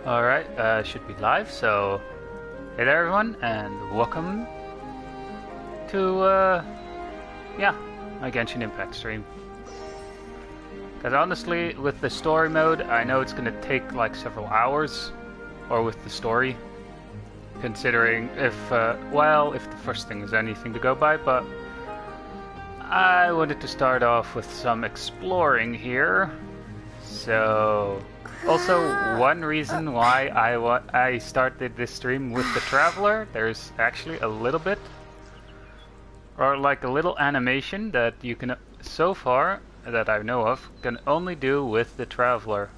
Alright, should be live, so hey there everyone, and welcome to, my Genshin Impact stream. Because honestly, with the story mode, I know it's gonna take like several hours, or with the story, considering if the first thing is anything to go by, but I wanted to start off with some exploring here, so... Also, one reason why I started this stream with the Traveler, there's actually a little bit, or like a little animation that you can, so far, that I know of, can only do with the Traveler.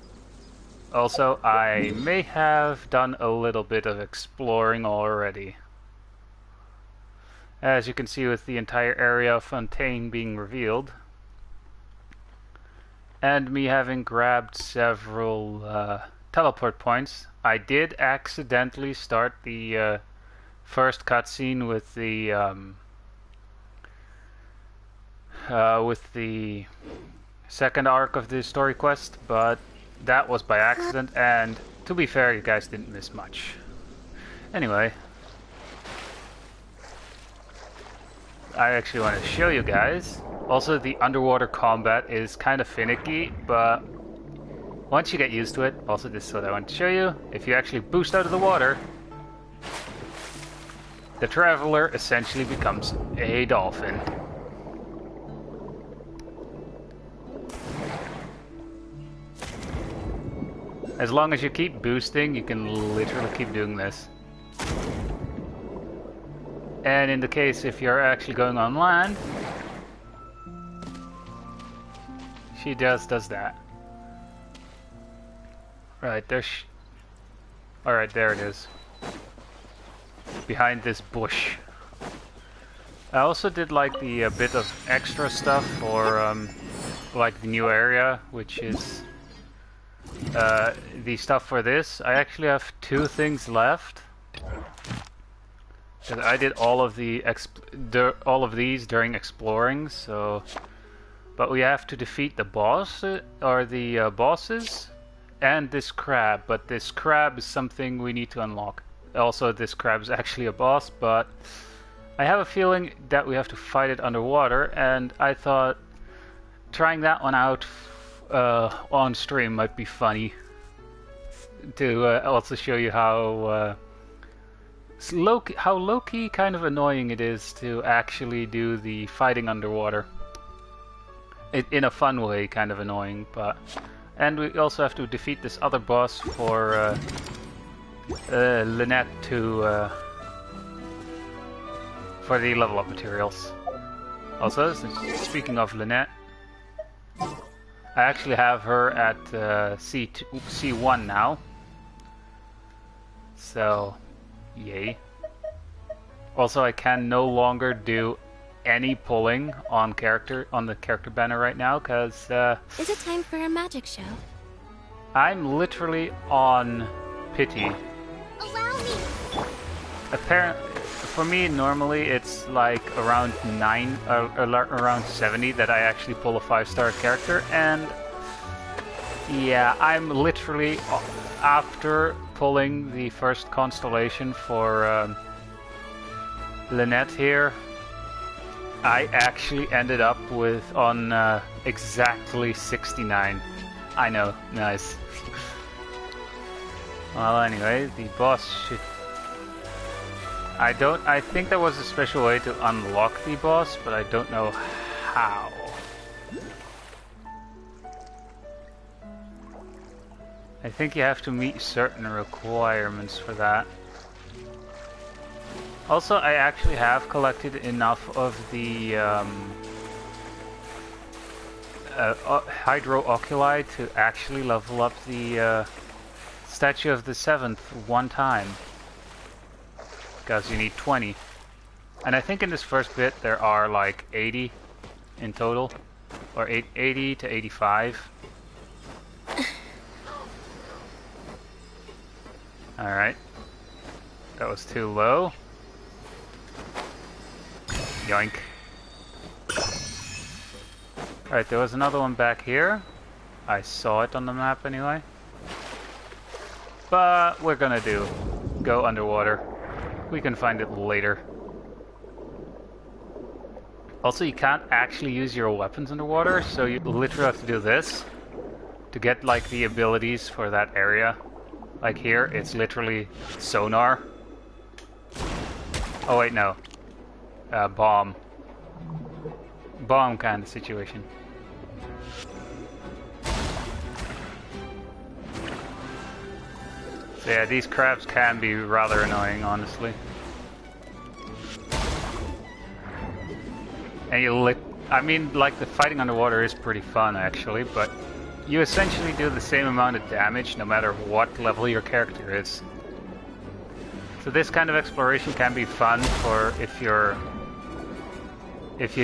Also, I may have done a little bit of exploring already. As you can see with the entire area of Fontaine being revealed. And me having grabbed several teleport points. I did accidentally start the first cutscene with the second arc of the story quest, but that was by accident, and to be fair, you guys didn't miss much. Anyway, I actually want to show you guys. Also, the underwater combat is kind of finicky, but once you get used to it, also this is what I want to show you. If you actually boost out of the water, the Traveler essentially becomes a dolphin. As long as you keep boosting, you can literally keep doing this. And in the case if you're actually going on land, she does that. Right, alright, there it is. Behind this bush. I also did like the bit of extra stuff for like the new area, which is the stuff for this. I actually have 2 things left. Cause I did all of these during exploring, so. But we have to defeat the boss, or the bosses, and this crab. But this crab is something we need to unlock. Also, this crab is actually a boss, but I have a feeling that we have to fight it underwater, and I thought trying that one out on stream might be funny. To also show you how low-key kind of annoying it is to actually do the fighting underwater. In a fun way, kind of annoying, but... And we also have to defeat this other boss for Lynette to... for the level up materials. Also, speaking of Lynette, I actually have her at C1 now. So, yay. Also, I can no longer do any pulling on the character banner right now, because is it time for a magic show? I'm literally on pity. Allow me. Apparently, for me, normally it's like around 9 around 70 that I actually pull a 5-star character, and yeah, I'm literally after pulling the first constellation for Lynette here. I actually ended up on exactly 69. I know, nice. Well, anyway, the boss should... I think there was a special way to unlock the boss, but I don't know how. I think you have to meet certain requirements for that. Also, I actually have collected enough of the Hydro Oculi to actually level up the Statue of the Seventh one time. Because you need 20. And I think in this first bit there are like 80 in total. Or 80 to 85. Alright. That was too low. Yoink. Alright, there was another one back here. I saw it on the map anyway. But we're gonna go underwater. We can find it later. Also, you can't actually use your weapons underwater, so you literally have to do this to get like the abilities for that area. Like here, it's literally sonar. Oh wait, no. Bomb. Bomb kind of situation. So yeah, these crabs can be rather annoying, honestly. And I mean, like, the fighting underwater is pretty fun, actually, but you essentially do the same amount of damage no matter what level your character is. So this kind of exploration can be fun for if you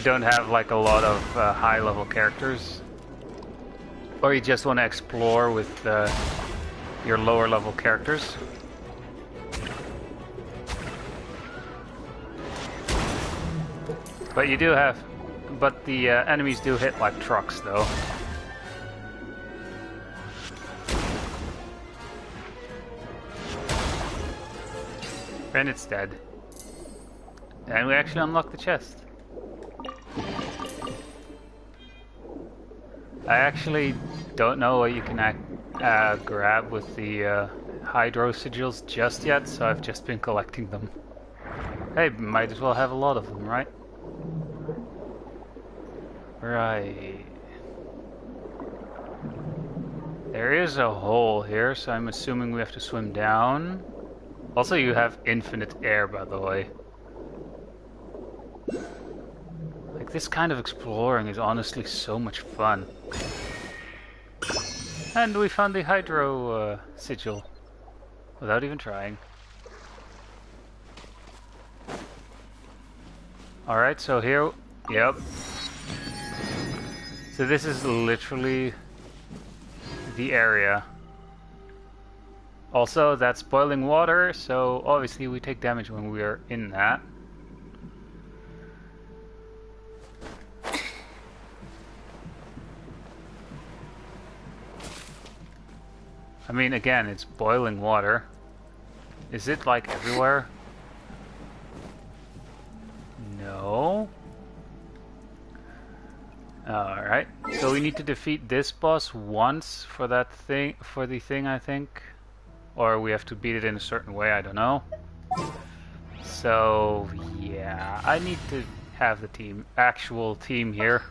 don't have like a lot of high level characters, or you just want to explore with your lower level characters. But the enemies do hit like trucks though. And it's dead. And we actually unlocked the chest. I actually don't know what you can grab with the hydro sigils just yet, so I've just been collecting them. Hey, might as well have a lot of them, right? Right. There is a hole here, so I'm assuming we have to swim down. Also, you have infinite air, by the way. Like, this kind of exploring is honestly so much fun. And we found the hydro sigil. Without even trying. Alright, so here... Yep. So this is literally the area. Also, that's boiling water, so obviously we take damage when we are in that. I mean, again, it's boiling water. Is it like everywhere? No. Alright, so we need to defeat this boss once for that thing, I think. Or we have to beat it in a certain way, I don't know. So, yeah, I need to have the actual team here.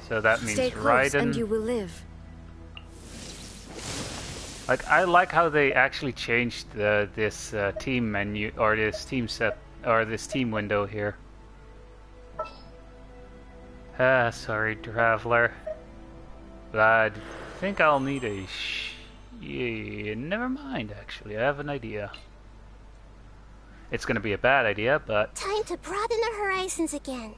So that means Stay close Raiden. and you will live. Like, I like how they actually changed this team menu, or this team set, or this team window here. Sorry, Traveler. But I think I'll need a yeah, never mind, actually. I have an idea. It's gonna be a bad idea, but... Time to broaden the horizons again.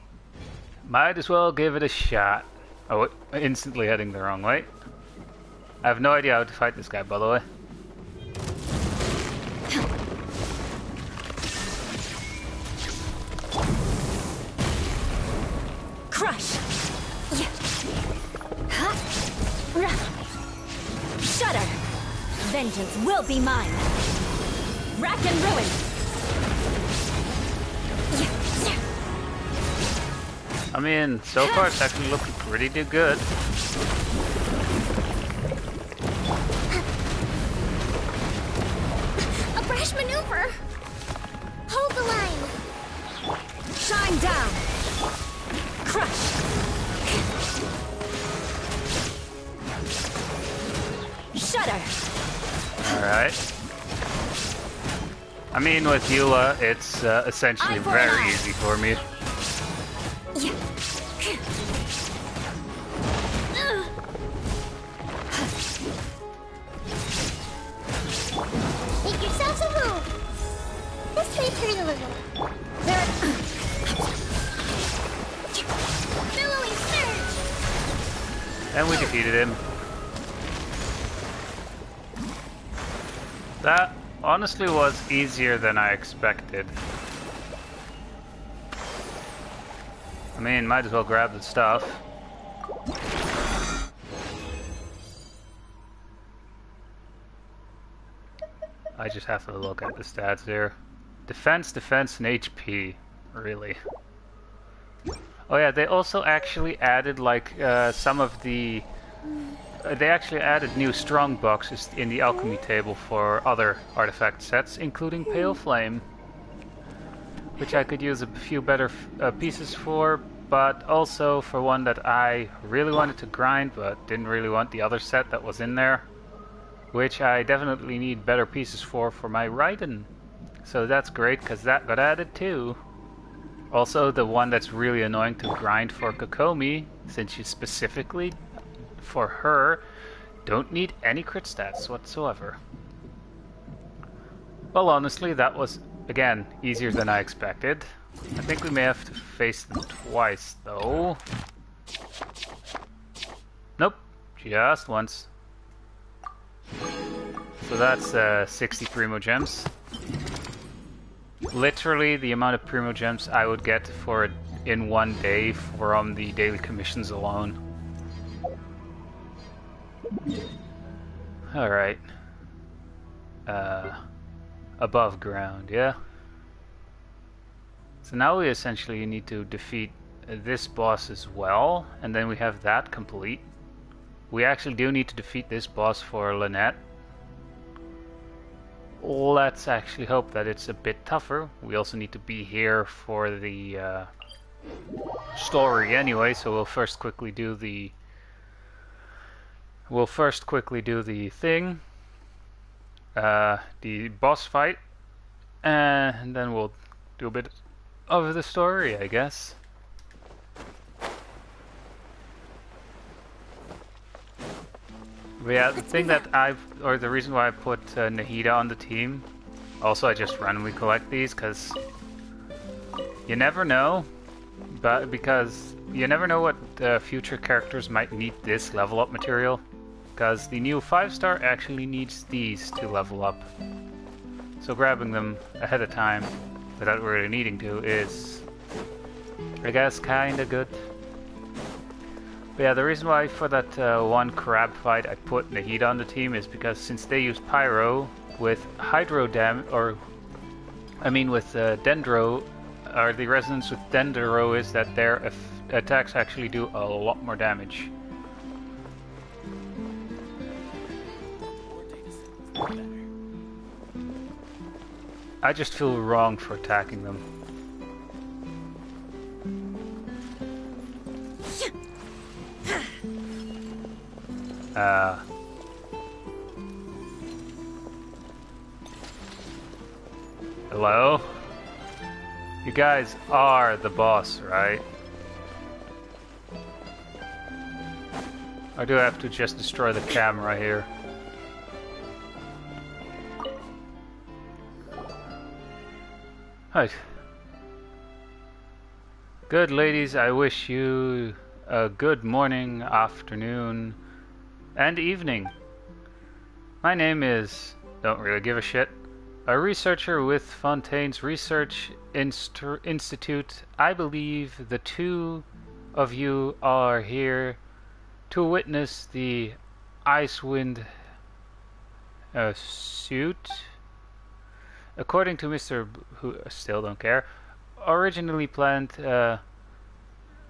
Might as well give it a shot. Oh, instantly heading the wrong way. I have no idea how to fight this guy, by the way. Crush! Shudder! Vengeance will be mine! Rack and ruin! I mean, so far it's actually looking pretty good. A brash maneuver! Hold the line! Shine down! Crush! Shudder! Alright. I mean, with Eula, it's essentially very easy for me. Make yourselves a home! This way turn a little. There... Billowing surge! And we defeated him. That honestly was easier than I expected. I mean, might as well grab the stuff. I just have to look at the stats here. Defense, defense, and HP. Really. Oh yeah, they also actually added like some of the... they actually added new strong boxes in the alchemy table for other artifact sets, including Pale Flame, which I could use a few better pieces for, but also for one that I really wanted to grind, but didn't really want the other set that was in there, which I definitely need better pieces for my Raiden. So that's great, because that got added too. Also, the one that's really annoying to grind for Kokomi, since you specifically, for her, don't need any crit stats whatsoever. Well, honestly, that was, again, easier than I expected. I think we may have to face them twice, though. Nope, just once. So that's 60 Primo Gems. Literally the amount of Primo Gems I would get for it in one day from the daily commissions alone. Alright. Above ground, yeah? So now we essentially need to defeat this boss as well, and then we have that complete. We actually do need to defeat this boss for Lynette. Let's actually hope that it's a bit tougher. We also need to be here for the story anyway, so we'll first quickly do the thing, the boss fight, and then we'll do a bit of the story, I guess. But yeah, the thing that the reason why I put Nahida on the team, also I just randomly collect these, because you never know, because you never know what future characters might need this level up material, because the new 5-star actually needs these to level up. So grabbing them ahead of time, without really needing to, is, I guess, kinda good. But yeah, the reason why for that one crab fight I put Nahida on the team is because since they use Pyro with Hydro with Dendro, or the resonance with Dendro is that their attacks actually do a lot more damage. I just feel wrong for attacking them. Hello? You guys are the boss, right? Or do I have to just destroy the camera here? Right. Good ladies, I wish you a good morning, afternoon, and evening. My name is... don't really give a shit. A researcher with Fontaine's Research Institute. I believe the two of you are here to witness the Icewind suit. According to Mr. who still don't care, originally planned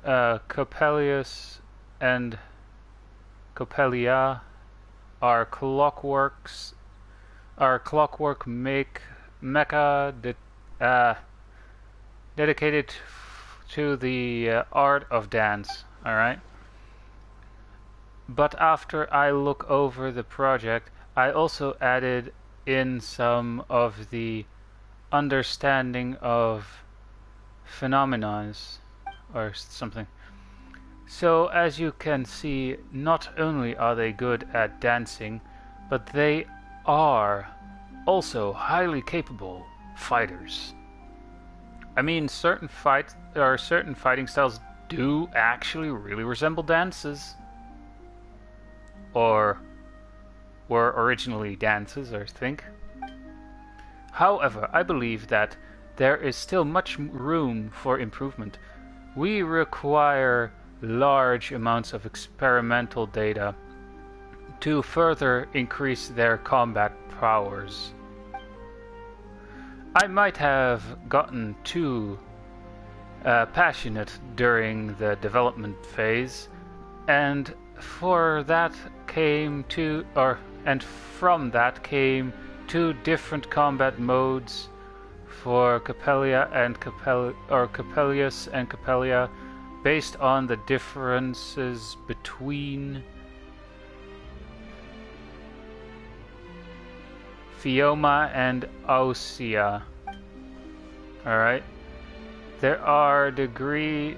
Coppelius and Coppelia are clockwork mecha dedicated to the art of dance. Alright? But after I look over the project, I also added in some of the understanding of phenomena or something. So as you can see, not only are they good at dancing, but they are also highly capable fighters. I mean, certain fighting styles do actually really resemble dances, or were originally dances, I think. However, I believe that there is still much room for improvement. We require large amounts of experimental data to further increase their combat powers. I might have gotten too passionate during the development phase, and for that came two, and from that came two different combat modes for Capellia and Capellius and Capellia, based on the differences between Phioma and Osea. Alright. They are degree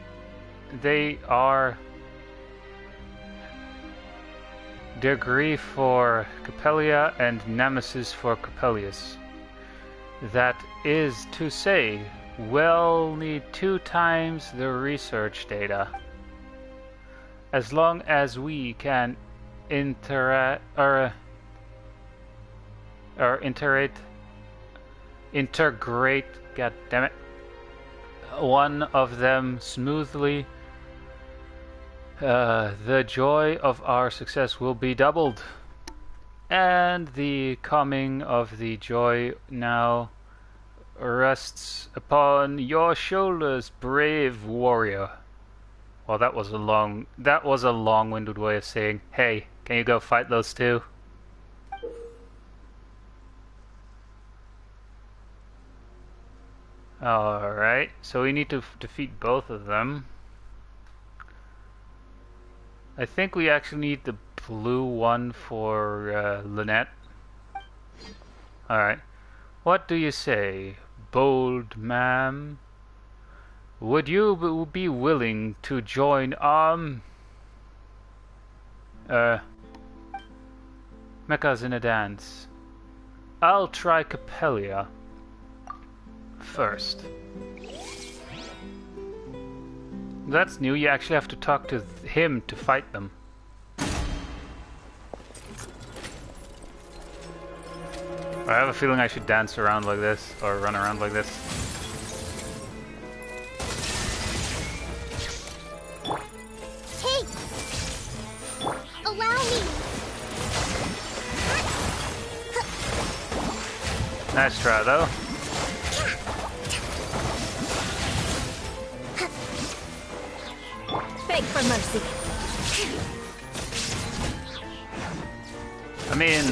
for Capellia and Nemesis for Capellius. That is to say, we'll need 2 times the research data. As long as we can integrate goddammit, one of them smoothly, the joy of our success will be doubled. And the coming of the joy now rests upon your shoulders, brave warrior. Well, that was a long-winded way of saying, hey, can you go fight those two? Alright, so we need to defeat both of them. I think we actually need the blue one for Lynette. Alright. What do you say, bold ma'am? Would you be willing to join Mechas in a dance? I'll try Capellia first. That's new, you actually have to talk to him to fight them. I have a feeling I should dance around like this, or run around like this. Hey! Allow me! Nice try, though. Beg for mercy. I mean...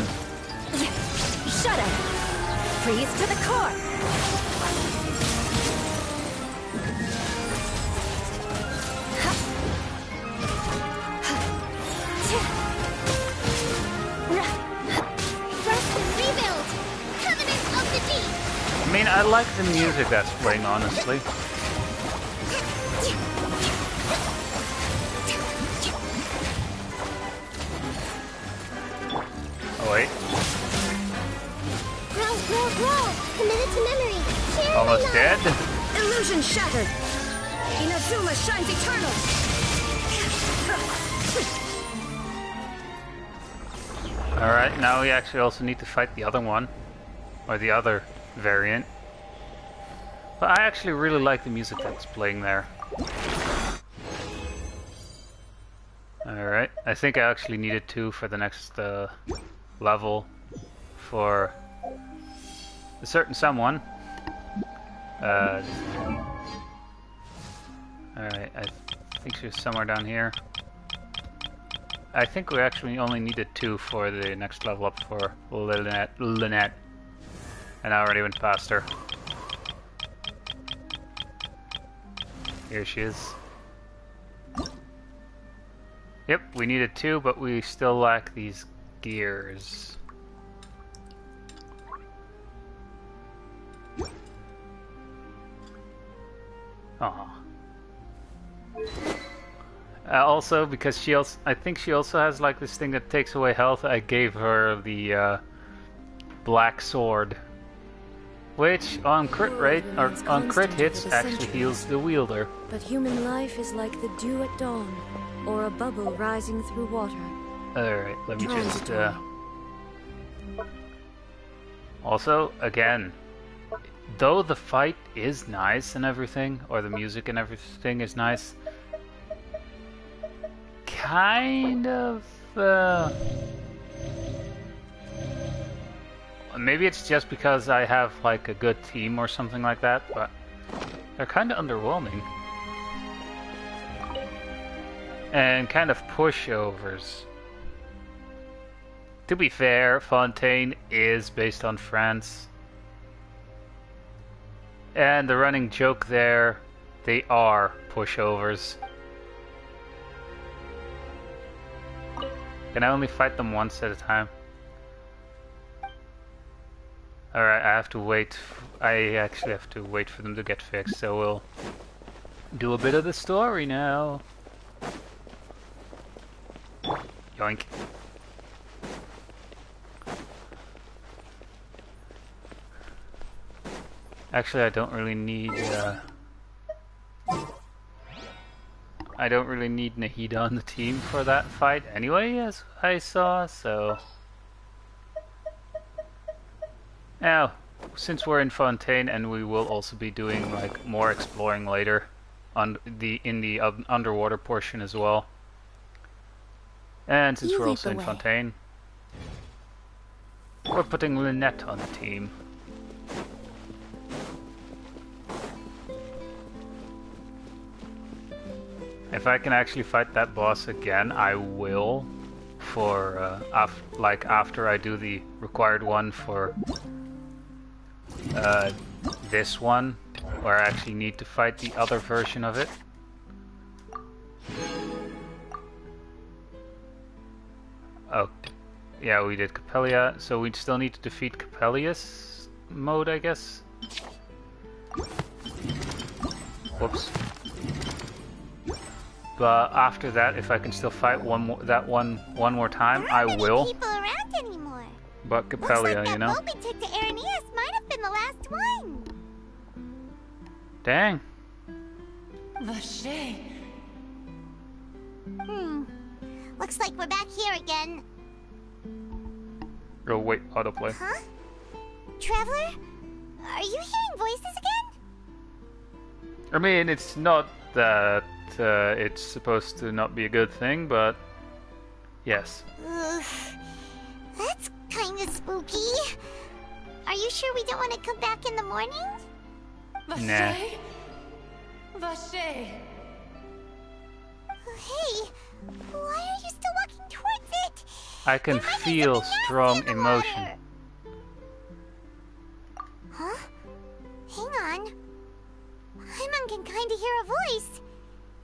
Shudder! Freeze to the core! Rest and rebuild! Covenant of the deep! I mean, I like the music that's playing, honestly. Oh, wait. Grow! Committed to memory! Carry Almost on. dead? Illusion shattered! Inazuma shines eternal! Alright, now we actually also need to fight the other one. Or the other variant. But I actually really like the music that's playing there. Alright, I think I actually needed 2 for the next level for a certain someone. Alright, I think she was somewhere down here. I think we actually only needed 2 for the next level up for Lynette. And I already went past her. Here she is. Yep, we needed 2, but we still lack these gears. Aw. Also, because she also, I think she also has like this thing that takes away health, I gave her the black sword. Which, on crit rate, or on crit hits, actually heals the wielder. But human life is like the dew at dawn, or a bubble rising through water. Alright, let me just, Also, again, though the fight is nice and everything, or the music and everything is nice, kind of, Maybe it's just because I have like a good team or something like that, but they're kind of underwhelming. And kind of pushovers. To be fair, Fontaine is based on France. And the running joke there, they are pushovers. Can I only fight them once at a time? Alright, I have to wait. I actually have to wait for them to get fixed, so we'll do a bit of the story now. Yoink. Actually, I don't really need Nahida on the team for that fight anyway, as I saw, so... Now, since we're in Fontaine and we will also be doing like more exploring later on in the underwater portion as well. And since we're also in Fontaine, we're putting Lynette on the team. If I can actually fight that boss again, I will. For after I do the required one for this one, where I actually need to fight the other version of it. Oh, yeah, we did Capellia, so we still need to defeat Capellius mode, I guess. Whoops. But after that, if I can still fight one more time, I will. People around anymore. But Capellia, you know. Looks like that boat we took to Araneus might have been the last one. Dang. Vache. Looks like we're back here again. Oh wait, autoplay. Huh? Traveler? Are you hearing voices again? I mean, it's not that it's supposed to not be a good thing, but yes. That's kind of spooky. Are you sure we don't want to come back in the morning? Vache? Nah. Vache. Hey, why are you still walking towards it? I can There might be feel something nasty strong in the emotion. water. Huh? Hang on. Paimon can kind of hear a voice.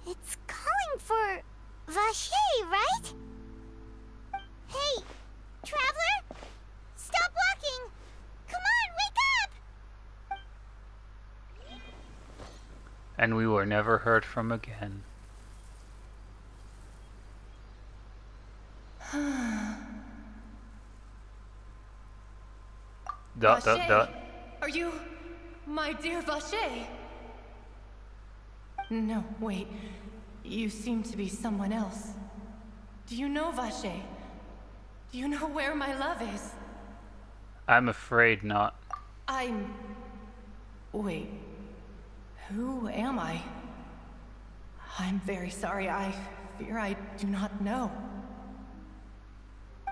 It's calling for Vache, right? Hey, Traveler? Stop walking! Come on, wake up! And we were never heard from again. Vache, are you my dear Vache? No, wait. You seem to be someone else. Do you know Vache? Do you know where my love is? I'm afraid not. Wait. Who am I? I'm very sorry. I fear I do not know.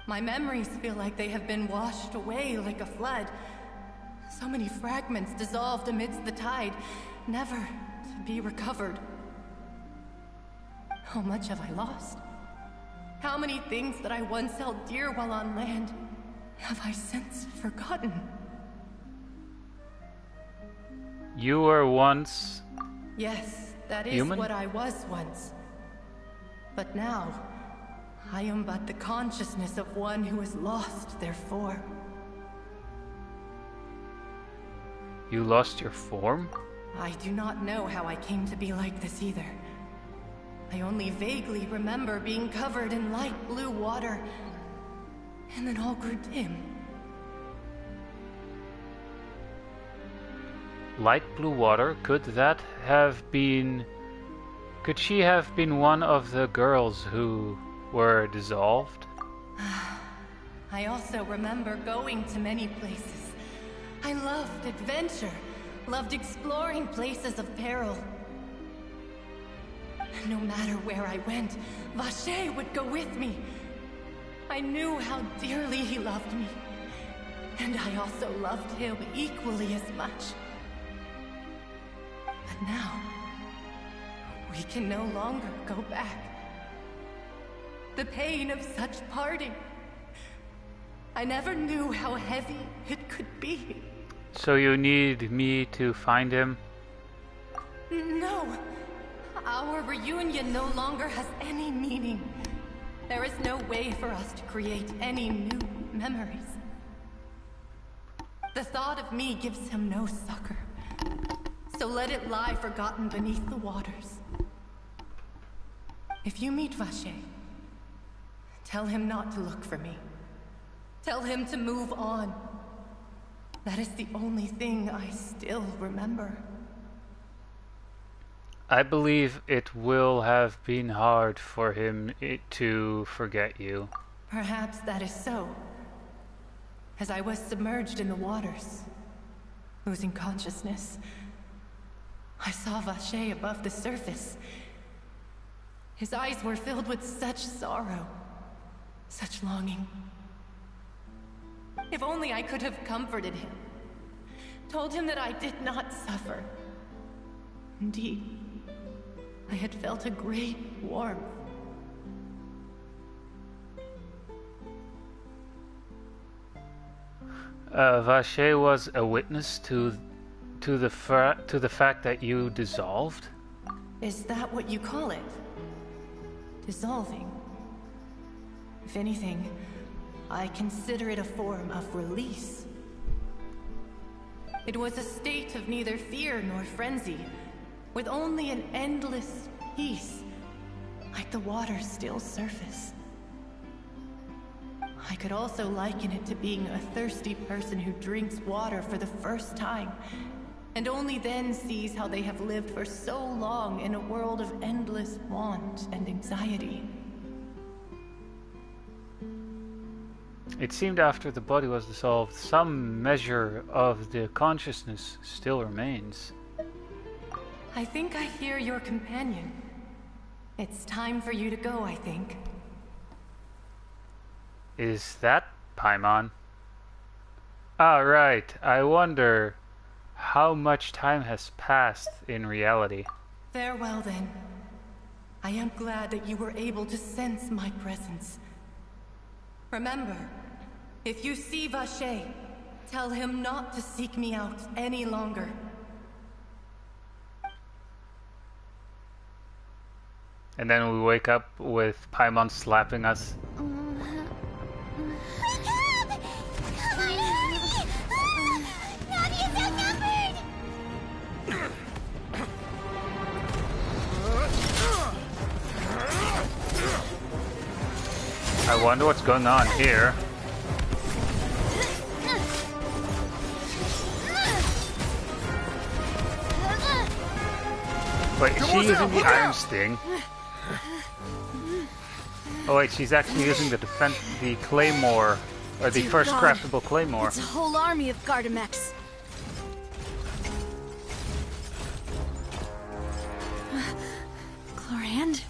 My memories feel like they have been washed away like a flood. So many fragments dissolved amidst the tide, never to be recovered. How much have I lost? How many things that I once held dear while on land have I since forgotten? You were once Yes, that is human? what I was once. But now, I am but the consciousness of one who is lost their form. You lost your form? I do not know how I came to be like this either. I only vaguely remember being covered in light blue water, and then all grew dim. Light blue water? Could that have been... Could she have been one of the girls who were dissolved? I also remember going to many places. I loved adventure, loved exploring places of peril. No matter where I went, Vache would go with me. I knew how dearly he loved me. And I also loved him equally as much. But now, we can no longer go back. The pain of such parting. I never knew how heavy it could be. So you need me to find him? No. Our reunion no longer has any meaning. There is no way for us to create any new memories. The thought of me gives him no succor. So let it lie forgotten beneath the waters. If you meet Vache, tell him not to look for me. Tell him to move on. That is the only thing I still remember. I believe it will have been hard for him to forget you. Perhaps that is so. As I was submerged in the waters, losing consciousness, I saw Vache above the surface. His eyes were filled with such sorrow, such longing. If only I could have comforted him, told him that I did not suffer. Indeed, I had felt a great warmth. Vache was a witness to the fact that you dissolved? Is that what you call it? Dissolving? If anything, I consider it a form of release. It was a state of neither fear nor frenzy, with only an endless peace, like the water's still surface. I could also liken it to being a thirsty person who drinks water for the first time, and only then sees how they have lived for so long in a world of endless want and anxiety. It seemed after the body was dissolved, some measure of the consciousness still remains. I think I hear your companion. It's time for you to go, I think. Is that Paimon? Ah, right. I wonder how much time has passed in reality. Farewell, then. I am glad that you were able to sense my presence. Remember, if you see Vache, tell him not to seek me out any longer. And then we wake up with Paimon slapping us. I wonder what's going on here. Wait, is she using the Iron Sting? Oh wait, she's actually using the claymore, or the first craftable claymore. It's a whole army of Gardamex. Clorand?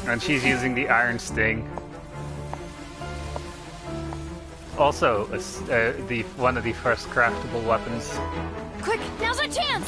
And she's using the Iron Sting. Also, one of the first craftable weapons. Quick, now's our chance!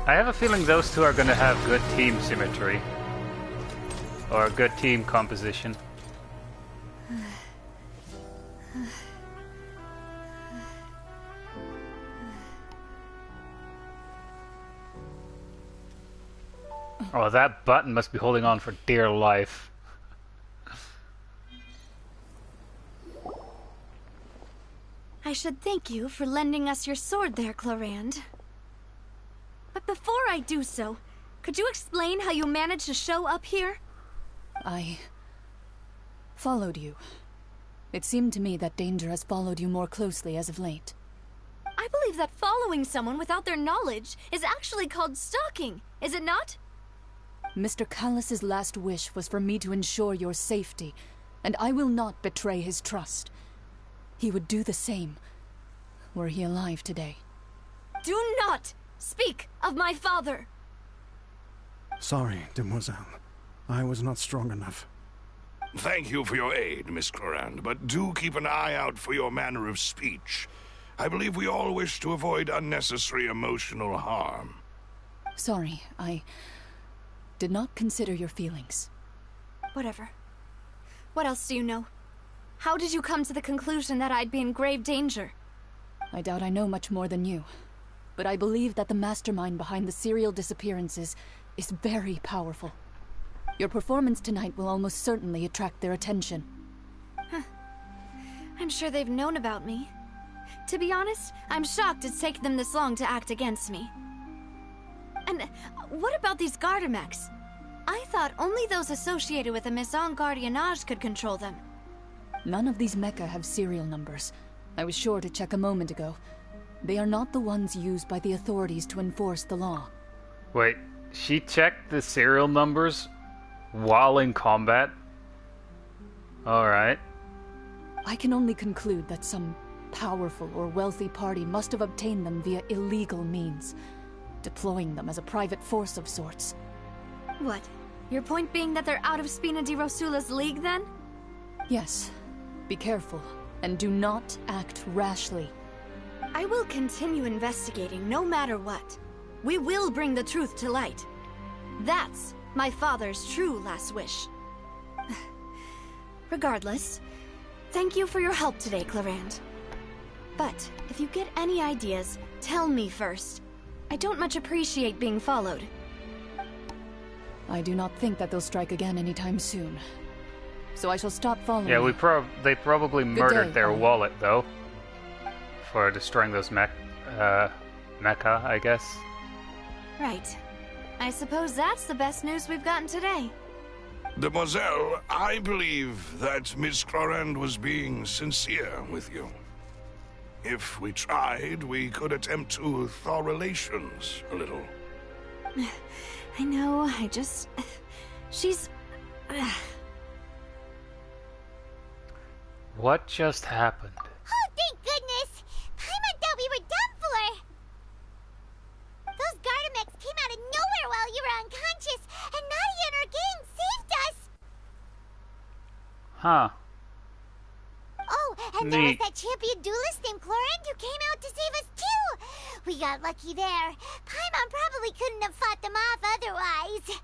I have a feeling those two are going to have good team symmetry. Or good team composition. Oh, that button must be holding on for dear life. I should thank you for lending us your sword there, Clorand. But before I do so, could you explain how you managed to show up here? I followed you. It seemed to me that danger has followed you more closely as of late. I believe that following someone without their knowledge is actually called stalking, is it not? Mr. Callus's last wish was for me to ensure your safety, and I will not betray his trust. He would do the same, were he alive today. Do not speak of my father! Sorry, demoiselle. I was not strong enough. Thank you for your aid, Miss Clorand, but do keep an eye out for your manner of speech. I believe we all wish to avoid unnecessary emotional harm. Sorry, I did not consider your feelings. Whatever. What else do you know? How did you come to the conclusion that I'd be in grave danger? I doubt I know much more than you, but I believe that the mastermind behind the serial disappearances is very powerful. Your performance tonight will almost certainly attract their attention. I'm sure they've known about me. To be honest, I'm shocked it's taken them this long to act against me. And what about these Gardamex? I thought only those associated with the Maison Gardiennage could control them. None of these mecha have serial numbers. I was sure to check a moment ago. They are not the ones used by the authorities to enforce the law. Wait, she checked the serial numbers while in combat? Alright. I can only conclude that some powerful or wealthy party must have obtained them via illegal means, deploying them as a private force of sorts. What? Your point being that they're out of Spina di Rosula's league, then? Yes. Be careful, and do not act rashly. I will continue investigating no matter what. We will bring the truth to light. That's my father's true last wish. Regardless, thank you for your help today, Clorand. But if you get any ideas, tell me first. I don't much appreciate being followed. I do not think that they'll strike again anytime soon. So I shall stop following. Yeah, they probably murdered their all. wallet, though. For destroying those mecha, I guess. Right. I suppose that's the best news we've gotten today. Demoiselle, I believe that Miss Clorand was being sincere with you. If we tried, we could attempt to thaw relations a little. I know, she's... What just happened? Oh, thank goodness! Paimon thought we were done for! Those Gardamex came out of nowhere while you were unconscious, and Nadia and her gang saved us! Huh. Oh, and there was Neat. that champion duelist named Clorand who came out to save us too! We got lucky there. Paimon probably couldn't have fought them off otherwise.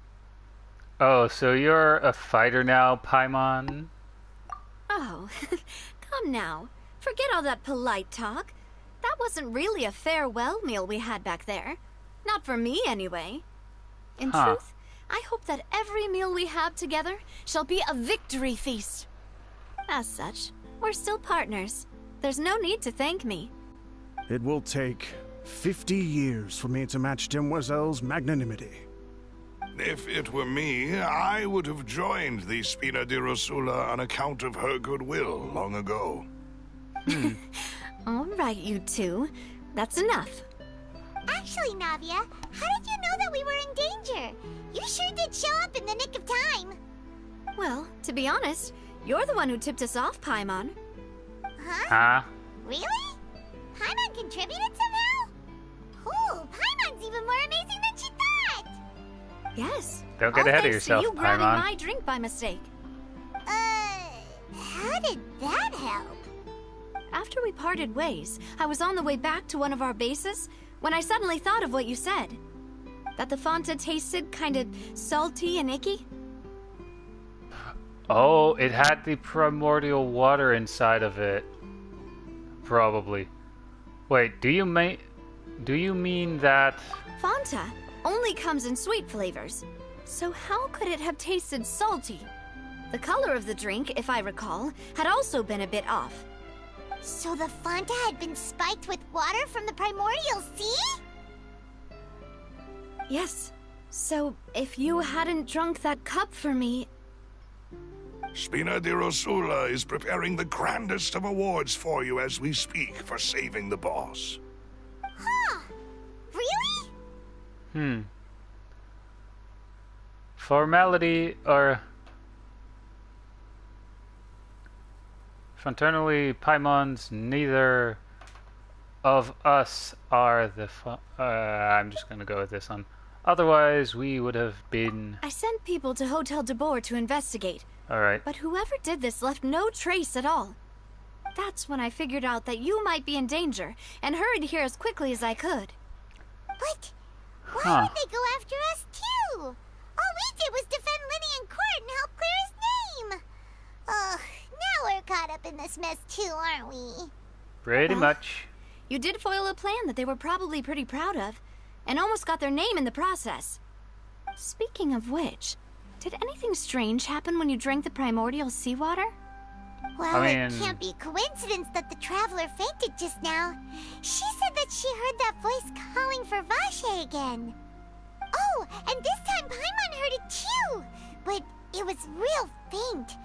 Oh, so you're a fighter now, Paimon? Oh, come now. Forget all that polite talk. That wasn't really a farewell meal we had back there. Not for me, anyway. In truth, I hope that every meal we have together shall be a victory feast. As such, we're still partners. There's no need to thank me. It will take 50 years for me to match Demoiselle's magnanimity. If it were me, I would have joined the Spina di Rosula on account of her goodwill long ago. All right, you two. That's enough. Actually, Navia, how did you know that we were in danger? You sure did show up in the nick of time. Well, to be honest, you're the one who tipped us off, Paimon. Huh? Really? Paimon contributed somehow? Cool, Paimon's even more amazing than she thought! Yes. Don't get All ahead of thanks yourself, to you grabbing Paimon. my drink by mistake. How did that help? After we parted ways, I was on the way back to one of our bases when I suddenly thought of what you said. That the Fanta tasted kind of salty and icky. Oh, it had the primordial water inside of it. Probably. Wait, do you mean that... Fanta only comes in sweet flavors. So how could it have tasted salty? The color of the drink, if I recall, had also been a bit off. So the Fanta had been spiked with water from the primordial sea? Yes. So if you hadn't drunk that cup for me... Spina di Rosula is preparing the grandest of awards for you as we speak for saving the boss. Huh. Really? Formality or... Fraternally, Paimons, neither of us are the I'm just gonna go with this one. Otherwise, we would have been... I sent people to Hotel de Boer to investigate. Alright. But whoever did this left no trace at all. That's when I figured out that you might be in danger, and hurried here as quickly as I could. But why would they go after us too? All we did was defend Lenny in court and help clear his name. Ugh, now we're caught up in this mess too, aren't we? Pretty much. You did foil a plan that they were probably pretty proud of, and almost got their name in the process. Speaking of which, did anything strange happen when you drank the primordial seawater? Well, it can't be coincidence that the traveler fainted just now. She said that she heard that voice calling for Vache again. Oh, and this time Paimon heard it too, but it was real faint.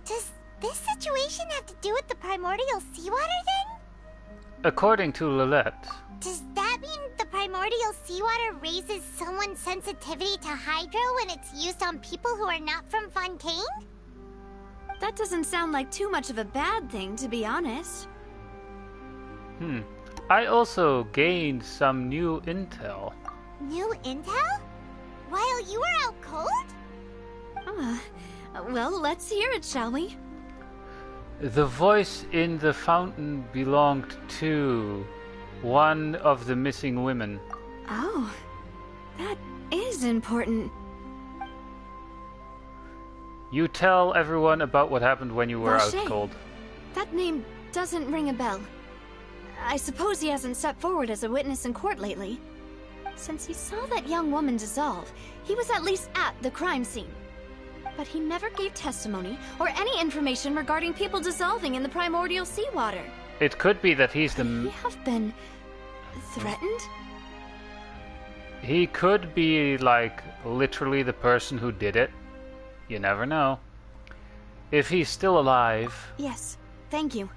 Does this situation have to do with the primordial seawater then? According to Lilette. Does that mean the primordial seawater raises someone's sensitivity to hydro when it's used on people who are not from Fontaine? That doesn't sound like too much of a bad thing, to be honest. I also gained some new intel. New intel? While you were out cold? Well, let's hear it, shall we? The voice in the fountain belonged to one of the missing women. Oh, that is important. You tell everyone about what happened when you were out Vache. cold. That name doesn't ring a bell. I suppose he hasn't stepped forward as a witness in court lately. Since he saw that young woman dissolve, he was at least at the crime scene. But he never gave testimony or any information regarding people dissolving in the primordial seawater. It could be that he's the... Could he have been threatened? He could be, like, literally the person who did it. You never know. If he's still alive... Yes, thank you.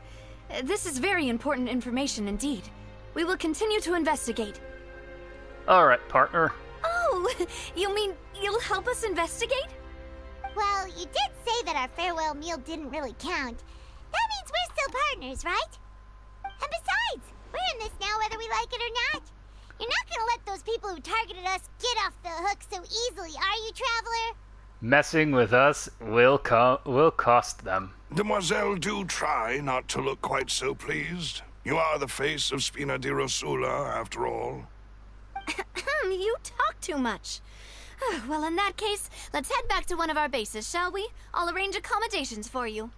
This is very important information indeed. We will continue to investigate. Alright, partner. Oh, you mean you'll help us investigate? Well, you did say that our farewell meal didn't really count. That means we're still partners, right? And besides, we're in this now whether we like it or not. You're not gonna let those people who targeted us get off the hook so easily, are you, Traveler? Messing with us will cost them. Demoiselle, do try not to look quite so pleased. You are the face of Spina di Rosula, after all. You talk too much. Well, in that case, let's head back to one of our bases, shall we? I'll arrange accommodations for you.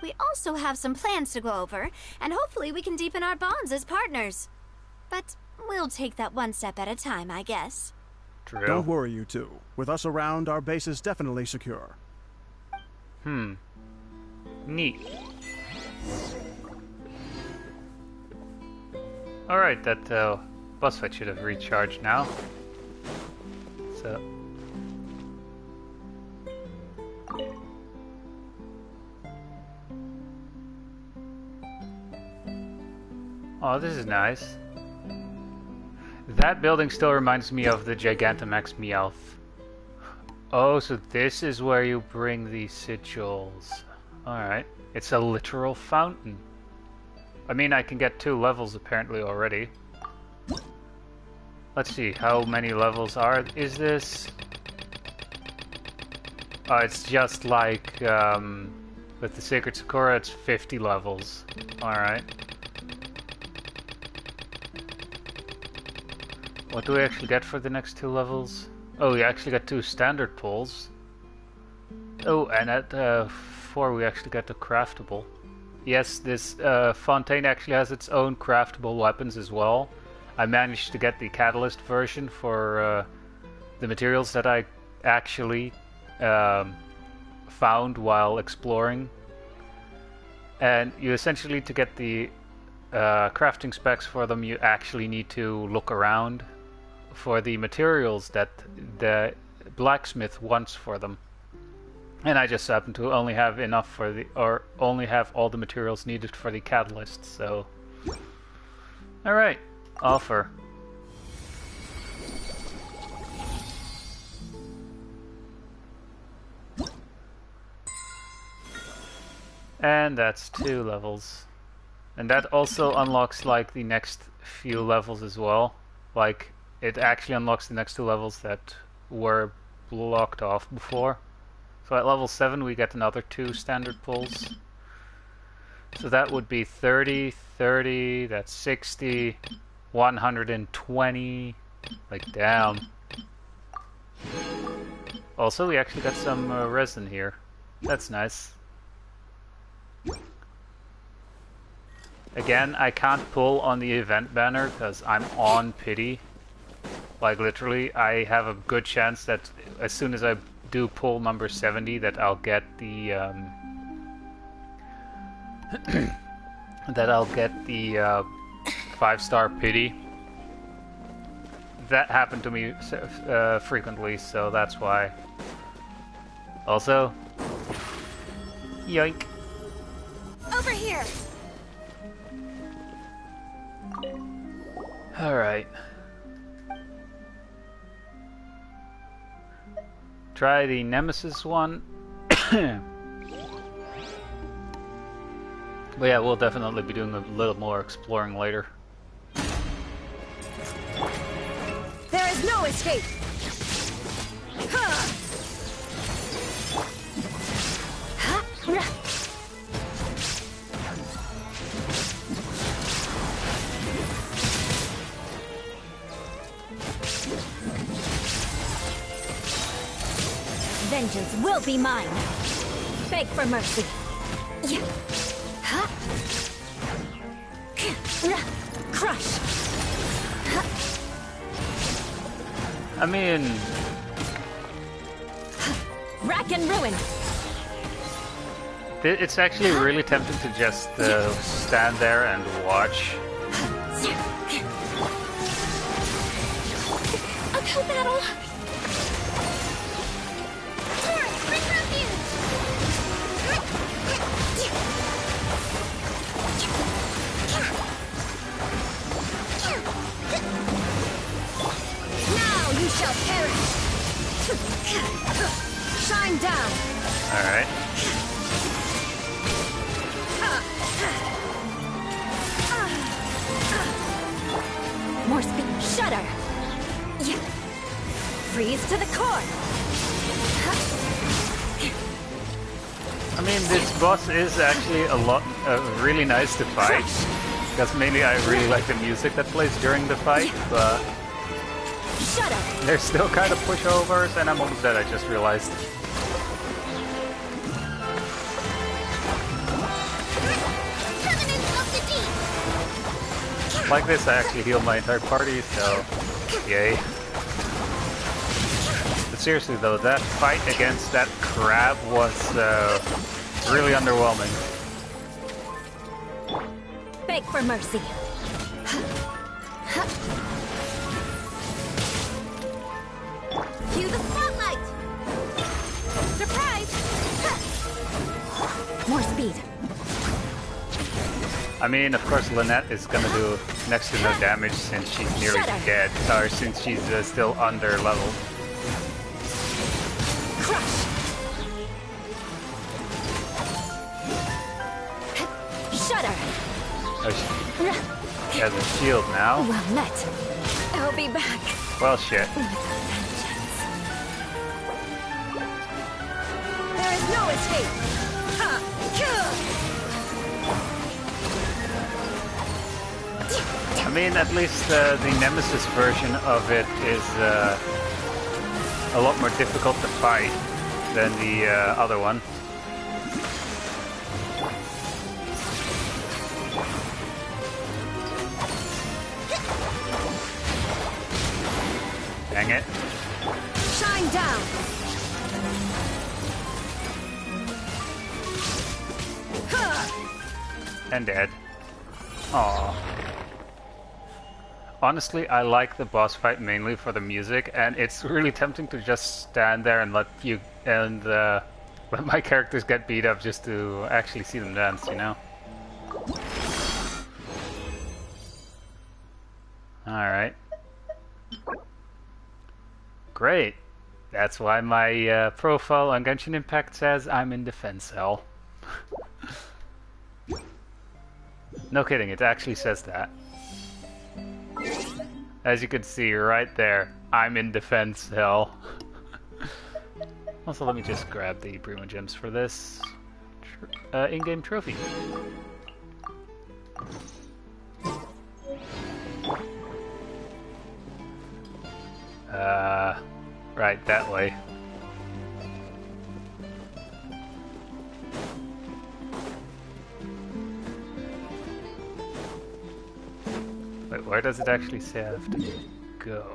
We also have some plans to go over, and hopefully we can deepen our bonds as partners. But we'll take that one step at a time, I guess. True. Don't worry, you two. With us around, our base is definitely secure. Neat. Alright, that boss fight should have recharged now. So... Oh, this is nice. That building still reminds me of the Gigantamax Meowth. Oh, so this is where you bring the sigils. Alright. It's a literal fountain. I mean, I can get 2 levels apparently already. Let's see, how many levels is this? Oh, it's just like, with the Sacred Sakura, it's 50 levels. Alright. What do we actually get for the next 2 levels? Oh, we actually got 2 standard pulls. Oh, and at 4 we actually get the craftable. Yes, this Fontaine actually has its own craftable weapons as well. I managed to get the Catalyst version for the materials that I actually found while exploring. And you essentially, to get the crafting specs for them, you actually need to look around for the materials that the blacksmith wants for them. And I just happen to only have enough for the, or only have all the materials needed for the catalyst, so... Alright, offer. And that's 2 levels. And that also unlocks like the next few levels as well. Like, it actually unlocks the next 2 levels that were blocked off before. So at level 7 we get another 2 standard pulls. So that would be 30, 30, that's 60, 120. Like, damn. Also, we actually got some resin here. That's nice. Again, I can't pull on the event banner because I'm on pity. Like, literally, I have a good chance that as soon as I do pull number 70 that I'll get the that I'll get the 5-star pity. That happened to me frequently, so that's why. Also, yoink. Over here. Alright. Try the Nemesis one. But yeah, we'll definitely be doing a little more exploring later. There is no escape! Vengeance will be mine! Beg for mercy! Crush! I mean... Rack and ruin! It's actually really tempting to just stand there and watch. Uphill battle! Now you shall perish! Shine down! Alright. More speed! Shudder! Freeze to the core! I mean, this boss is actually really nice to fight. Because mainly I really like the music that plays during the fight, but... Shudder! There's still kind of pushovers, and I'm almost dead, I just realized. Like this, I actually heal my entire party, so... Yay. But seriously though, that fight against that crab was really underwhelming. Beg for mercy! Cue the spotlight! Surprise! More speed! I mean, of course, Lynette is gonna do next to no damage since she's nearly dead, or since she's still under level. Crush! Shudder! Oh, she has a shield now. Well met. I'll be back. Well, shit. There is no escape! I mean, at least the Nemesis version of it is a lot more difficult to fight than the other one. Dang it. Shine down! And dead. Aww. Honestly, I like the boss fight mainly for the music, and it's really tempting to just stand there and let you let my characters get beat up just to actually see them dance, you know? Alright. Great. That's why my profile on Genshin Impact says I'm in defense hell. No kidding, it actually says that. As you can see right there, I'm in defense hell. Also, let me just grab the Primo Gems for this in-game trophy. Right, that way. Wait, where does it actually say I have to go?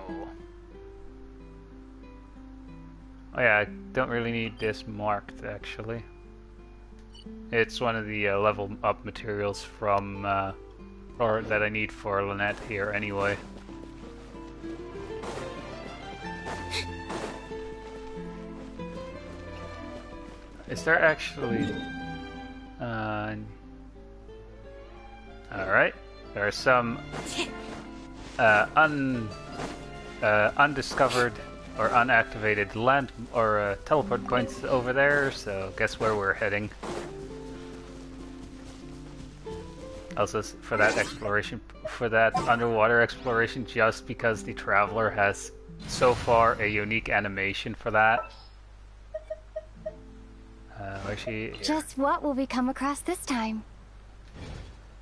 Oh yeah, I don't really need this marked, actually. It's one of the level up materials from, or that I need for Lynette here anyway. Is there actually... Alright. There are some undiscovered or unactivated land or teleport points over there, so guess where we're heading. Also for that exploration, for that underwater exploration, just because the Traveler has so far a unique animation for that. Where's she? Here. Just what will we come across this time?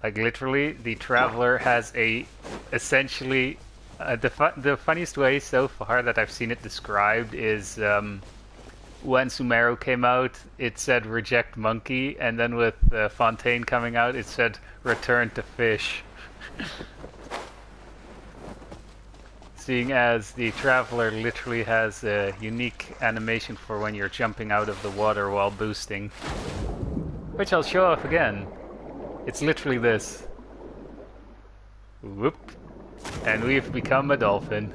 Like literally, the Traveler has a essentially the funniest way so far that I've seen it described is when Sumeru came out, it said reject monkey, and then with Fontaine coming out, it said return to fish. Seeing as the Traveler literally has a unique animation for when you're jumping out of the water while boosting, which I'll show off again. It's literally this. Whoop. And we've become a dolphin.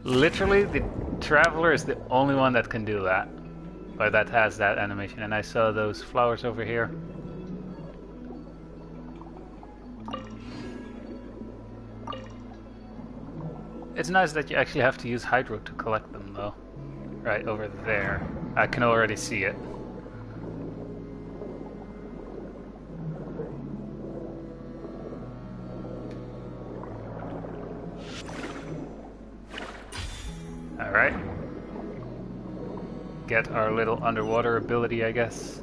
Literally, the Traveler is the only one that can do that. Or that has that animation. And I saw those flowers over here. It's nice that you actually have to use Hydro to collect them, though. Right over there. I can already see it. Alright. Get our little underwater ability, I guess.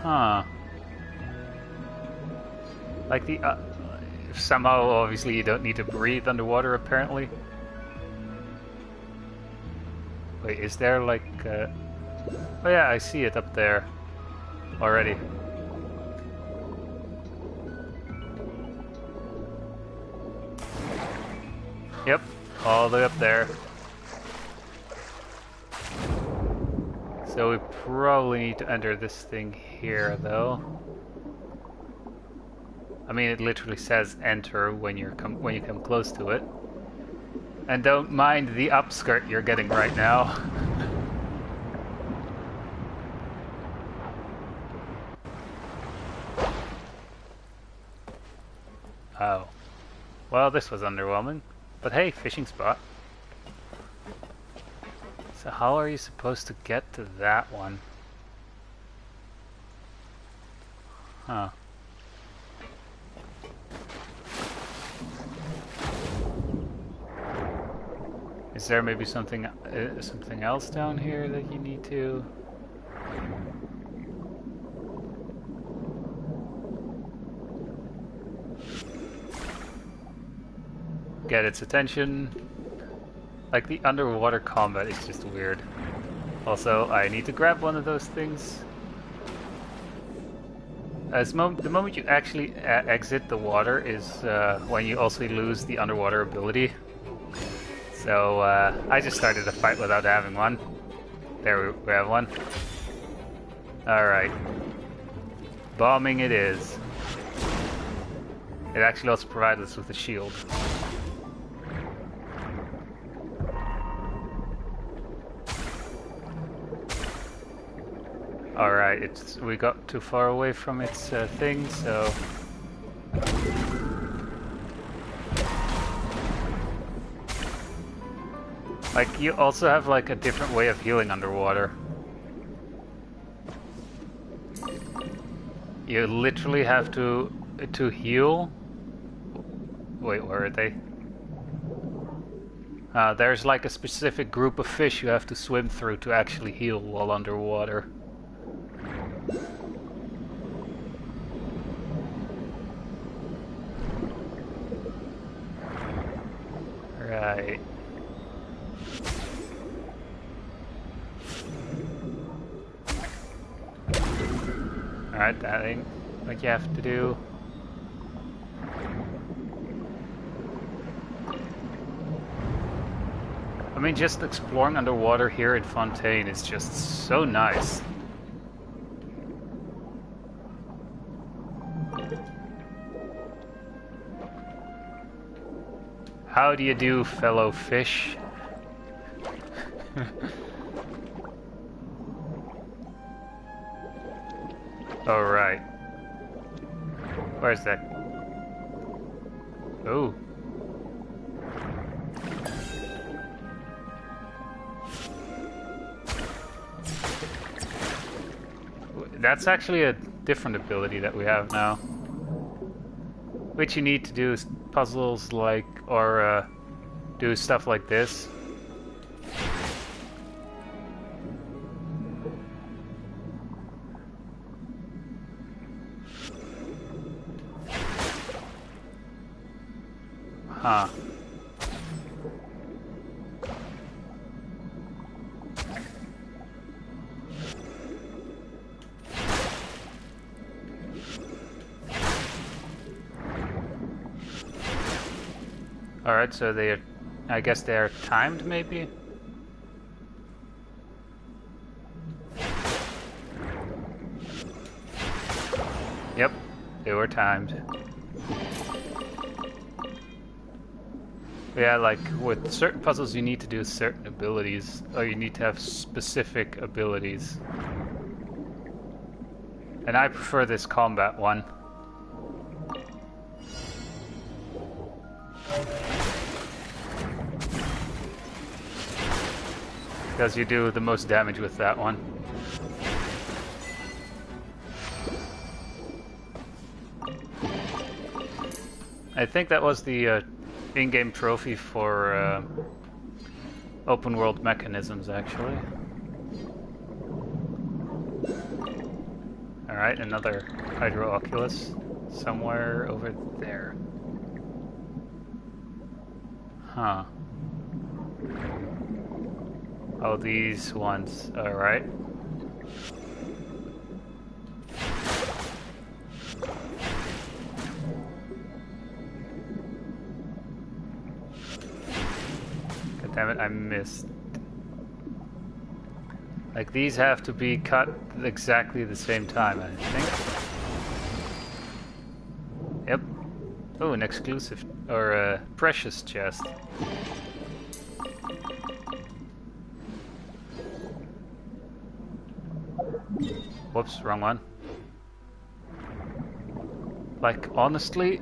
Huh. Like the, somehow obviously you don't need to breathe underwater apparently. Wait, is there like, oh yeah, I see it up there already. Yep, all the way up there. So we probably need to enter this thing here though. I mean, it literally says enter when you come close to it. And don't mind the upskirt you're getting right now. Oh. Well, this was underwhelming. But hey, fishing spot. So how are you supposed to get to that one? Huh. Is there maybe something else down here that you need to? Get its attention. Like the underwater combat is just weird. Also, I need to grab one of those things. The moment you actually exit the water is when you also lose the underwater ability. So I just started a fight without having one. There we have one. Alright. Bombing it is. It actually also provides us with a shield. Alright, we got too far away from its thing, so... Like, you also have like a different way of healing underwater. You literally have to heal. Wait, where are they? There's like a specific group of fish you have to swim through to actually heal while underwater. Right. Alright, that ain't what you have to do. I mean, just exploring underwater here in Fontaine is just so nice. How do you do, fellow fish? Alright. Where's that? Oh. That's actually a different ability that we have now. What you need to do is puzzles like, or do stuff like this. Huh. Alright, so they are, I guess they are timed, maybe? Yep, they were timed. Yeah, like with certain puzzles you need to do certain abilities, or you need to have specific abilities. And I prefer this combat one. Because you do the most damage with that one. I think that was the in-game trophy for open world mechanisms, actually. Alright, another Hydro Oculus somewhere over there. Huh. Oh, these ones. Alright. God damn it, I missed. Like, these have to be cut exactly the same time, I think. Yep. Oh, an exclusive, or a precious chest. Whoops, wrong one. Like, honestly,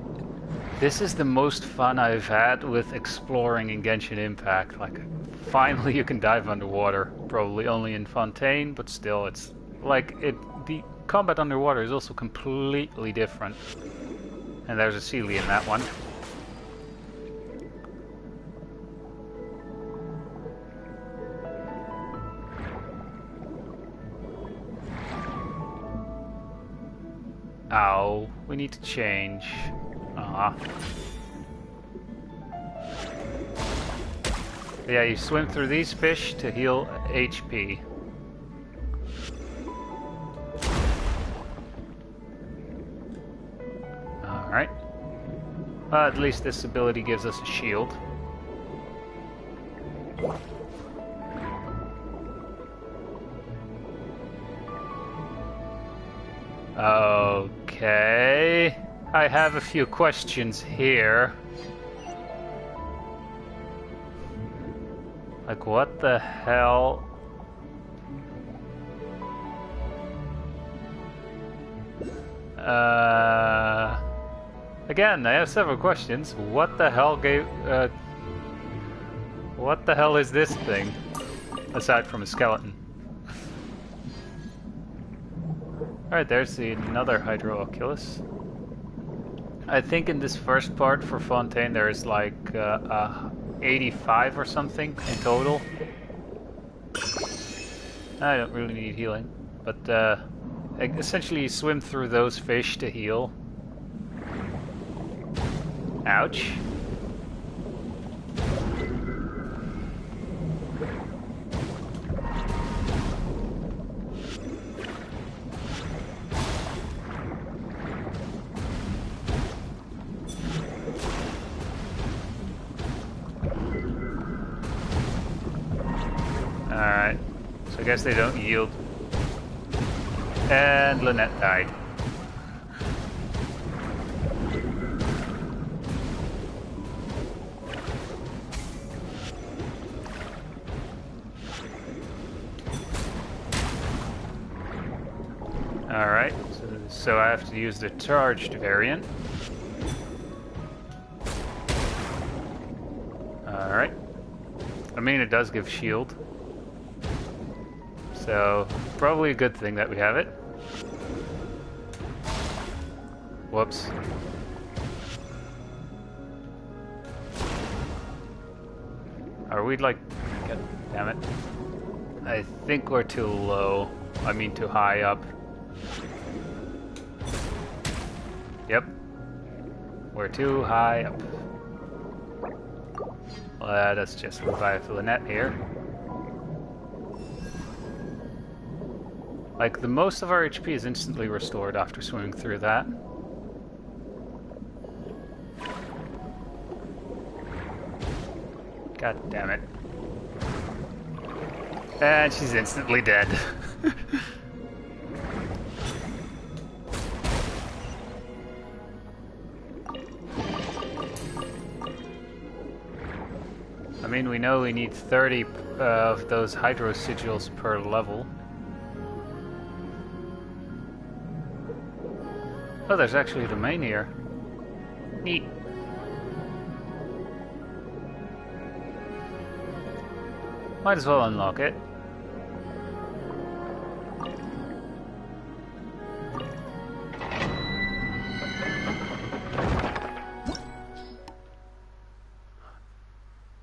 this is the most fun I've had with exploring in Genshin Impact. Like, finally you can dive underwater. Probably only in Fontaine, but still, it's like the combat underwater is also completely different. And there's a Sealy in that one. Ow, we need to change. Ah. Yeah, you swim through these fish to heal HP. Alright. Well, at least this ability gives us a shield. Okay. I have a few questions here. Like, what the hell? Again, I have several questions. What the hell what the hell is this thing? Aside from a skeleton. Alright, there's another Hydro Oculus. I think in this first part for Fontaine there's like 85 or something in total. I don't really need healing, but essentially you swim through those fish to heal. Ouch. Alright, so I guess they don't yield. And Lynette died. Alright, so I have to use the charged variant. Alright. I mean, it does give shield. So, probably a good thing that we have it. Whoops. Are we like... God damn it. I think we're too low. I mean too high up. Yep. We're too high up. Let us just revive Lynette here. Like, the most of our HP is instantly restored after swimming through that. God damn it. And she's instantly dead. I mean, we know we need 30 of those hydro sigils per level. Oh, there's actually a domain here. Neat. Might as well unlock it.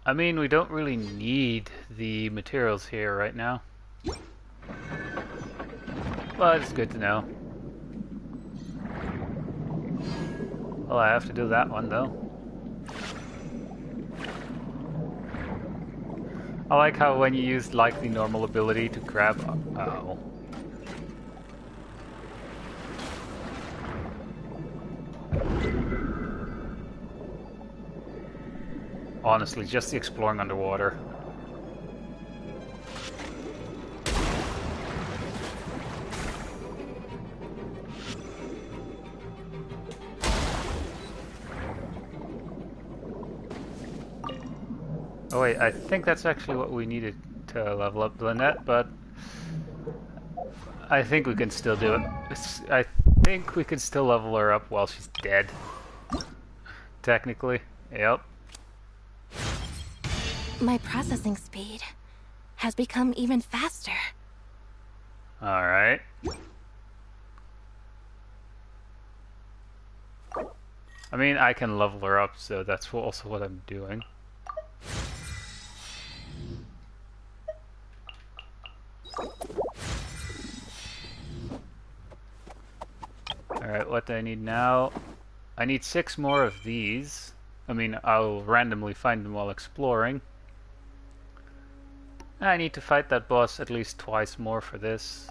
I mean, we don't really need the materials here right now. But it's good to know. Well, I have to do that one, though. I like how when you use, like, the normal ability to grab... Oh. Honestly, just the exploring underwater. Oh wait, I think that's actually what we needed to level up Lynette, but I think we can still do it. I think we can still level her up while she's dead. Technically, yep. My processing speed has become even faster. Alright. I mean, I can level her up, so that's also what I'm doing. Alright, what do I need now? I need 6 more of these. I mean, I'll randomly find them while exploring. I need to fight that boss at least twice more for this.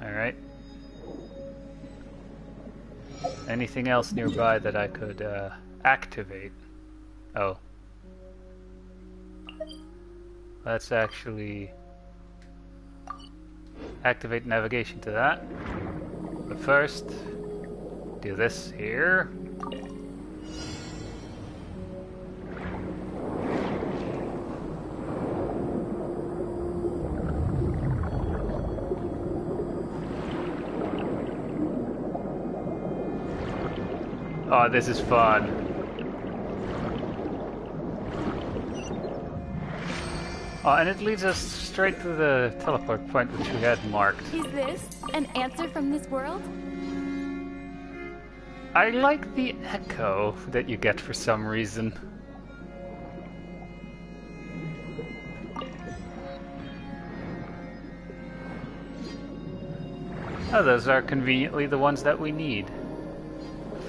Alright. Anything else nearby that I could activate? Oh. Let's actually activate navigation to that. But first, do this here. Oh, this is fun. Oh, and it leads us straight to the teleport point which we had marked. Is this an answer from this world? I like the echo that you get for some reason. Oh, those are conveniently the ones that we need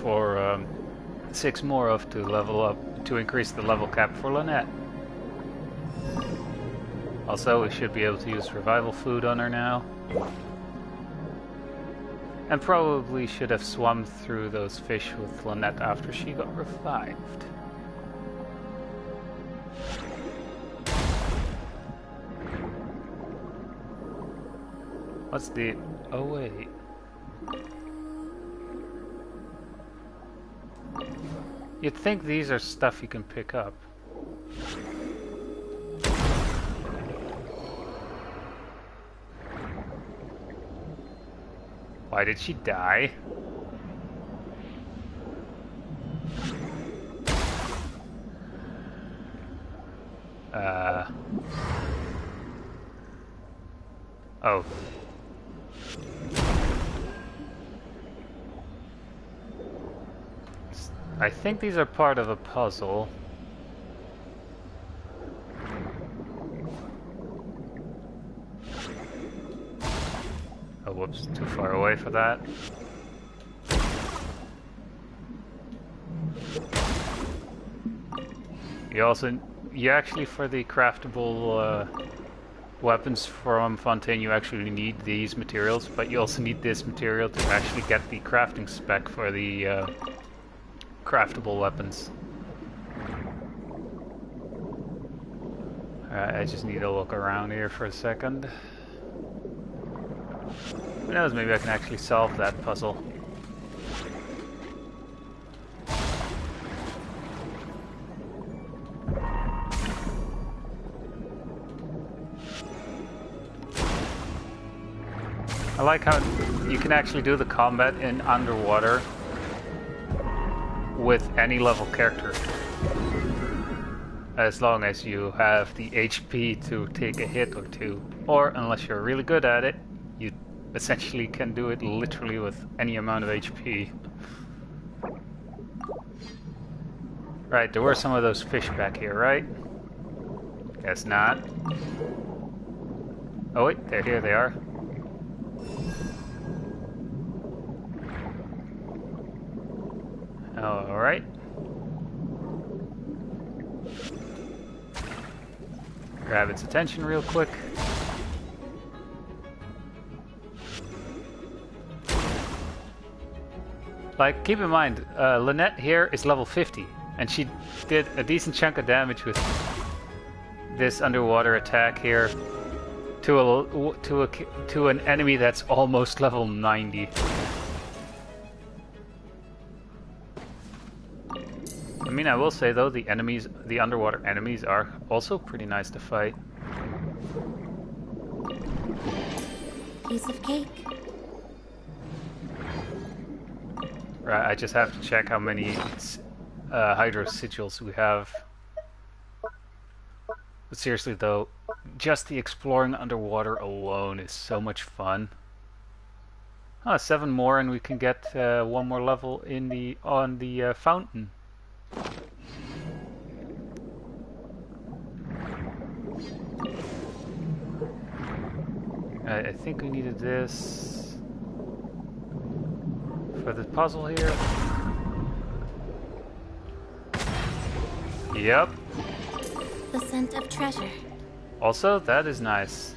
for 6 more of to level up, to increase the level cap for Lynette. Also, we should be able to use revival food on her now. And probably should have swum through those fish with Lynette after she got revived. What's the... oh wait. You'd think these are stuff you can pick up. Why did she die? Oh. I think these are part of a puzzle. Oh, whoops, too far away for that. You actually, for the craftable weapons from Fontaine, you actually need these materials, but you also need this material to actually get the crafting spec for the craftable weapons. Alright, I just need to look around here for a second. Who knows, maybe I can actually solve that puzzle. I like how you can actually do the combat in underwater with any level character, as long as you have the HP to take a hit or two, or unless you're really good at it, you essentially can do it literally with any amount of HP. Right, there were some of those fish back here, right? Guess not. Oh wait, here they are. Alright. Grab its attention real quick. Like, keep in mind, Lynette here is level 50, and she did a decent chunk of damage with this underwater attack here to an enemy that's almost level 90. I mean, I will say though, the underwater enemies are also pretty nice to fight. Piece of cake. Right, I just have to check how many hydro sigils we have. But seriously though, just the exploring underwater alone is so much fun. 7 more and we can get 1 more level in on the fountain. I think we needed this for the puzzle here. Yep. The scent of treasure. Also, that is nice.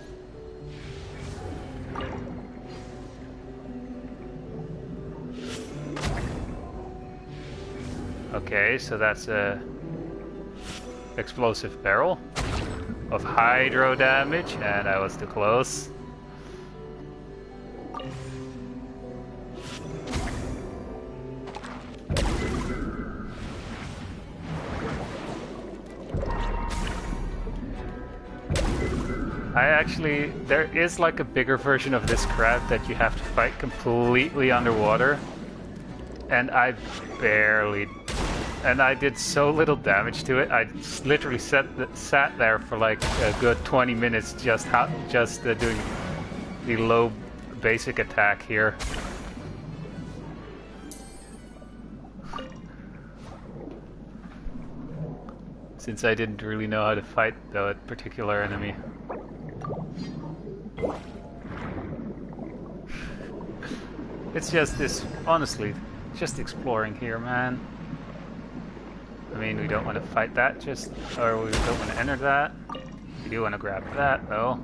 Okay, so that's a explosive barrel of hydro damage, and I was too close. There is like a bigger version of this crab that you have to fight completely underwater. And I did so little damage to it. I literally sat there for like a good 20 minutes just doing the low basic attack here. Since I didn't really know how to fight that particular enemy. It's just this, honestly, just exploring here, man. I mean, we don't want to fight that, or we don't want to enter that. We do want to grab that, though.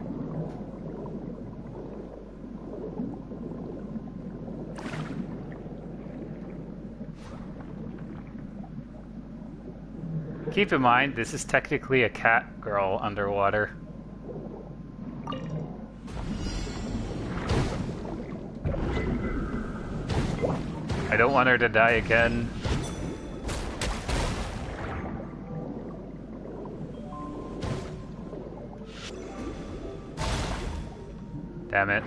Keep in mind, this is technically a cat girl underwater. I don't want her to die again. Damn it.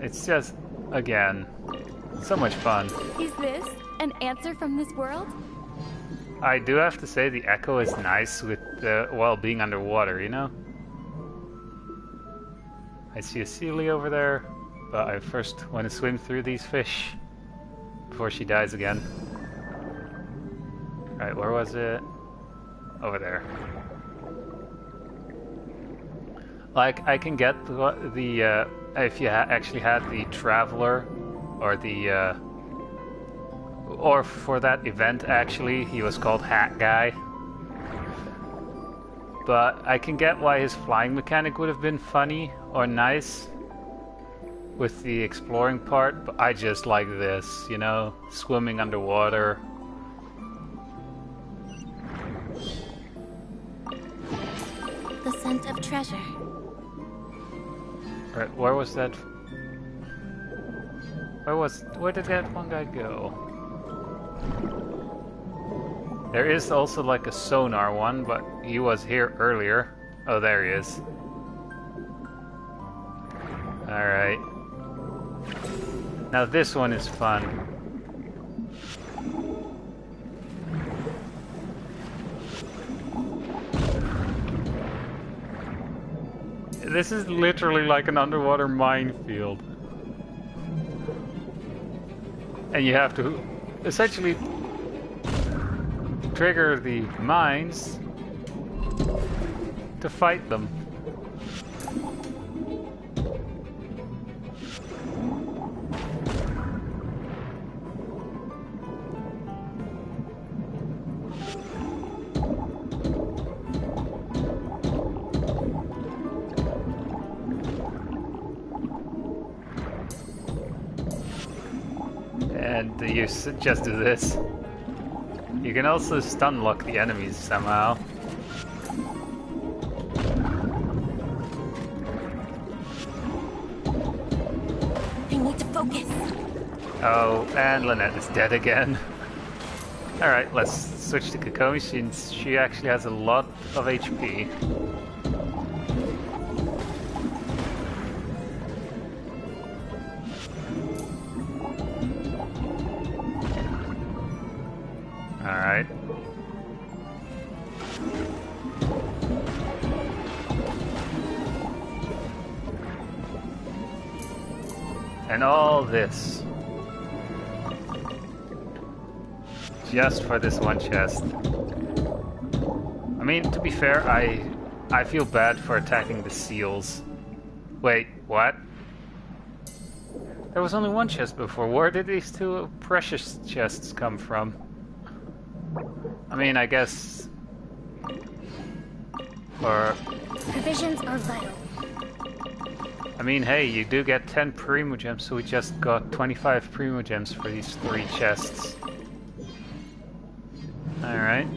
It's just, again, so much fun. Is this an answer from this world? I do have to say the echo is nice with while being underwater, you know? I see a Sealy over there, but I first want to swim through these fish before she dies again. Right, where was it? Over there. Like, I can get the if you actually had the Traveler, or the, or for that event actually, he was called Hat Guy. But I can get why his flying mechanic would have been funny or nice with the exploring part, but I just like this, you know, swimming underwater. The scent of treasure. Right, where was that? Where did that one guy go? There is also like a sonar one, but he was here earlier. Oh, there he is. Alright. Now this one is fun. This is literally like an underwater minefield. And you have to essentially trigger the mines to fight them. And you just do this. You can also stun lock the enemies somehow. I need to focus. Oh, and Lynette is dead again. Alright, let's switch to Kokomi since she actually has a lot of HP. Alright. And all this. Just for this one chest. I mean, to be fair, I feel bad for attacking the seals. Wait, what? There was only one chest before. Where did these two precious chests come from? I mean, I guess... Or... Provisions are vital. I mean, hey, you do get 10 Primogems, so we just got 25 Primogems for these 3 chests. Alright.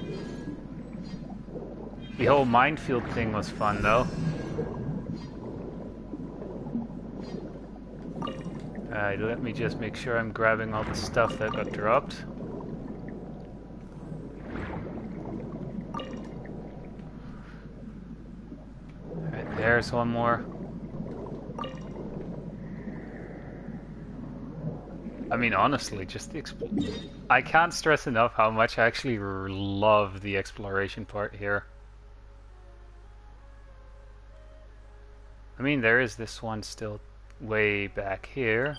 The whole minefield thing was fun, though. Alright, let me just make sure I'm grabbing all the stuff that got dropped. There's one more. I mean, honestly, just the I can't stress enough how much I actually love the exploration part here. I mean, there is this one still way back here.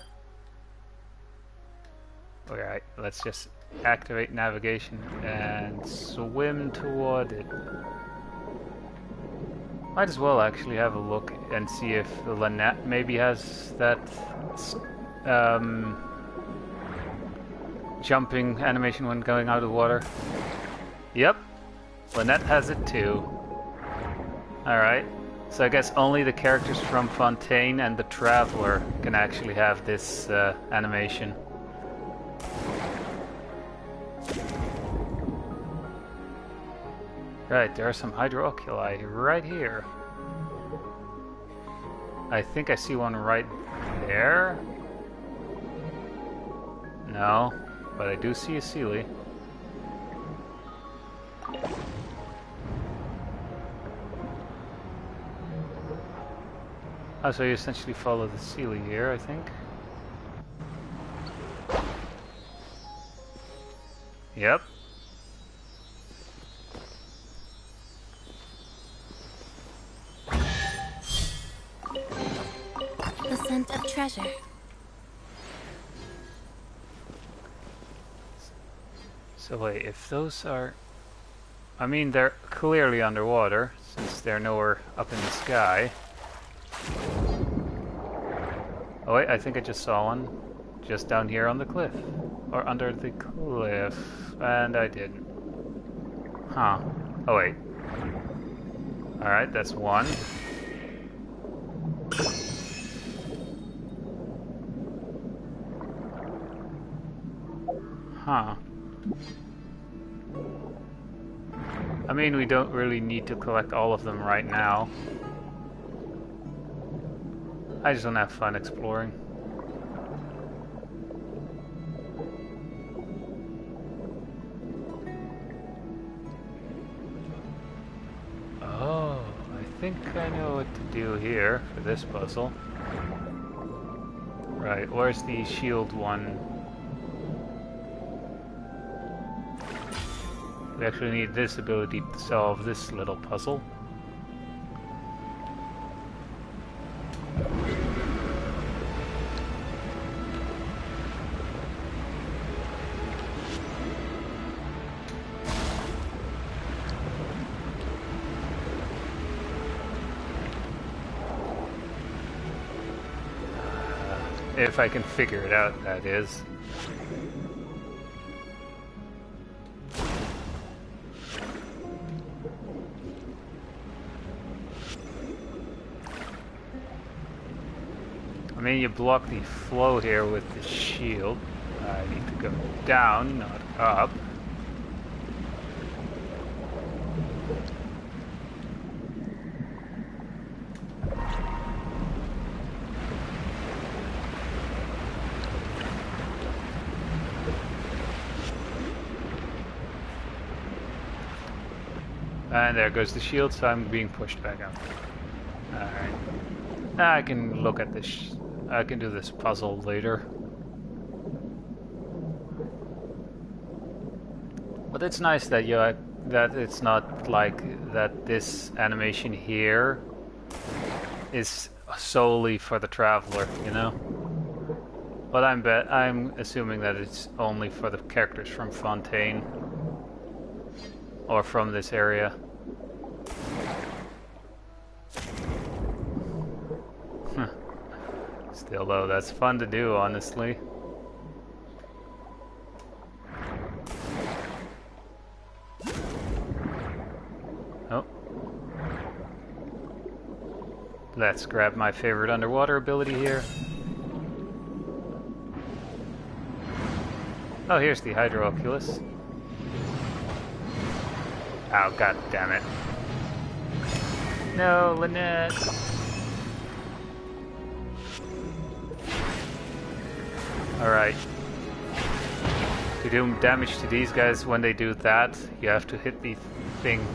Alright, let's just activate navigation and swim toward it. Might as well actually have a look and see if Lynette maybe has that jumping animation when going out of the water. Yep, Lynette has it too. Alright, so I guess only the characters from Fontaine and the Traveler can actually have this animation. Right, there are some hydrooculi right here. I think I see one right there. No, but I do see a Sealy. Oh, so you essentially follow the Sealy here, I think. Yep. The scent of treasure. So wait, if those are... I mean, they're clearly underwater, since they're nowhere up in the sky. Oh wait, I think I just saw one. Just down here on the cliff. Or under the cliff. And I didn't. Huh. Oh wait. Alright, that's one. Huh. I mean, we don't really need to collect all of them right now. I just want to have fun exploring. Oh, I think I know what to do here for this puzzle. Right, where's the shield one? We actually need this ability to solve this little puzzle. If I can figure it out, that is. I mean, you block the flow here with the shield. I need to go down, not up. And there goes the shield, so I'm being pushed back up. Alright. Now I can look at this. I can do this puzzle later. But it's nice that that it's not like that this animation here is solely for the Traveler, you know? But I'm assuming that it's only for the characters from Fontaine. Or from this area. Still though, that's fun to do, honestly. Oh. Let's grab my favorite underwater ability here. Oh, here's the Hydrooculus. Oh, god damn it. No, Lynette. Alright. To do damage to these guys when they do that, you have to hit the thing.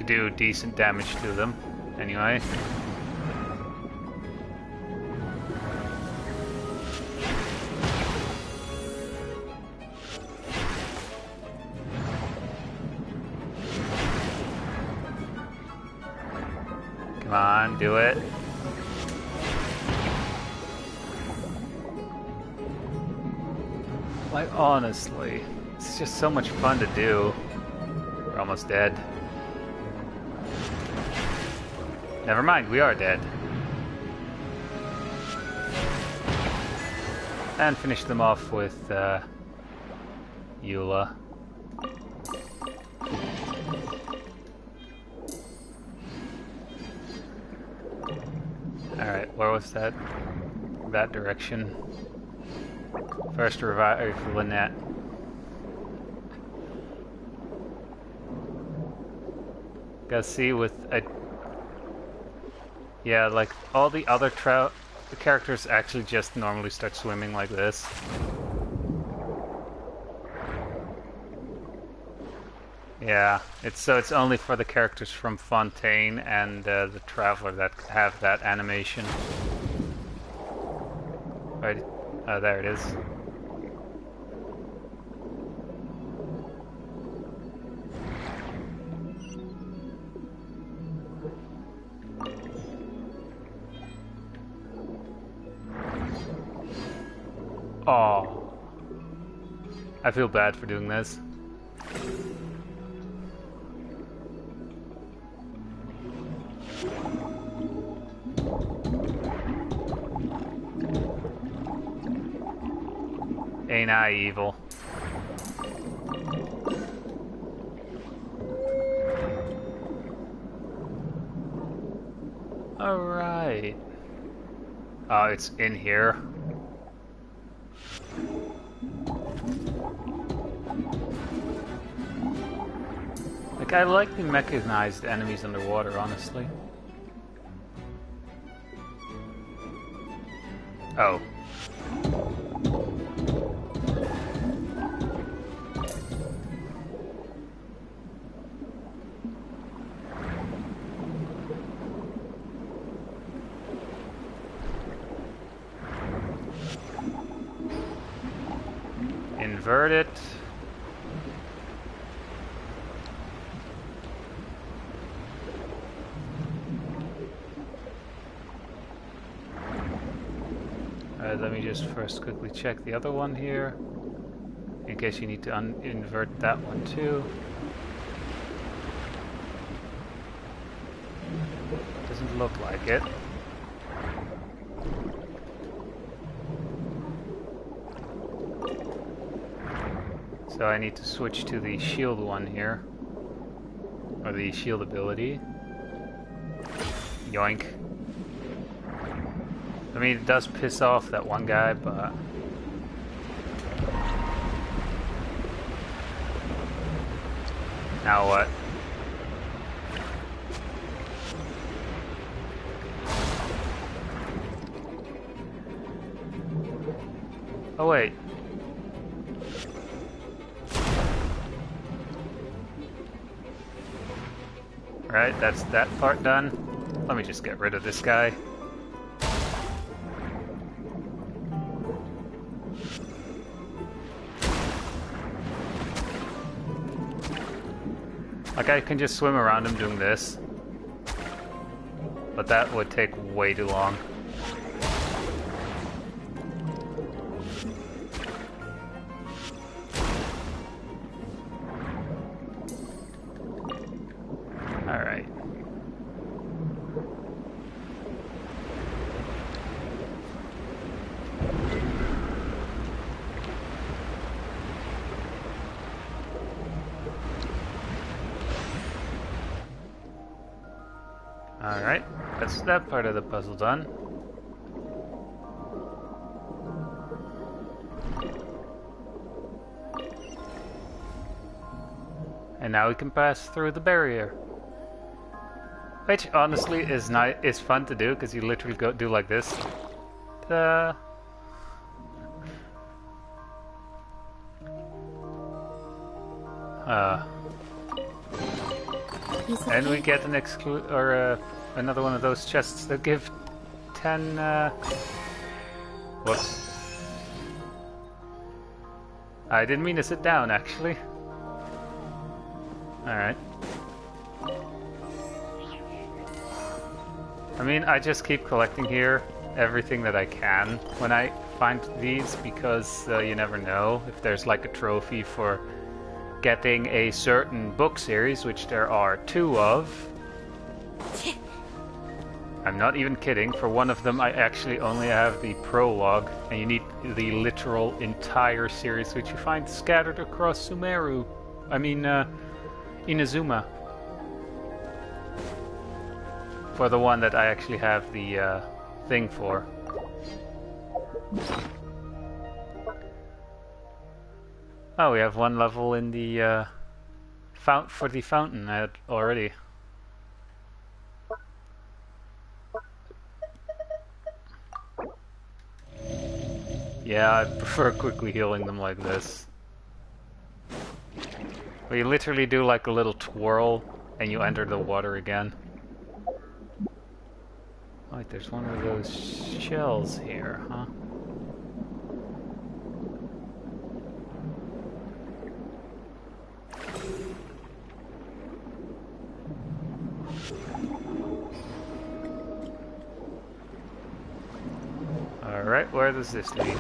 do decent damage to them, anyway. Come on, do it. Like, honestly, it's just so much fun to do. We're almost dead. Never mind, we are dead. And finish them off with Eula. Alright, where was that? That direction. First revive Lynette. Gotta see with a... Yeah, like all the other the characters actually just normally start swimming like this. Yeah, it's only for the characters from Fontaine and the Traveler that have that animation. Right, there it is. Oh, I feel bad for doing this. Ain't I evil? Alright. Oh, it's in here. Like, I like the mechanized enemies underwater, honestly. Oh. Invert it. Let me just first quickly check the other one here, in case you need to invert that one too. Doesn't look like it. So I need to switch to the shield one here, or the shield ability. Yoink. I mean, it does piss off that one guy, but... Now what? Oh wait. Right, that's that part done. Let me just get rid of this guy. Like, I can just swim around him doing this, but that would take way too long. Alright. Alright, that's that part of the puzzle done. And now we can pass through the barrier. Which honestly is fun to do, because you literally do like this. He's okay. And we get an another one of those chests that give 10. Whoops. I didn't mean to sit down, actually. Alright. I mean, I just keep collecting here everything that I can when I find these, because you never know if there's like a trophy for getting a certain book series, which there are 2 of. I'm not even kidding. For one of them, I actually only have the prologue, and you need the literal entire series, which you find scattered across Sumeru. I mean, Inazuma. For the one that I actually have the thing for. Oh, we have 1 level in the for the fountain already. Yeah, I prefer quickly healing them like this. Where you literally do like a little twirl and you enter the water again. Oh, wait, there's one of those shells here, huh? Alright, where does this lead?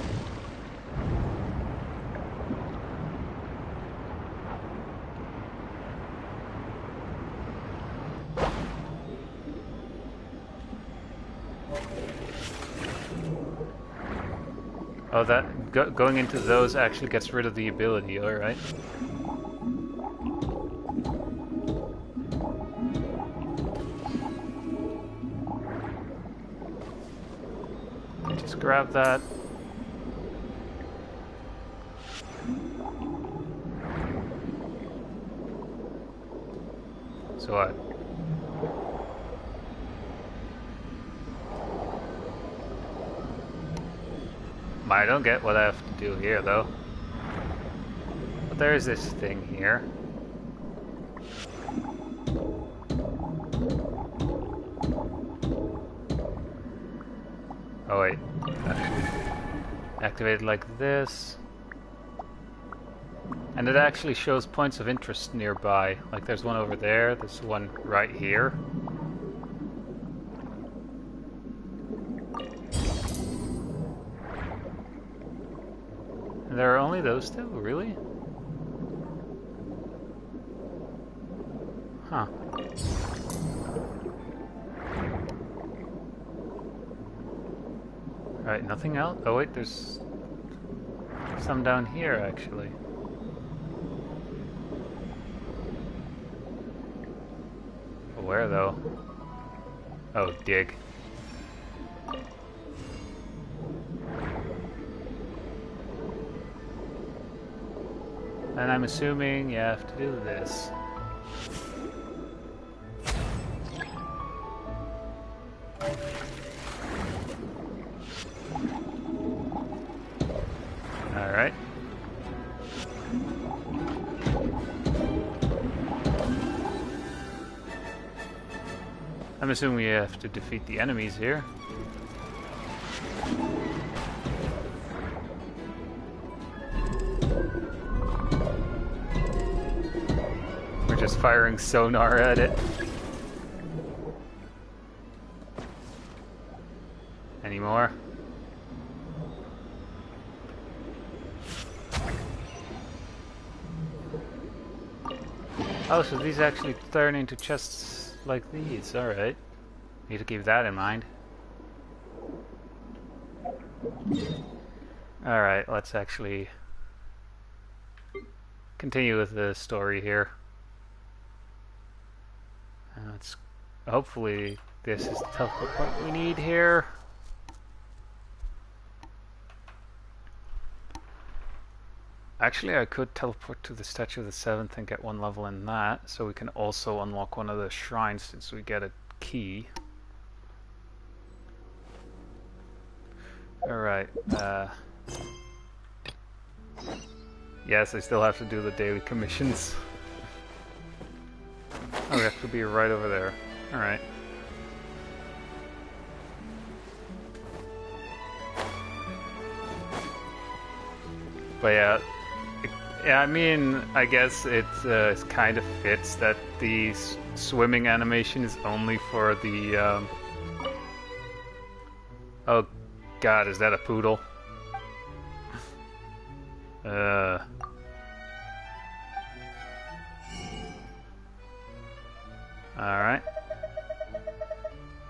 Oh, that going into those actually gets rid of the ability, alright. Just grab that. So what? I don't get what I have to do here, though. But there is this thing here. Oh wait. Activated like this. And it actually shows points of interest nearby. Like there's one over there, there's one right here. And there are only those 2, really? Huh. Alright, nothing else? Oh wait, there's some down here actually. Where though? Oh, dig. And I'm assuming you have to do this. Alright. I'm assuming we have to defeat the enemies here. We're just firing sonar at it. Any more? Oh, so these actually turn into chests like these. Alright. Need to keep that in mind. Alright, let's actually continue with the story here. Let's hopefully this is the teleport point we need here. Actually, I could teleport to the Statue of the Seventh and get 1 level in that, so we can also unlock one of the shrines since we get a key. Alright, yes, I still have to do the daily commissions. Oh, we have to be right over there. Alright. But yeah, I mean, I guess it kind of fits that the swimming animation is only for the. Oh, God, is that a poodle? Alright.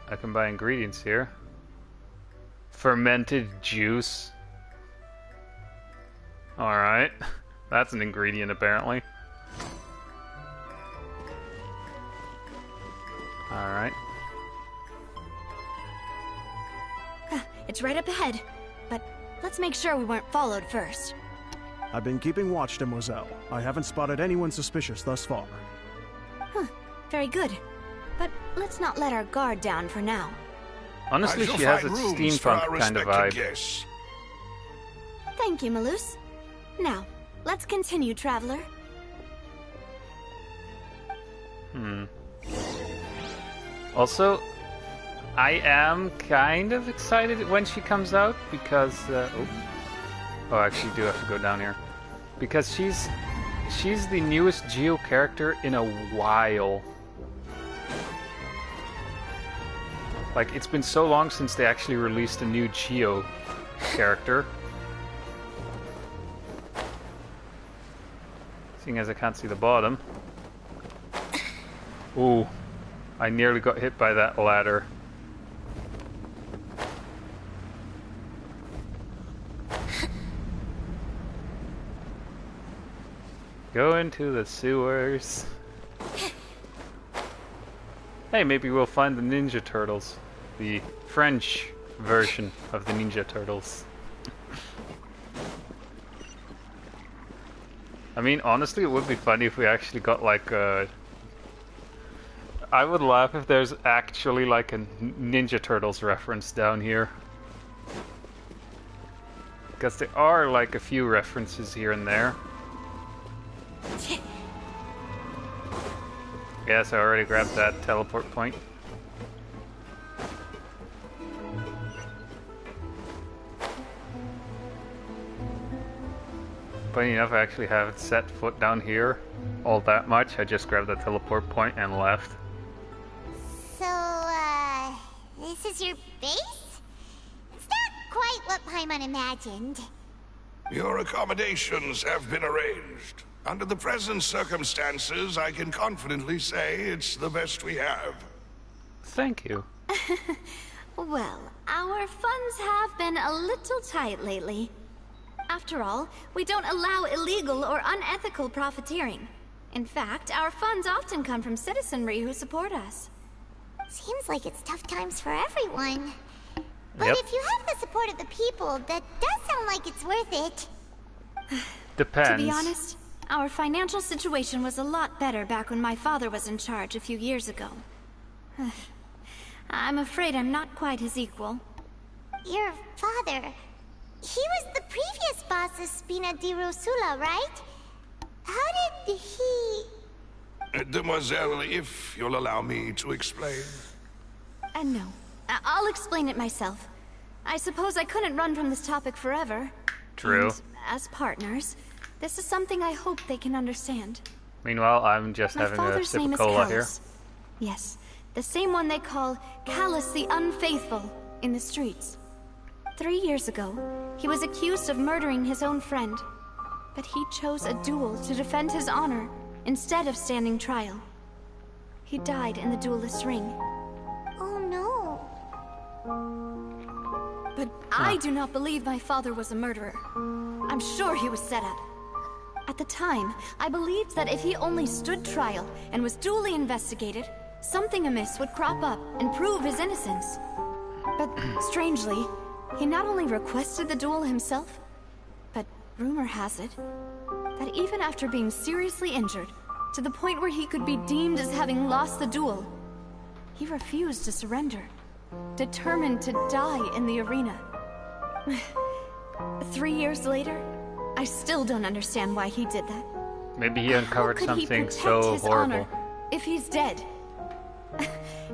I can buy ingredients here. Fermented juice. Alright. That's an ingredient, apparently. Alright. It's right up ahead, but let's make sure we weren't followed first. I've been keeping watch, Demoiselle. I haven't spotted anyone suspicious thus far. Huh, very good. But let's not let our guard down for now. Honestly, she has a steampunk kind of vibe. Guess. Thank you, Malus. Now, let's continue, Traveler. Also, I am kind of excited when she comes out because oh, I actually do have to go down here because she's the newest Geo character in a while. Like, it's been so long since they actually released a new Geo character. Seeing as I can't see the bottom. Ooh, I nearly got hit by that ladder. Go into the sewers. Hey, maybe we'll find the Ninja Turtles. The French version of the Ninja Turtles. I mean, honestly, it would be funny if we actually got like a... I would laugh if there's actually like a Ninja Turtles reference down here. Because there are like a few references here and there. Yes, I already grabbed that teleport point. Funny enough, I actually haven't set foot down here all that much. I just grabbed the teleport point and left. So, this is your base? It's not quite what Paimon imagined. Your accommodations have been arranged. Under the present circumstances, I can confidently say it's the best we have. Thank you. Well, our funds have been a little tight lately. After all, we don't allow illegal or unethical profiteering. In fact, our funds often come from citizenry who support us. Seems like it's tough times for everyone. But Yep. if you have the support of the people, that does sound like it's worth it. Depends. To be honest, our financial situation was a lot better back when my father was in charge a few years ago. I'm afraid I'm not quite his equal. Your father... he was the previous boss of Spina di Rosula, right? How did he... Demoiselle, if you'll allow me to explain. No. I'll explain it myself. I suppose I couldn't run from this topic forever. True. And as partners, this is something I hope they can understand. Meanwhile, I'm just My having a father's sip name of is cola here. Callus. Yes, the same one they call Callus the Unfaithful in the streets. 3 years ago, he was accused of murdering his own friend. But he chose a duel to defend his honor instead of standing trial. He died in the duelist's ring. Oh no. But I do not believe my father was a murderer. I'm sure he was set up. At the time, I believed that if he only stood trial and was duly investigated, something amiss would crop up and prove his innocence. But strangely, he not only requested the duel himself, but rumor has it that even after being seriously injured, to the point where he could be deemed as having lost the duel, he refused to surrender, determined to die in the arena. 3 years later, I still don't understand why he did that. Maybe he uncovered How could he something protect so his horrible. honor if he's dead?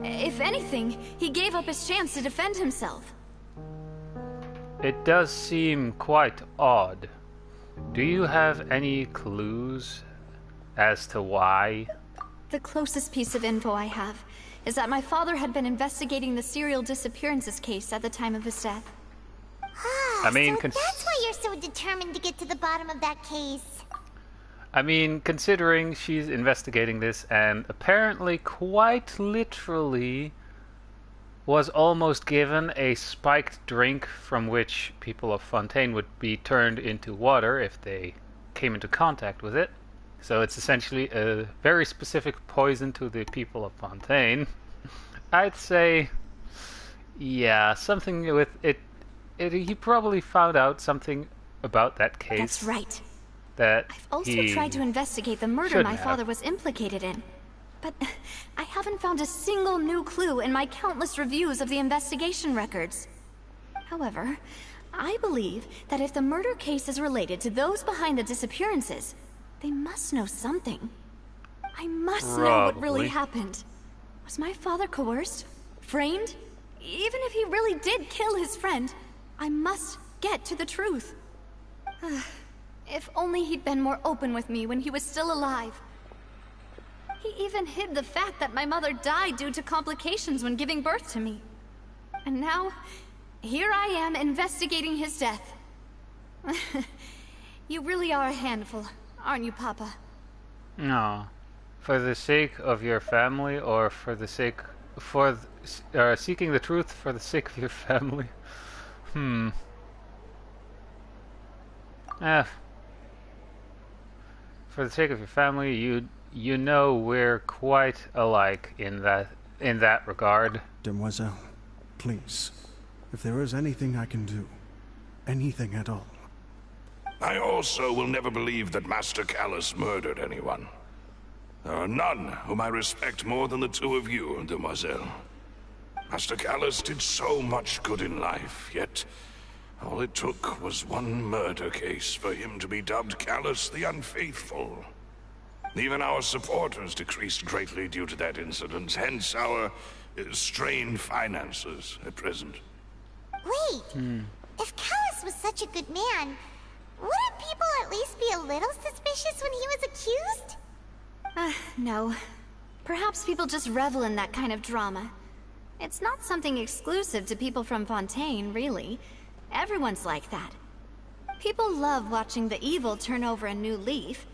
If anything, he gave up his chance to defend himself. It does seem quite odd. Do you have any clues as to why? The closest piece of info I have is that my father had been investigating the serial disappearances case at the time of his death. Ah, so that's why you're so determined to get to the bottom of that case. I mean, considering she's investigating this and apparently quite literally was almost given a spiked drink from which people of Fontaine would be turned into water if they came into contact with it. So it's essentially a very specific poison to the people of Fontaine. I'd say, yeah, something with it. He probably found out something about that case. That's right. That I've also tried to investigate the murder my father was implicated in. But I haven't found a single new clue in my countless reviews of the investigation records. However, I believe that if the murder case is related to those behind the disappearances, they must know something. I must know what really happened. Was my father coerced? Framed? Even if he really did kill his friend, I must get to the truth. If only he'd been more open with me when he was still alive. He even hid the fact that my mother died due to complications when giving birth to me. And now, here I am investigating his death. You really are a handful, aren't you, Papa? No. For the sake of your family, or for the sake... seeking the truth for the sake of your family? For the sake of your family, you know we're quite alike in that regard. Demoiselle, please, if there is anything I can do, anything at all. I also will never believe that Master Callus murdered anyone. There are none whom I respect more than the two of you, Demoiselle. Master Callus did so much good in life, yet all it took was one murder case for him to be dubbed Callus the Unfaithful. Even our supporters decreased greatly due to that incident, hence our strained finances at present. Wait, if Callus was such a good man, wouldn't people at least be a little suspicious when he was accused? No. Perhaps people just revel in that kind of drama. It's not something exclusive to people from Fontaine, really. Everyone's like that. People love watching the evil turn over a new leaf,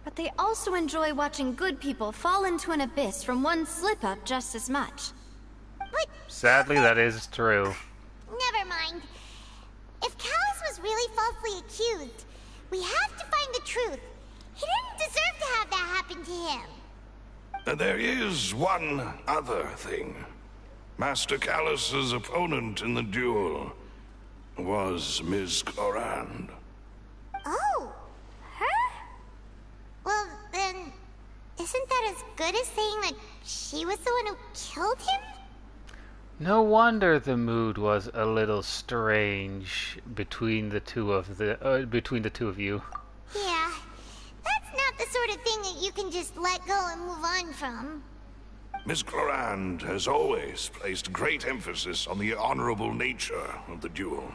but they also enjoy watching good people fall into an abyss from one slip-up just as much. But sadly, that is true. Never mind. If Callus was really falsely accused, we have to find the truth. He didn't deserve to have that happen to him. There is one other thing. Master Callus's opponent in the duel was Ms. Clorand. Oh, her? Well, then, isn't that as good as saying that she was the one who killed him? No wonder the mood was a little strange between the two of you. Yeah, that's not the sort of thing that you can just let go and move on from. Miss Clorand has always placed great emphasis on the honorable nature of the duel.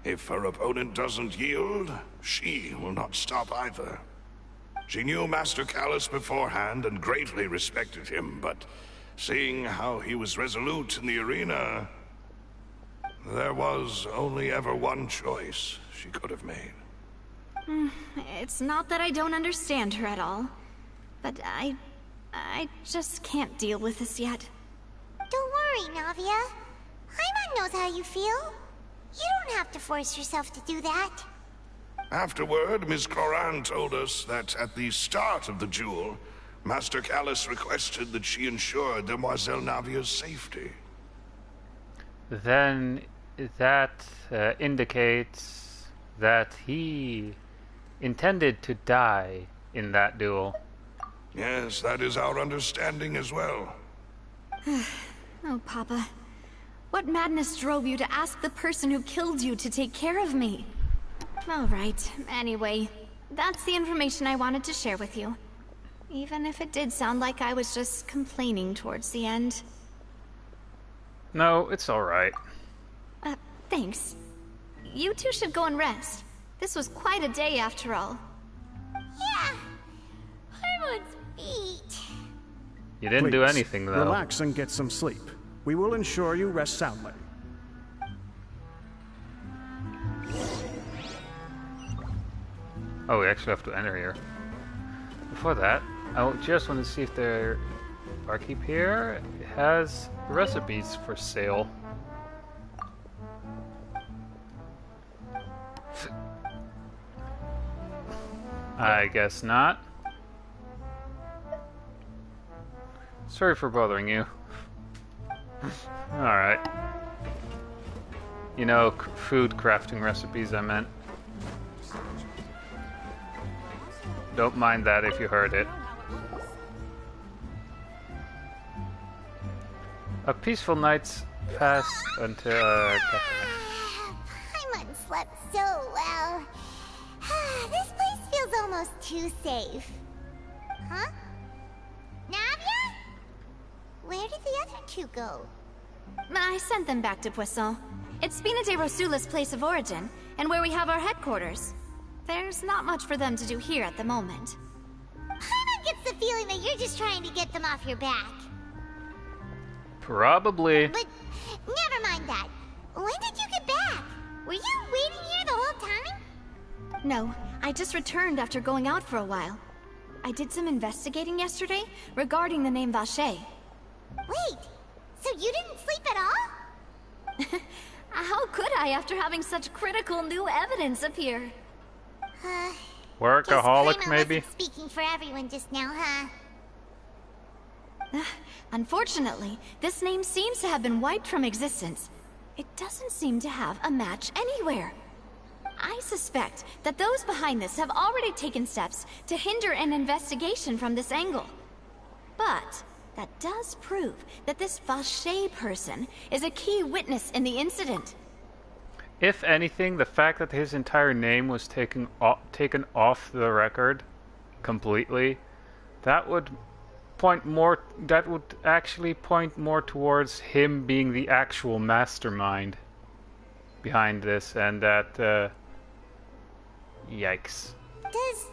If her opponent doesn't yield, she will not stop either. She knew Master Callus beforehand and greatly respected him, but seeing how he was resolute in the arena, there was only ever one choice she could have made. It's not that I don't understand her at all, but I just can't deal with this yet. Don't worry, Navia. Paimon knows how you feel. You don't have to force yourself to do that. Afterward, Miss Clorand told us that at the start of the duel, Master Callus requested that she ensure Demoiselle Navia's safety. Then that indicates that he intended to die in that duel. Yes, that is our understanding as well. Oh, Papa. What madness drove you to ask the person who killed you to take care of me? All right, anyway, that's the information I wanted to share with you. Even if it did sound like I was just complaining towards the end. No, it's alright. Thanks. You two should go and rest. This was quite a day after all. Yeah. Paimon's feet. You didn't do Please, anything, though. relax and get some sleep. We will ensure you rest soundly. Oh, we actually have to enter here. Before that, I just want to see if their barkeep here has recipes for sale. I guess not. Sorry for bothering you. Alright. You know, food crafting recipes, I meant. Don't mind that if you heard it. A peaceful night's passed until Paimon slept so well. This place feels almost too safe. Huh? Navia? Where did the other two go? I sent them back to Poisson. It's Spina de Rosula's place of origin, and where we have our headquarters. There's not much for them to do here at the moment. Paimon gets the feeling that you're just trying to get them off your back. Probably. But never mind that. When did you get back? Were you waiting here the whole time? No, I just returned after going out for a while. I did some investigating yesterday regarding the name Vache. Wait, so you didn't sleep at all? How could I after having such critical new evidence appear? Workaholic, Paimon maybe? wasn't speaking for everyone just now, huh? Unfortunately, this name seems to have been wiped from existence. It doesn't seem to have a match anywhere. I suspect that those behind this have already taken steps to hinder an investigation from this angle. But that does prove that this Vache person is a key witness in the incident. If anything, the fact that his entire name was taken off the record completely, that would point more. That would actually point more towards him being the actual mastermind behind this, and that. Yikes! Does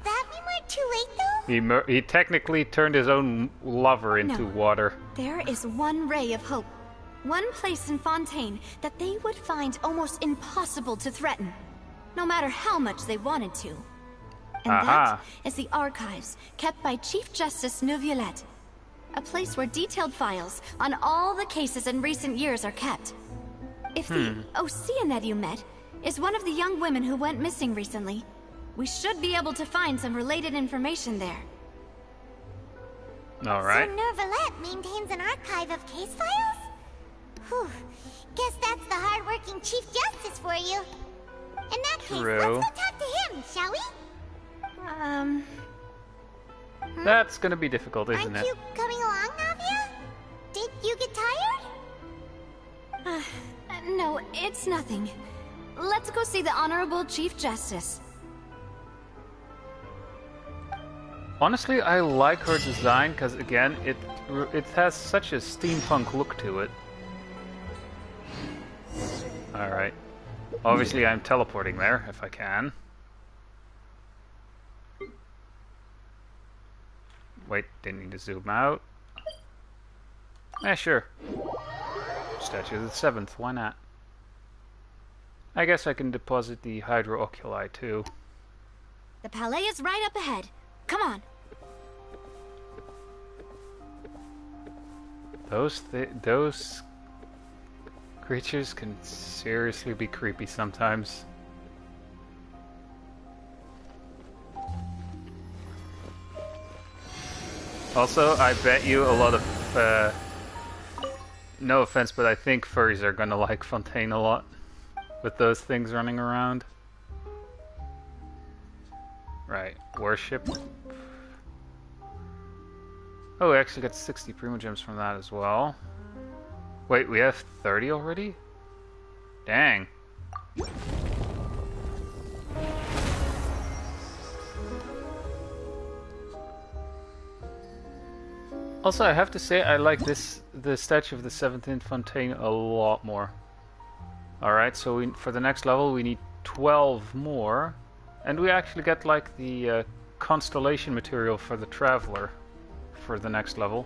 that mean we're too late, though? He technically turned his own lover into water. There is one ray of hope. One place in Fontaine that they would find almost impossible to threaten, no matter how much they wanted to. And that is the archives kept by Chief Justice Neuvillette. A place where detailed files on all the cases in recent years are kept. If the Oceanette you met is one of the young women who went missing recently, we should be able to find some related information there. Alright. So Neuvillette maintains an archive of case files? Whew. Guess that's the hard-working Chief Justice for you. In that case, let's go talk to him, shall we? That's gonna be difficult, isn't Aren't it? you coming along, Navia? Did you get tired? No, it's nothing. Let's go see the Honorable Chief Justice. Honestly, I like her design because, again, it has such a steampunk look to it. Alright. Obviously, I'm teleporting there, if I can. Wait, didn't need to zoom out. Sure. Statue of the 7th, why not? I guess I can deposit the Hydro Oculi, too. The Palais is right up ahead. Come on. Those creatures can seriously be creepy sometimes. Also, I bet you a lot of, no offense, but I think furries are gonna like Fontaine a lot. With those things running around. Right, worship. Oh, we actually got 60 Primogems from that as well. Wait, we have 30 already? Dang. Also, I have to say, I like the statue of the 17th Fontaine a lot more. Alright, so for the next level we need 12 more. And we actually get like the constellation material for the Traveler for the next level.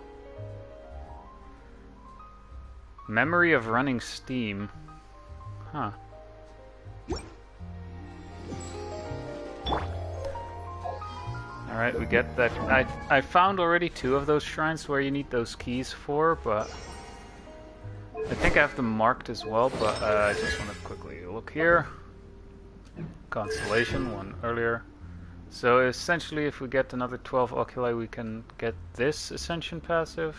Memory of running steam. Huh. Alright, we get that. I found already 2 of those shrines where you need those keys for, but I think I have them marked as well, but I just want to quickly look here. Constellation, one earlier. So essentially if we get another 12 oculi we can get this Ascension passive.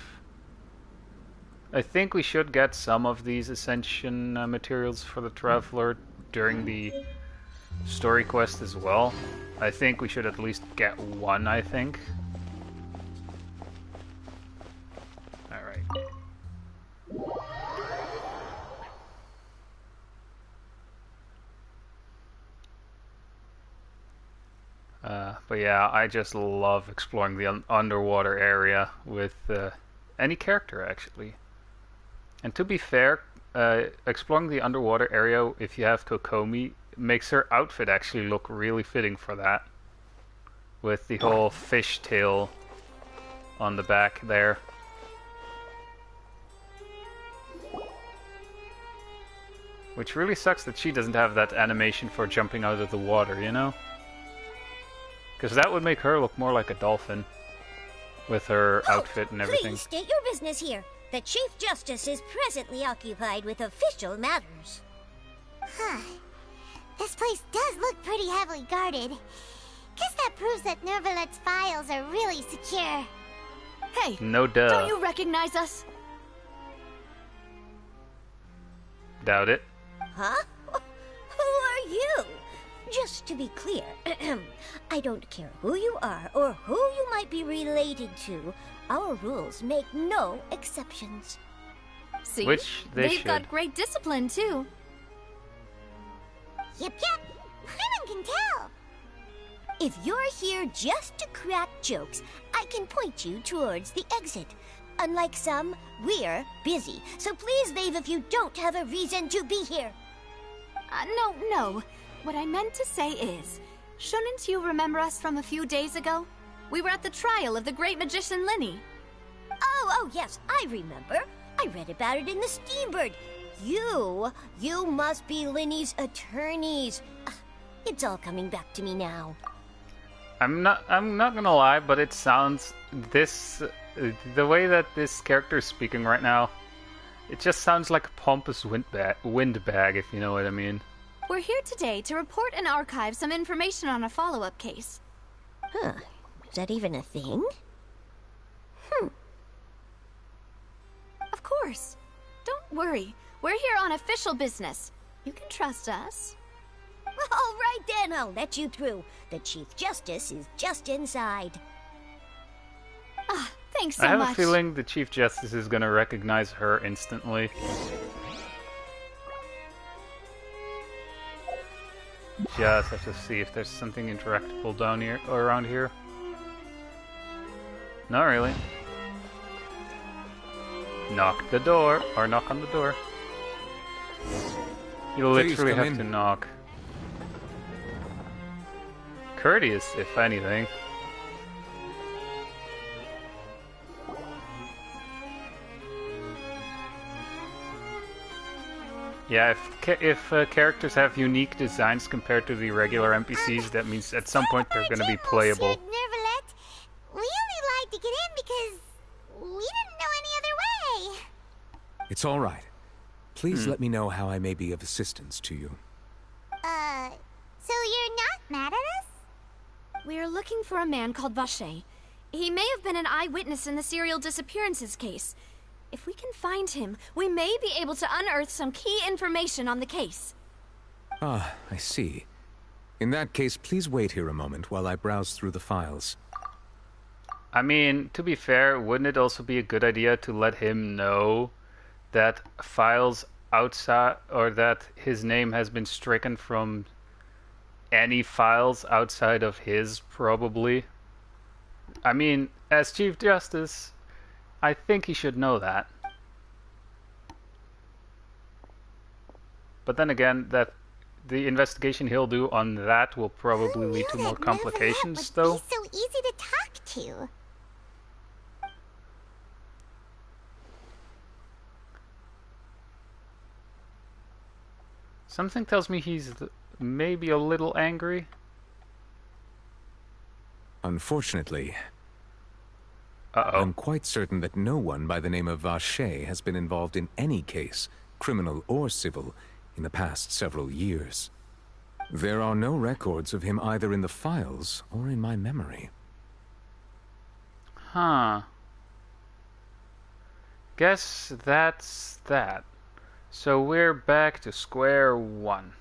I think we should get some of these Ascension materials for the Traveler during the story quest as well. I think we should at least get one, I think. Alright. But yeah, I just love exploring the underwater area with any character, actually. And to be fair, exploring the underwater area, if you have Kokomi, makes her outfit actually look really fitting for that. With the whole fish tail on the back there. Which really sucks that she doesn't have that animation for jumping out of the water, you know? Because that would make her look more like a dolphin. With her outfit and everything. Please state your business here. The Chief Justice is presently occupied with official matters. Huh. This place does look pretty heavily guarded. Guess that proves that Nervalet's files are really secure. Hey, no duh. Don't you recognize us? Doubt it. Huh? Who are you? Just to be clear, I don't care who you are or who you might be related to. Our rules make no exceptions. See? Which They've got great discipline, too. Yep. Paimon can tell. If you're here just to crack jokes, I can point you towards the exit. Unlike some, we're busy, so please leave if you don't have a reason to be here. No. What I meant to say is, shouldn't you remember us from a few days ago? We were at the trial of the great magician Linny. Oh, yes, I remember. I read about it in the Steambird. You must be Linny's attorneys. It's all coming back to me now. I'm not gonna lie, but it sounds the way that this character is speaking right now, it just sounds like a pompous windbag, if you know what I mean. We're here today to report and archive some information on a follow-up case. Huh. Is that even a thing? Of course. Don't worry. We're here on official business. You can trust us. All right then, I'll let you through. The Chief Justice is just inside. Thanks so much. I have a feeling the Chief Justice is gonna recognize her instantly. Just have to see if there's something interactable down here or around here. Not really. Knock the door, or knock on the door. You literally have to knock. Courteous, if anything. Yeah, if characters have unique designs compared to the regular NPCs, that means at some point they're going to be playable. Nervalet, we only lied to get in because we didn't know any other way. It's all right. Please let me know how I may be of assistance to you. So you're not mad at us? We're looking for a man called Vache. He may have been an eyewitness in the serial disappearances case. If we can find him, we may be able to unearth some key information on the case. Ah, I see. In that case, please wait here a moment while I browse through the files. I mean, to be fair, wouldn't it also be a good idea to let him know that files outside, or that his name has been stricken from any files outside of his, probably? I mean, as Chief Justice, I think he should know that. But then again, that the investigation he'll do on that will probably lead to more complications, though. Be so easy to talk to. Something tells me he's maybe a little angry. Unfortunately, Uh-oh. I'm quite certain that no one by the name of Vache has been involved in any case, criminal or civil, in the past several years. There are no records of him either in the files or in my memory. Huh. Guess that's that. So we're back to square one.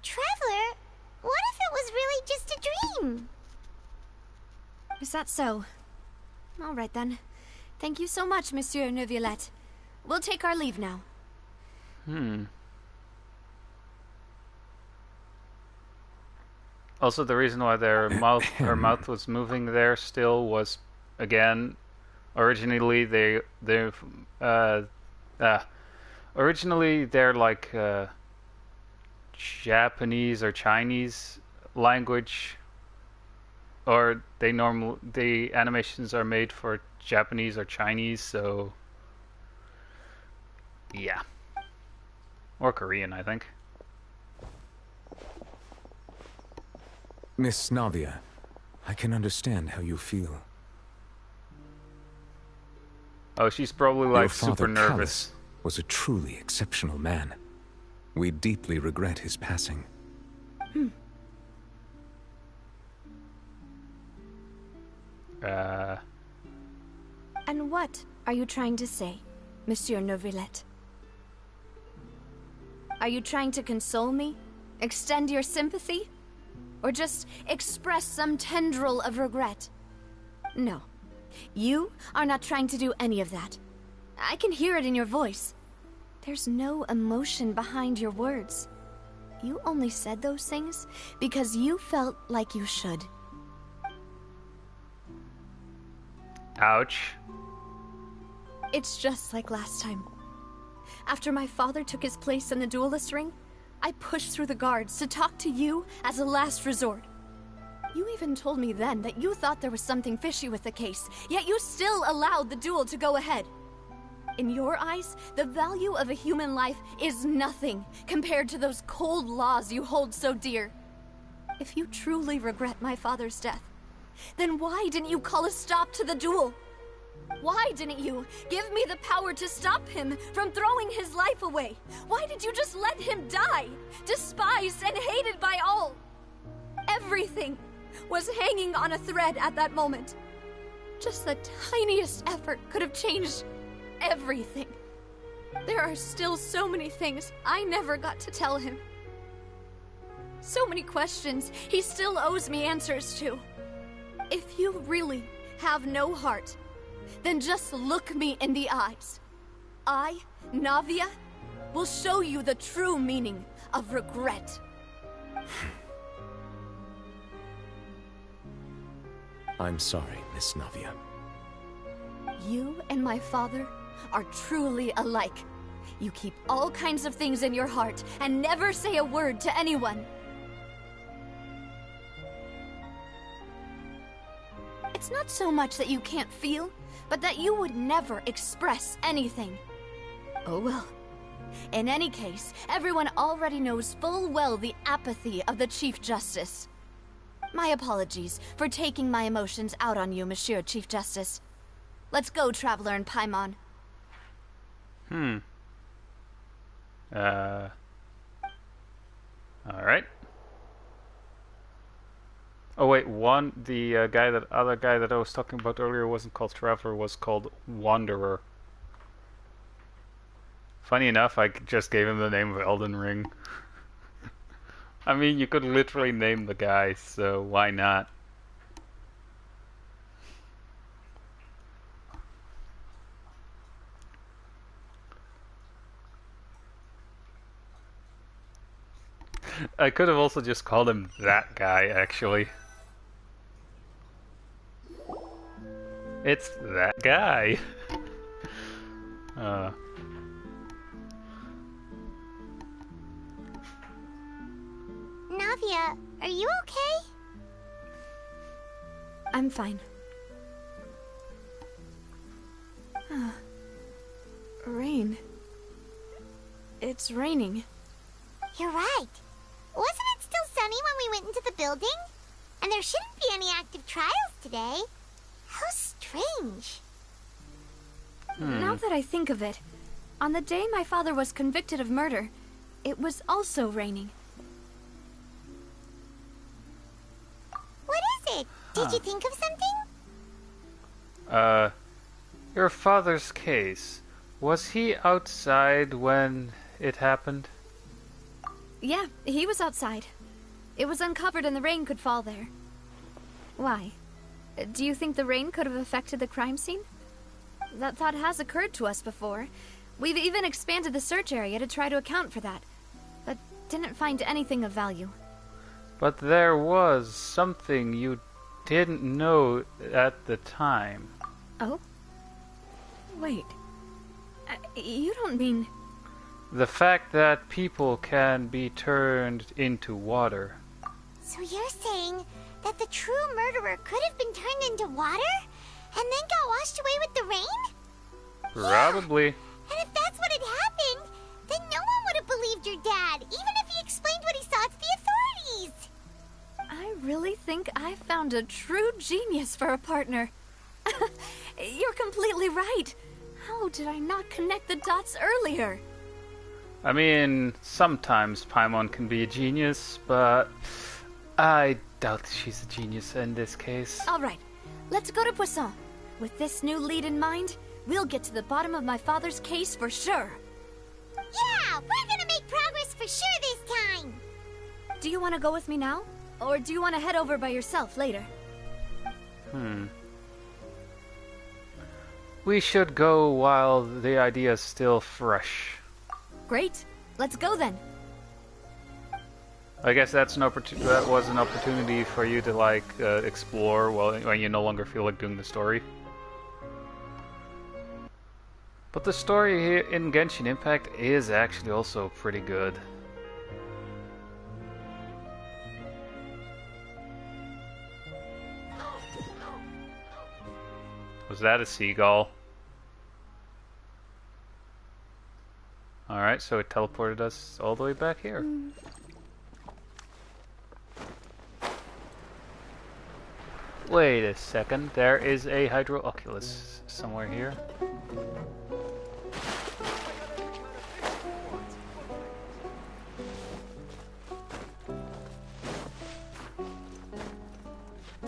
Traveler, what if it was really just a dream? Is that so? All right then. Thank you so much, Monsieur Neuvillette. We'll take our leave now. Also, the reason why her mouth was moving there still was, again, originally they're like Japanese or Chinese language, or the animations are made for Japanese or Chinese, so yeah, or Korean, I think. Miss Navia, I can understand how you feel. Oh, she's probably Your like father, super nervous. Callus, was a truly exceptional man. We deeply regret his passing. And what are you trying to say, Monsieur Neuvillette? Are you trying to console me? Extend your sympathy? Or just express some tendril of regret? No. You are not trying to do any of that. I can hear it in your voice. There's no emotion behind your words. You only said those things because you felt like you should. Ouch. It's just like last time. After my father took his place in the duelist ring, I pushed through the guards to talk to you as a last resort. You even told me then that you thought there was something fishy with the case, yet you still allowed the duel to go ahead. In your eyes, the value of a human life is nothing compared to those cold laws you hold so dear. If you truly regret my father's death, then why didn't you call a stop to the duel? Why didn't you give me the power to stop him from throwing his life away? Why did you just let him die, despised and hated by all? Everything was hanging on a thread at that moment. Just the tiniest effort could have changed everything. There are still so many things I never got to tell him. So many questions he still owes me answers to. If you really have no heart, then just look me in the eyes. I, Navia, will show you the true meaning of regret. I'm sorry, Miss Navia. You and my father are truly alike. You keep all kinds of things in your heart and never say a word to anyone. It's not so much that you can't feel, but that you would never express anything. Oh well. In any case, everyone already knows full well the apathy of the Chief Justice. My apologies for taking my emotions out on you, Monsieur Chief Justice. Let's go, Traveler and Paimon. Alright. Oh wait, the other guy that I was talking about earlier wasn't called Traveler, was called Wanderer. Funny enough, I just gave him the name of Elden Ring. I mean, you could literally name the guy, so why not? I could have also just called him that guy, actually. It's that guy. Navia, are you okay? I'm fine. Rain. It's raining. You're right. Wasn't it still sunny when we went into the building? And there shouldn't be any active trials today. How strange. Now that I think of it, on the day my father was convicted of murder, it was also raining. What is it? Did you think of something? Your father's case. Was he outside when it happened? Yeah, he was outside. It was uncovered and the rain could fall there. Why? Do you think the rain could have affected the crime scene? That thought has occurred to us before. We've even expanded the search area to try to account for that, but didn't find anything of value. But there was something you didn't know at the time. Oh? Wait. You don't mean... The fact that people can be turned into water. So you're saying that the true murderer could have been turned into water? And then got washed away with the rain? Probably. Yeah. And if that's what had happened, then no one would have believed your dad, even if he explained what he saw to the authorities. I really think I found a true genius for a partner. You're completely right. How did I not connect the dots earlier? I mean, sometimes Paimon can be a genius, but I doubt she's a genius in this case. All right, let's go to Poisson. With this new lead in mind, we'll get to the bottom of my father's case for sure. Yeah, we're gonna make progress for sure this time. Do you want to go with me now? Or do you want to head over by yourself later? We should go while the idea's still fresh. Great. Let's go then. I guess that was an opportunity for you to explore when you no longer feel like doing the story. But the story here in Genshin Impact is actually also pretty good. Was that a seagull? Alright, so it teleported us all the way back here. Wait a second, there is a Hydro Oculus somewhere here.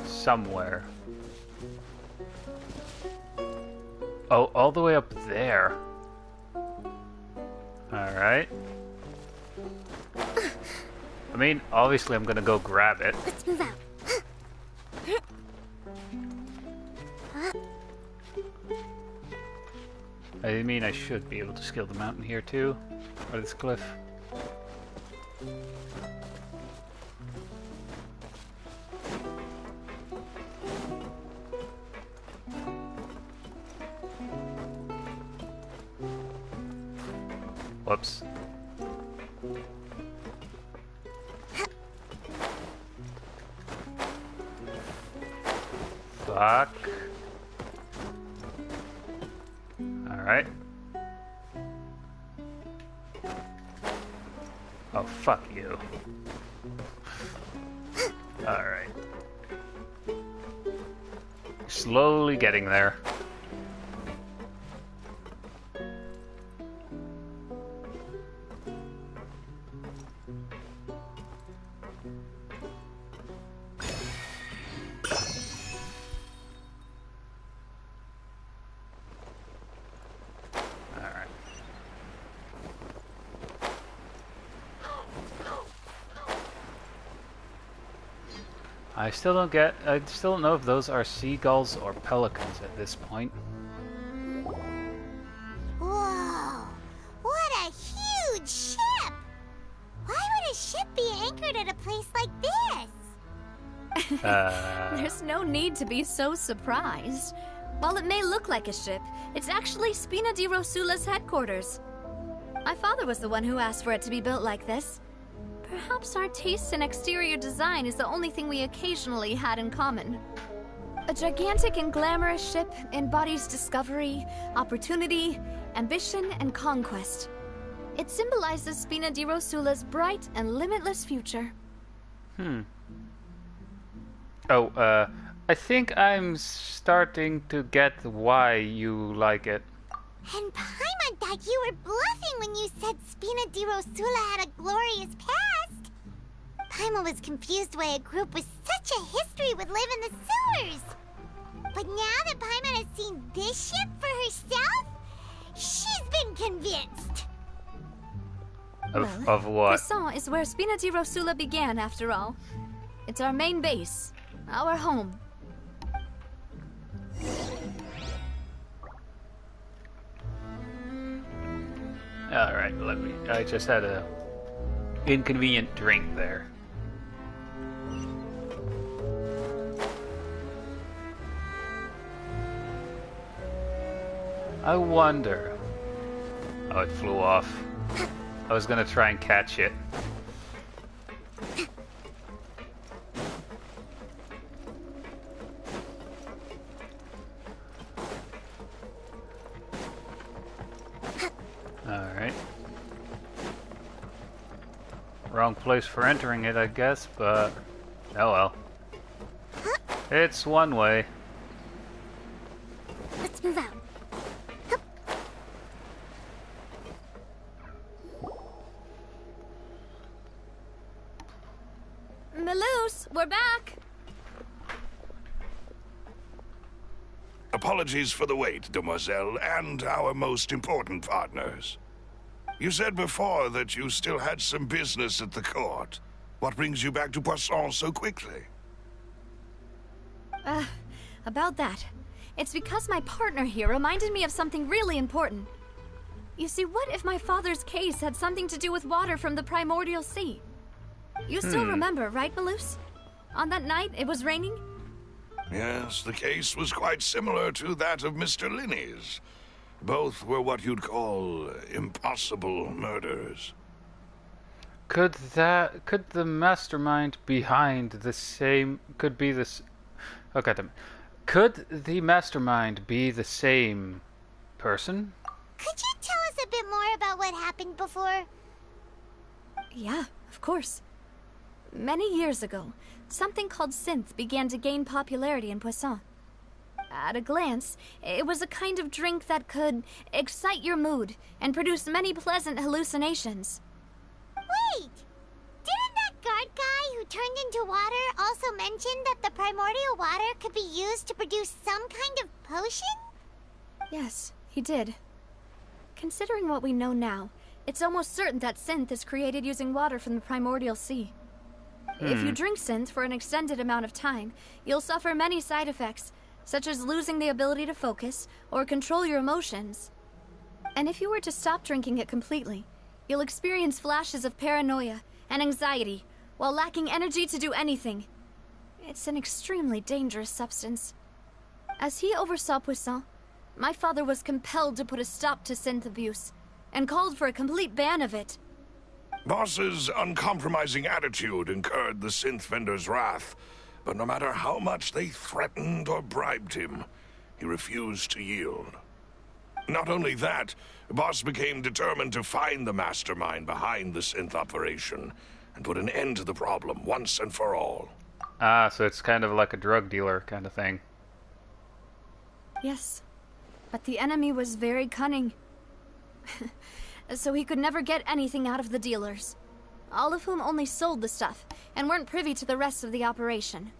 Somewhere. Oh, all the way up there. Alright. I mean, obviously I'm gonna go grab it. Let's move out. I mean, I should be able to scale the mountain here too. Or this cliff. Whoops. Fuck. Alright. Oh, fuck you. Alright. Slowly getting there. I still don't know if those are seagulls or pelicans at this point. Whoa! What a huge ship! Why would a ship be anchored at a place like this? There's no need to be so surprised. While it may look like a ship, It's actually Spina di Rosula's headquarters. My father was the one who asked for it to be built like this. Perhaps our taste in exterior design is the only thing we occasionally had in common. A gigantic and glamorous ship embodies discovery, opportunity, ambition, and conquest. It symbolizes Spina di Rosula's bright and limitless future. Oh, I think I'm starting to get why you like it. And Paimon thought you were bluffing when you said Spina di Rosula had a glorious past. Paimon was confused why a group with such a history would live in the sewers. But now that Paimon has seen this ship for herself, she's been convinced. Of what? Poisson is where Spina di Rosula began, after all. It's our main base, our home. Alright, I just had a inconvenient drink there. I wonder. Oh, it flew off. I was gonna try and catch it. Alright. Wrong place for entering it, I guess, but oh well. It's one way. Let's move out. Melus, we're back! Apologies for the wait, demoiselle, and our most important partners. You said before that you still had some business at the court. What brings you back to Poisson so quickly? About that. It's because my partner here reminded me of something really important. You see, what if my father's case had something to do with water from the primordial sea? You still remember, right, Melus? On that night, it was raining? Yes, the case was quite similar to that of Mr. Linney's. Both were what you'd call impossible murders. Could the mastermind behind the same, could the mastermind be the same person? Could you tell us a bit more about what happened before? Yeah, of course. Many years ago, something called synth began to gain popularity in Poisson. At a glance, it was a kind of drink that could excite your mood and produce many pleasant hallucinations. Wait! Didn't that guard guy who turned into water also mention that the primordial water could be used to produce some kind of potion? Yes, he did. Considering what we know now, it's almost certain that synth is created using water from the primordial sea. If you drink synth for an extended amount of time, you'll suffer many side effects, such as losing the ability to focus or control your emotions. And if you were to stop drinking it completely, you'll experience flashes of paranoia and anxiety while lacking energy to do anything. It's an extremely dangerous substance. As he oversaw Poisson, my father was compelled to put a stop to synth abuse and called for a complete ban of it. Boss's uncompromising attitude incurred the synth vendor's wrath, but no matter how much they threatened or bribed him, he refused to yield. Not only that, Boss became determined to find the mastermind behind the synth operation and put an end to the problem once and for all. Ah, so it's kind of like a drug dealer kind of thing. Yes, but the enemy was very cunning. So he could never get anything out of the dealers, all of whom only sold the stuff and weren't privy to the rest of the operation.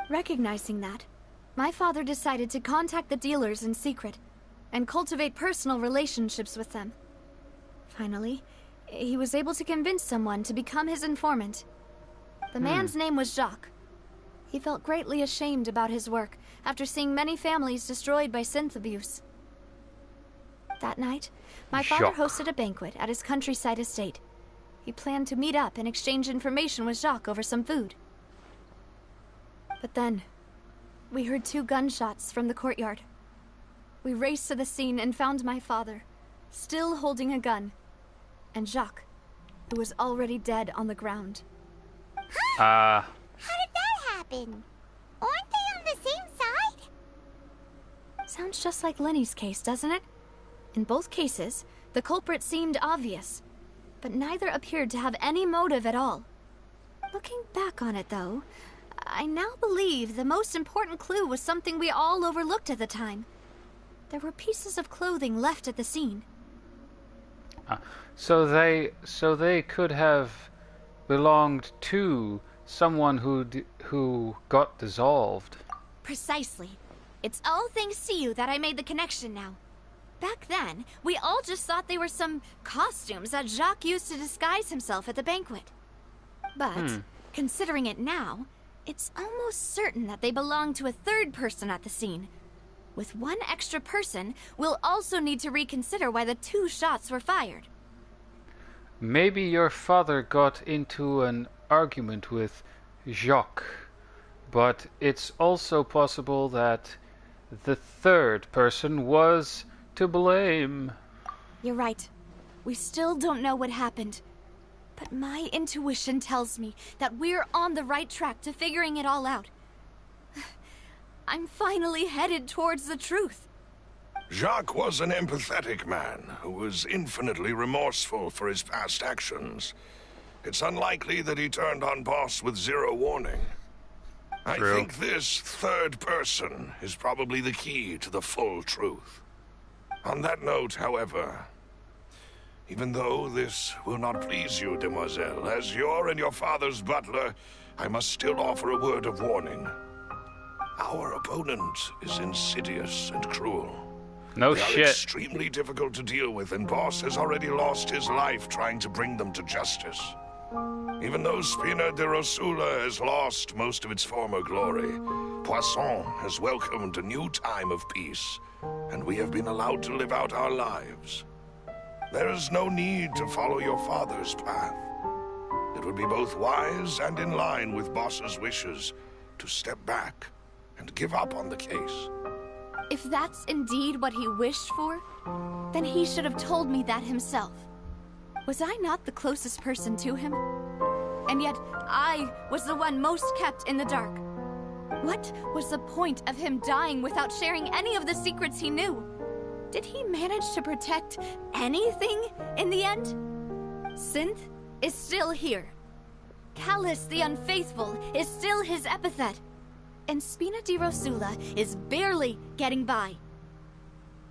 Recognizing that, my father decided to contact the dealers in secret and cultivate personal relationships with them. Finally, he was able to convince someone to become his informant. The man's name was Jacques. He felt greatly ashamed about his work after seeing many families destroyed by synth abuse. That night, my father hosted a banquet at his countryside estate. He planned to meet up and exchange information with Jacques over some food. But then, we heard 2 gunshots from the courtyard. We raced to the scene and found my father, still holding a gun, and Jacques, who was already dead on the ground. How did that happen? Aren't they on the same side? Sounds just like Lenny's case, doesn't it? In both cases, the culprit seemed obvious, but neither appeared to have any motive at all. Looking back on it, though, I now believe the most important clue was something we all overlooked at the time. There were pieces of clothing left at the scene. So they could have belonged to someone who got dissolved. Precisely. It's all thanks to you that I made the connection now. Back then, we all just thought they were some costumes that Jacques used to disguise himself at the banquet. But, considering it now, it's almost certain that they belong to a third person at the scene. With one extra person, we'll also need to reconsider why the 2 shots were fired. Maybe your father got into an argument with Jacques, but it's also possible that the third person was to blame. You're right. We still don't know what happened. But my intuition tells me that we're on the right track to figuring it all out. I'm finally headed towards the truth. Jacques was an empathetic man who was infinitely remorseful for his past actions. It's unlikely that he turned on Boss with 0 warning. I think this third person is probably the key to the full truth. On that note, however, even though this will not please you, demoiselle, as your and your father's butler, I must still offer a word of warning. Our opponent is insidious and cruel. No They are shit. extremely difficult to deal with, and Boss has already lost his life trying to bring them to justice. Even though Spina de Rosula has lost most of its former glory, Poisson has welcomed a new time of peace, and we have been allowed to live out our lives. There is no need to follow your father's path. It would be both wise and in line with Boss's wishes to step back and give up on the case. If that's indeed what he wished for, then he should have told me that himself. Was I not the closest person to him? And yet, I was the one most kept in the dark. What was the point of him dying without sharing any of the secrets he knew? Did he manage to protect anything in the end? Synth is still here. Callus the Unfaithful is still his epithet. And Spina di Rosula is barely getting by.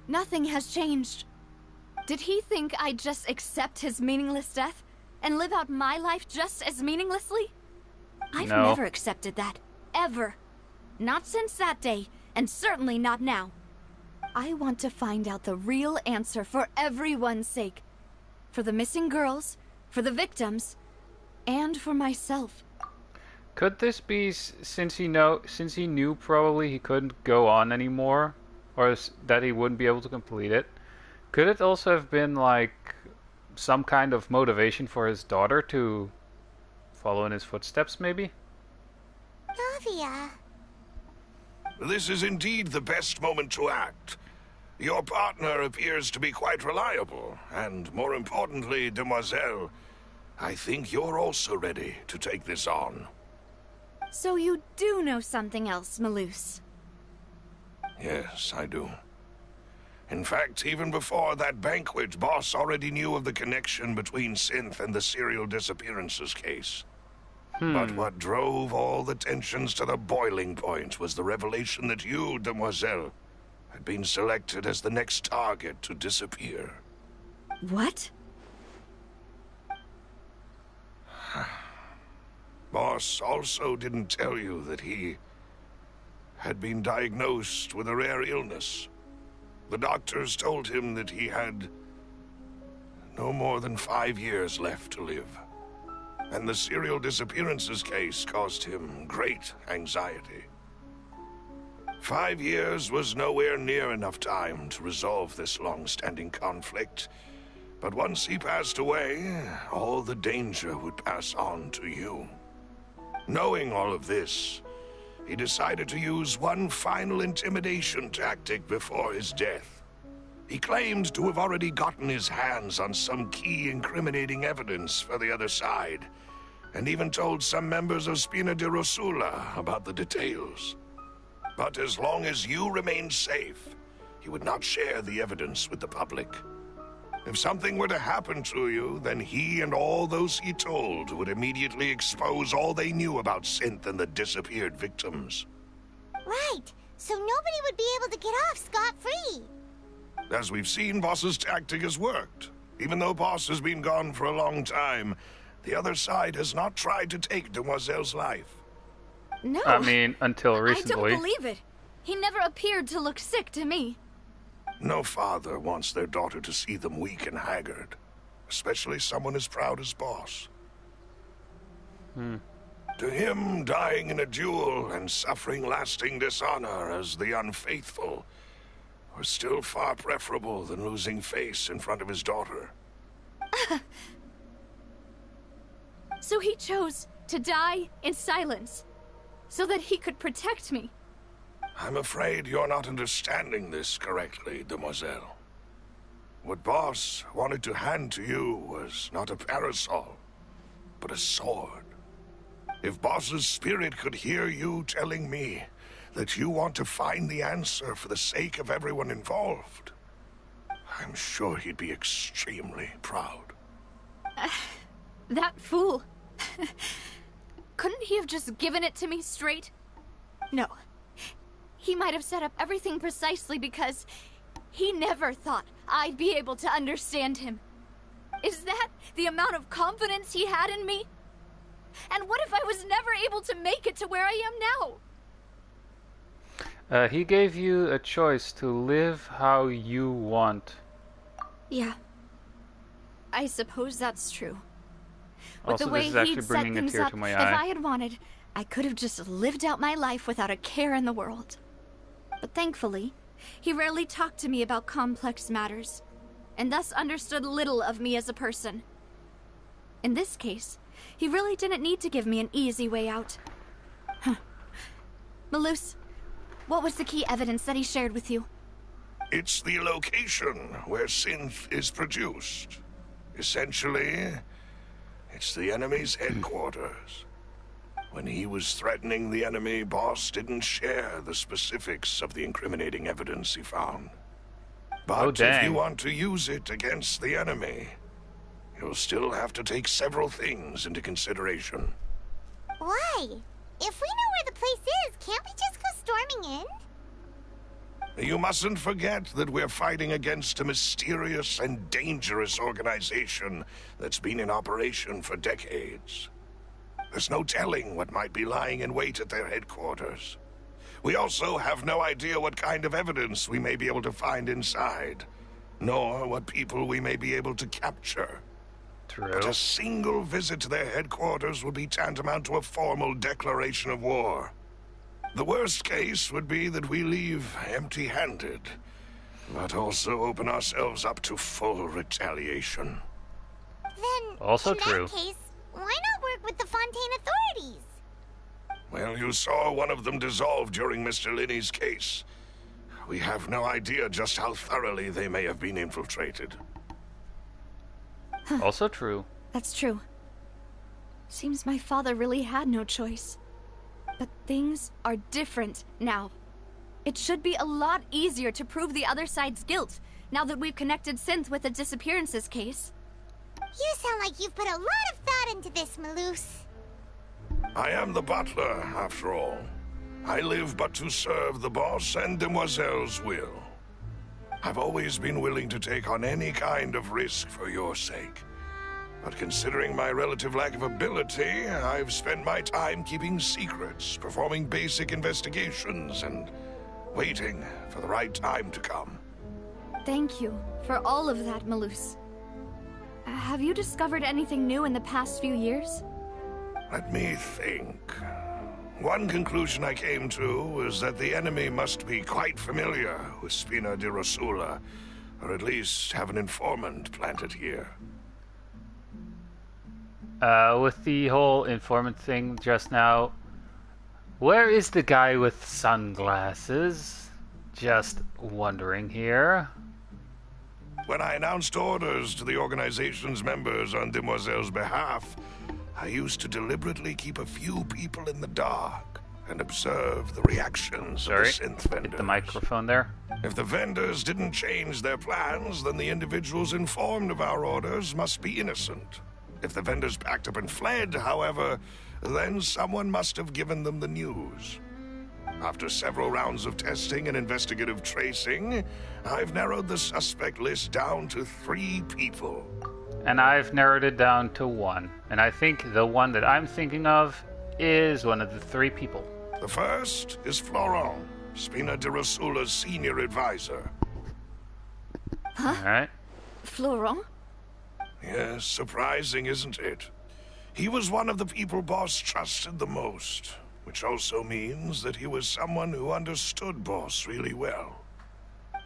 Nothing has changed. Did he think I'd just accept his meaningless death and live out my life just as meaninglessly? I've never accepted that. Ever. Not since that day, and certainly not now. I want to find out the real answer for everyone's sake. For the missing girls, for the victims, and for myself. Could this be since he knew probably he couldn't go on anymore, or that he wouldn't be able to complete it? Could it also have been like some kind of motivation for his daughter to follow in his footsteps, maybe? Navia. This is indeed the best moment to act. Your partner appears to be quite reliable, and more importantly, demoiselle, I think you're also ready to take this on. So you do know something else, Malus? Yes, I do. In fact, even before that banquet, Boss already knew of the connection between Synth and the serial disappearances case. But what drove all the tensions to the boiling point was the revelation that you, demoiselle, had been selected as the next target to disappear. What? Boss also didn't tell you that he had been diagnosed with a rare illness. The doctors told him that he had no more than 5 years left to live. And the serial disappearances case caused him great anxiety. 5 years was nowhere near enough time to resolve this long-standing conflict. But once he passed away, all the danger would pass on to you. Knowing all of this, he decided to use one final intimidation tactic before his death. He claimed to have already gotten his hands on some key incriminating evidence for the other side, and even told some members of Spina di Rosula about the details. But as long as you remained safe, he would not share the evidence with the public. If something were to happen to you, then he and all those he told would immediately expose all they knew about Synth and the disappeared victims. Right, so nobody would be able to get off scot-free. As we've seen, Boss's tactic has worked. Even though Boss has been gone for a long time, the other side has not tried to take Demoiselle's life. No. I mean, until recently. I don't believe it. He never appeared to look sick to me. No father wants their daughter to see them weak and haggard, especially someone as proud as Boss. To him, dying in a duel and suffering lasting dishonor as the unfaithful were still far preferable than losing face in front of his daughter. So he chose to die in silence, so that he could protect me. I'm afraid you're not understanding this correctly, Demoiselle. What Boss wanted to hand to you was not a parasol, but a sword. If Boss's spirit could hear you telling me that you want to find the answer for the sake of everyone involved, I'm sure he'd be extremely proud. That fool. Couldn't he have just given it to me straight? No. He might have set up everything precisely because he never thought I'd be able to understand him. Is that the amount of confidence he had in me? And what if I was never able to make it to where I am now? He gave you a choice to live how you want. Yeah. I suppose that's true. With Also, the way this is actually he'd set bringing a things tear up, to my if eye. I had wanted, I could have just lived out my life without a care in the world. But thankfully, he rarely talked to me about complex matters, and thus understood little of me as a person. In this case, he really didn't need to give me an easy way out. Malus, what was the key evidence that he shared with you? It's the location where Synth is produced. Essentially, it's the enemy's headquarters. When he was threatening the enemy, Boss didn't share the specifics of the incriminating evidence he found. But if you want to use it against the enemy, you'll still have to take several things into consideration. Why? If we know where the place is, can't we just go storming in? You mustn't forget that we're fighting against a mysterious and dangerous organization that's been in operation for decades. There's no telling what might be lying in wait at their headquarters. We also have no idea what kind of evidence we may be able to find inside, nor what people we may be able to capture. True. But a single visit to their headquarters would be tantamount to a formal declaration of war. The worst case would be that we leave empty-handed, but also open ourselves up to full retaliation. Then, Also in true. that case, why not work with the Fontaine authorities? Well, you saw one of them dissolve during Mr. Linney's case. We have no idea just how thoroughly they may have been infiltrated. Also true. That's true. Seems my father really had no choice. But things are different now. It should be a lot easier to prove the other side's guilt, now that we've connected Synth with the disappearances case. You sound like you've put a lot of thought into this, Malus. I am the butler, after all. I live but to serve the boss and Demoiselle's will. I've always been willing to take on any kind of risk for your sake. But considering my relative lack of ability, I've spent my time keeping secrets, performing basic investigations, and waiting for the right time to come. Thank you for all of that, Malus. Have you discovered anything new in the past few years? Let me think. One conclusion I came to was that the enemy must be quite familiar with Spina di Rosula, or at least have an informant planted here. With the whole informant thing just now, Where is the guy with sunglasses? Just wondering here. When I announced orders to the organization's members on Demoiselle's behalf, I used to deliberately keep a few people in the dark and observe the reactions of the synth vendors. Hit the microphone there. If the vendors didn't change their plans, then the individuals informed of our orders must be innocent. If the vendors packed up and fled, however, then someone must have given them the news. After several rounds of testing and investigative tracing, I've narrowed the suspect list down to 3 people. And I've narrowed it down to 1. And I think the one that I'm thinking of is one of the 3 people. The first is Florent, Spina de Rosula's senior advisor. Huh? Alright. Florent? Yes, surprising, isn't it? He was one of the people Boss trusted the most, which also means that he was someone who understood Boss really well.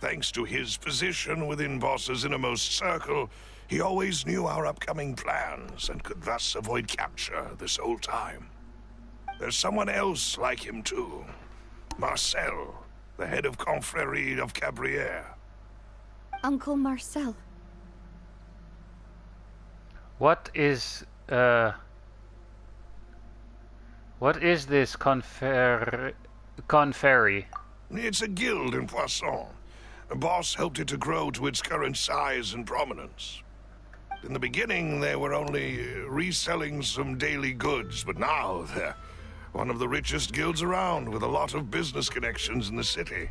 Thanks to his position within Boss's innermost circle, he always knew our upcoming plans and could thus avoid capture this whole time. There's someone else like him too. Marcel, the head of Confrérie of Cabrières. Uncle Marcel. What is this Confrérie? It's a guild in Poisson. Boss helped it to grow to its current size and prominence. In the beginning, they were only reselling some daily goods, but now they're one of the richest guilds around, with a lot of business connections in the city.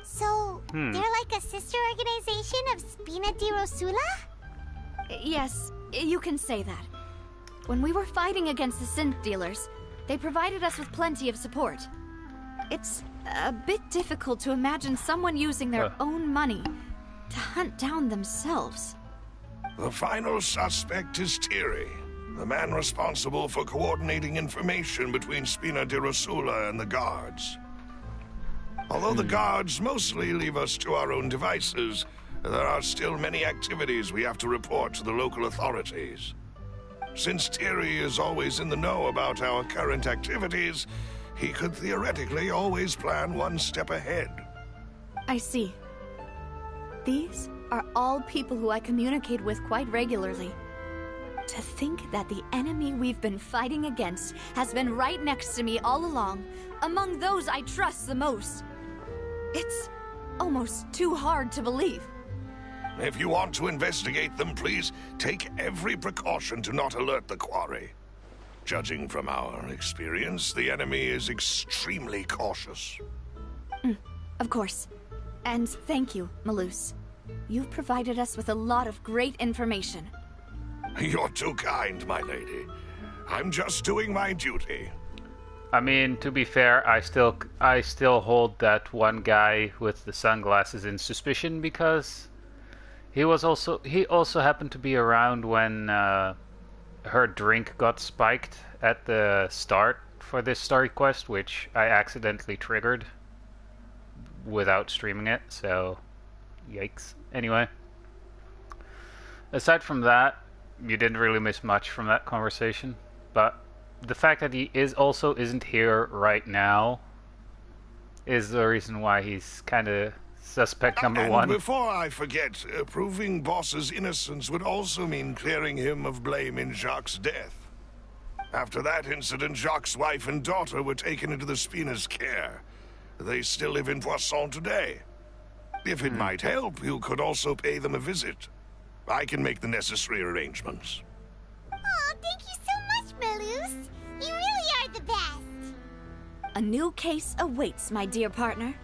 So, they're like a sister organization of Spina di Rosula? Yes, you can say that. When we were fighting against the synth dealers, they provided us with plenty of support. It's a bit difficult to imagine someone using their own money to hunt down themselves. The final suspect is Thierry, the man responsible for coordinating information between Spina di Rosula and the guards. Although the guards mostly leave us to our own devices, there are still many activities we have to report to the local authorities. Since Thierry is always in the know about our current activities, he could theoretically always plan one step ahead. I see. These are all people who I communicate with quite regularly. To think that the enemy we've been fighting against has been right next to me all along, among those I trust the most. It's almost too hard to believe. If you want to investigate them, please take every precaution to not alert the quarry. Judging from our experience, the enemy is extremely cautious. Of course. And thank you, Malus. You've provided us with a lot of great information. You're too kind, my lady. I'm just doing my duty. I mean, to be fair, I still hold that one guy with the sunglasses in suspicion because he also happened to be around when her drink got spiked at the start for this story quest, which I accidentally triggered without streaming it, so yikes. Anyway, aside from that, you didn't really miss much from that conversation, but the fact that he isn't here right now is the reason why he's kind of suspect number one. Before I forget, proving Boss's innocence would also mean clearing him of blame in Jacques' death. After that incident, Jacques' wife and daughter were taken into the Spina's care. They still live in Poisson today. If it might help, you could also pay them a visit. I can make the necessary arrangements. Oh, thank you so much, Malus. You really are the best. A new case awaits, my dear partner.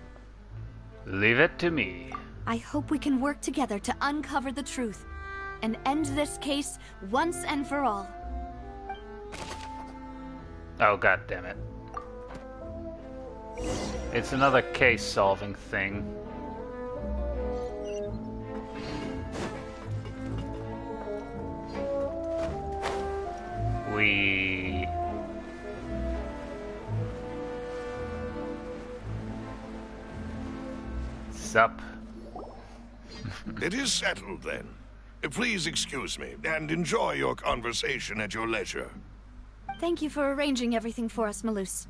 Leave it to me. I hope we can work together to uncover the truth and end this case once and for all. Oh, god damn it. It's another case-solving thing. Sup? It is settled, then. Please excuse me, and enjoy your conversation at your leisure. Thank you for arranging everything for us, Malus.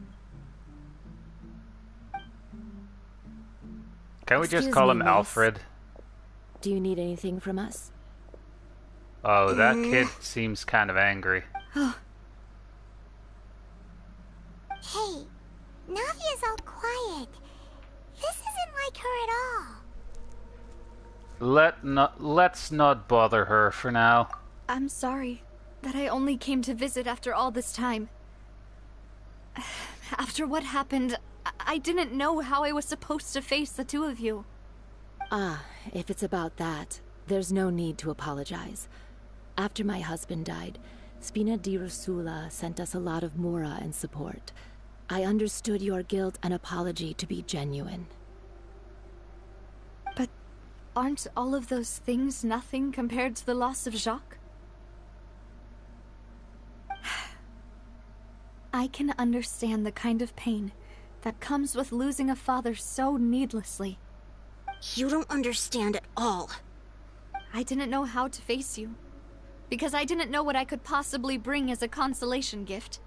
Can we just Excuse call me, him miss. Alfred? Do you need anything from us? Oh, that kid seems kind of angry. Hey, Navia's all quiet. This isn't like her at all. Let's not bother her for now. I'm sorry that I only came to visit after all this time. After what happened, I didn't know how I was supposed to face the two of you. Ah, if it's about that, there's no need to apologize. After my husband died, Spina di Rosula sent us a lot of mura and support. I understood your guilt and apology to be genuine. But aren't all of those things nothing compared to the loss of Jacques? I can understand the kind of pain that comes with losing a father so needlessly. You don't understand at all. I didn't know how to face you, because I didn't know what I could possibly bring as a consolation gift.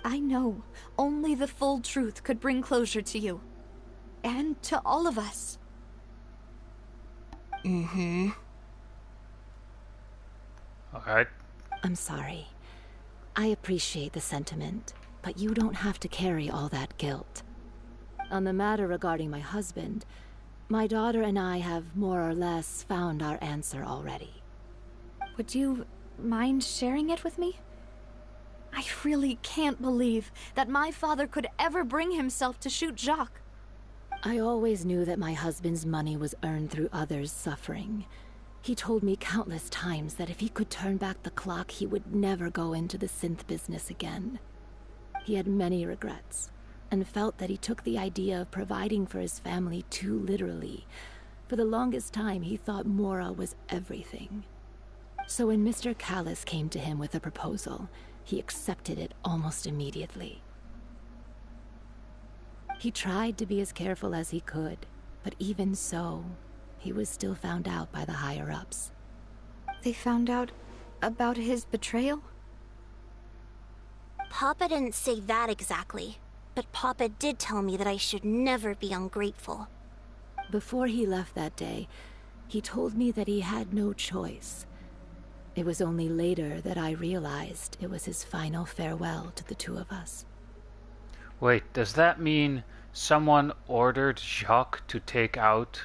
I know only the full truth could bring closure to you, and to all of us. Alright. I'm sorry. I appreciate the sentiment, but you don't have to carry all that guilt. On the matter regarding my husband, my daughter and I have more or less found our answer already. Would you mind sharing it with me? I really can't believe that my father could ever bring himself to shoot Jacques. I always knew that my husband's money was earned through others' suffering. He told me countless times that if he could turn back the clock, he would never go into the synth business again. He had many regrets, and felt that he took the idea of providing for his family too literally. For the longest time, he thought Mora was everything. So when Mr. Callis came to him with a proposal, he accepted it almost immediately. He tried to be as careful as he could, but even so, he was still found out by the higher-ups. They found out about his betrayal? Papa didn't say that exactly, but Papa did tell me that I should never be ungrateful. Before he left that day, he told me that he had no choice. It was only later that I realized it was his final farewell to the two of us. Wait, does that mean someone ordered Jacques to take out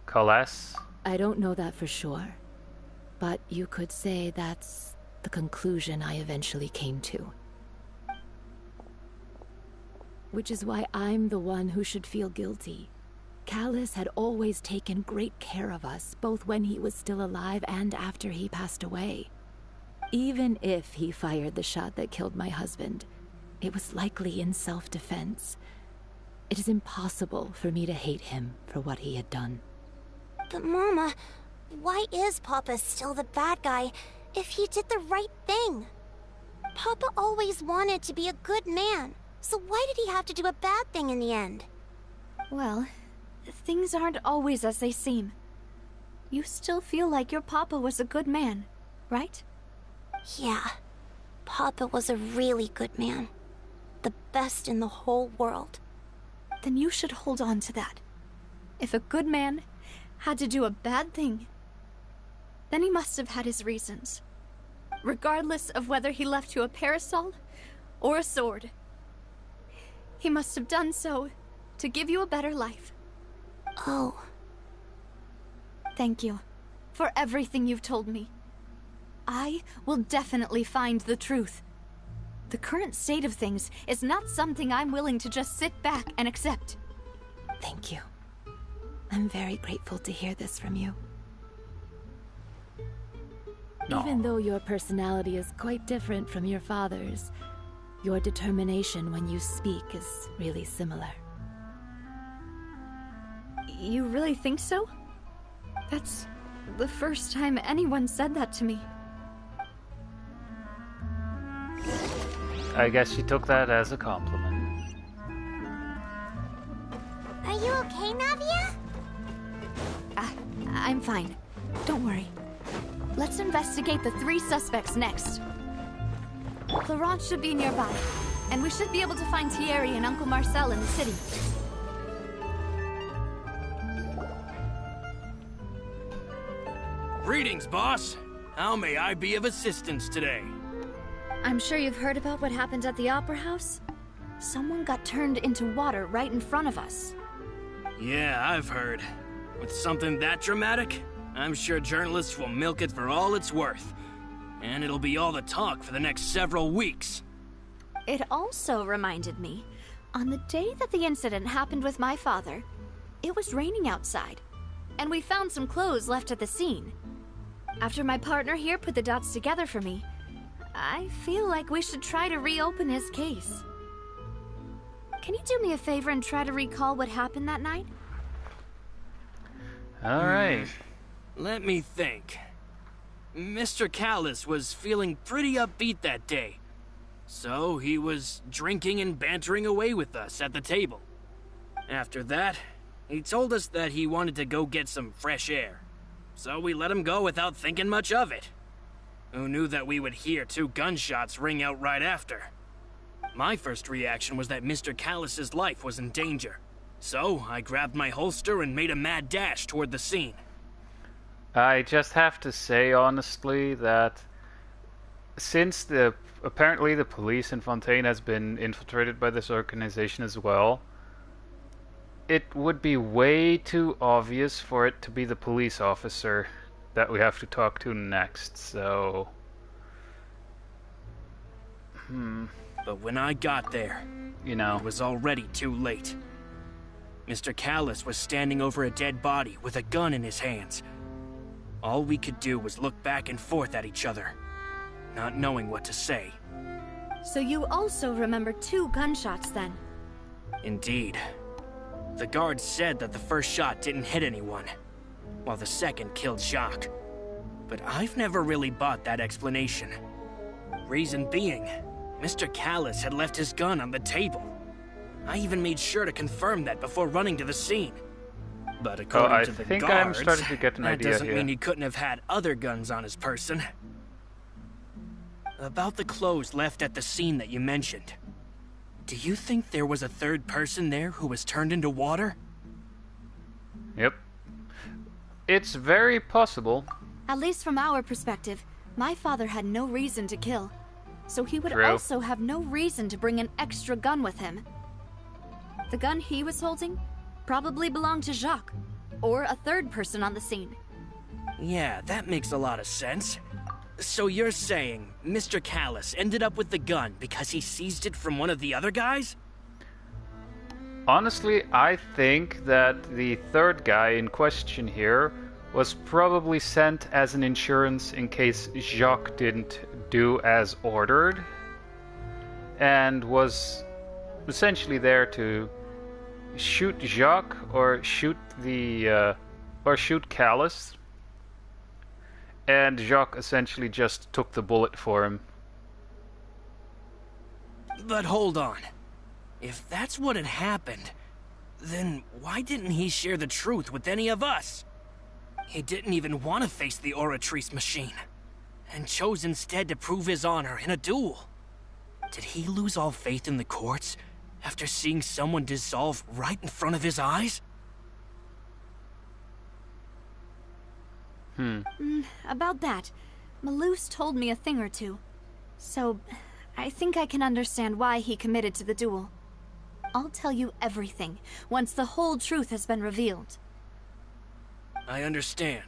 Calais? I don't know that for sure, but you could say that's the conclusion I eventually came to. Which is why I'm the one who should feel guilty. Callis had always taken great care of us, both when he was still alive and after he passed away. Even if he fired the shot that killed my husband, it was likely in self-defense. It is impossible for me to hate him for what he had done. But Mama, why is Papa still the bad guy if he did the right thing? Papa always wanted to be a good man, so why did he have to do a bad thing in the end? Well, things aren't always as they seem. You still feel like your papa was a good man, right? Yeah, Papa was a really good man. The best in the whole world. Then you should hold on to that. If a good man had to do a bad thing, then he must have had his reasons. Regardless of whether he left you a parasol or a sword. He must have done so to give you a better life. Oh. Thank you for everything you've told me. I will definitely find the truth. The current state of things is not something I'm willing to just sit back and accept. Thank you. I'm very grateful to hear this from you. No. Even though your personality is quite different from your father's, your determination when you speak is really similar. You really think so? That's the first time anyone said that to me. I guess she took that as a compliment. Are you okay, Navia? I'm fine. Don't worry. Let's investigate the 3 suspects next. Florence should be nearby, and we should be able to find Thierry and Uncle Marcel in the city. Greetings, boss. How may I be of assistance today? I'm sure you've heard about what happened at the Opera House. Someone got turned into water right in front of us. Yeah, I've heard. With something that dramatic, I'm sure journalists will milk it for all it's worth. And it'll be all the talk for the next several weeks. It also reminded me, on the day that the incident happened with my father, it was raining outside, and we found some clothes left at the scene. After my partner here put the dots together for me, I feel like we should try to reopen his case. Can you do me a favor and try to recall what happened that night? Alright. Let me think. Mr. Callus was feeling pretty upbeat that day. So he was drinking and bantering away with us at the table. After that, he told us that he wanted to go get some fresh air. So we let him go without thinking much of it. Who knew that we would hear 2 gunshots ring out right after? My first reaction was that Mr. Callus's life was in danger. So I grabbed my holster and made a mad dash toward the scene. I just have to say honestly that since apparently the police in Fontaine has been infiltrated by this organization as well, it would be way too obvious for it to be the police officer that we have to talk to next, so... But when I got there, you know, it was already too late. Mr. Callus was standing over a dead body with a gun in his hands. All we could do was look back and forth at each other, not knowing what to say. So you also remember 2 gunshots then? Indeed. The guard said that the first shot didn't hit anyone, while the second killed Jacques. But I've never really bought that explanation. Reason being, Mr. Callus had left his gun on the table. I even made sure to confirm that before running to the scene. But according to the guards, I'm starting to get an idea that doesn't here. mean he couldn't have had other guns on his person. About the clothes left at the scene that you mentioned. Do you think there was a third person there who was turned into water? Yep. It's very possible. At least from our perspective, my father had no reason to kill. So he would True. also have no reason to bring an extra gun with him. The gun he was holding probably belonged to Jacques, or a third person on the scene. Yeah, that makes a lot of sense. So you're saying Mr. Callus ended up with the gun because he seized it from one of the other guys? Honestly, I think that the third guy in question here was probably sent as an insurance in case Jacques didn't do as ordered, and was essentially there to shoot Jacques or shoot Callus, and Jacques essentially just took the bullet for him. But hold on. If that's what had happened, then why didn't he share the truth with any of us? He didn't even want to face the Oratrice machine, and chose instead to prove his honor in a duel. Did he lose all faith in the courts after seeing someone dissolve right in front of his eyes? About that, Malus told me a thing or two. So, I think I can understand why he committed to the duel. I'll tell you everything once the whole truth has been revealed. I understand.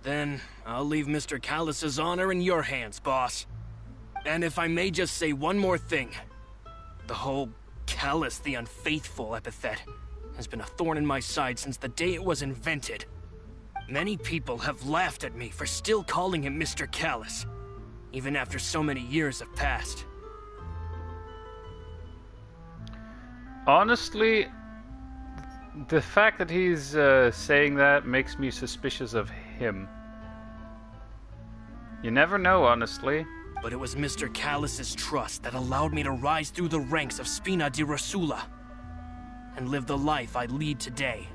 Then, I'll leave Mr. Callus's honor in your hands, boss. And if I may just say one more thing. The whole Callus the Unfaithful epithet has been a thorn in my side since the day it was invented. Many people have laughed at me for still calling him Mr. Callus, even after so many years have passed. Honestly, the fact that he's saying that makes me suspicious of him. You never know, honestly. But it was Mr. Callus's trust that allowed me to rise through the ranks of Spina di Rosula and live the life I lead today.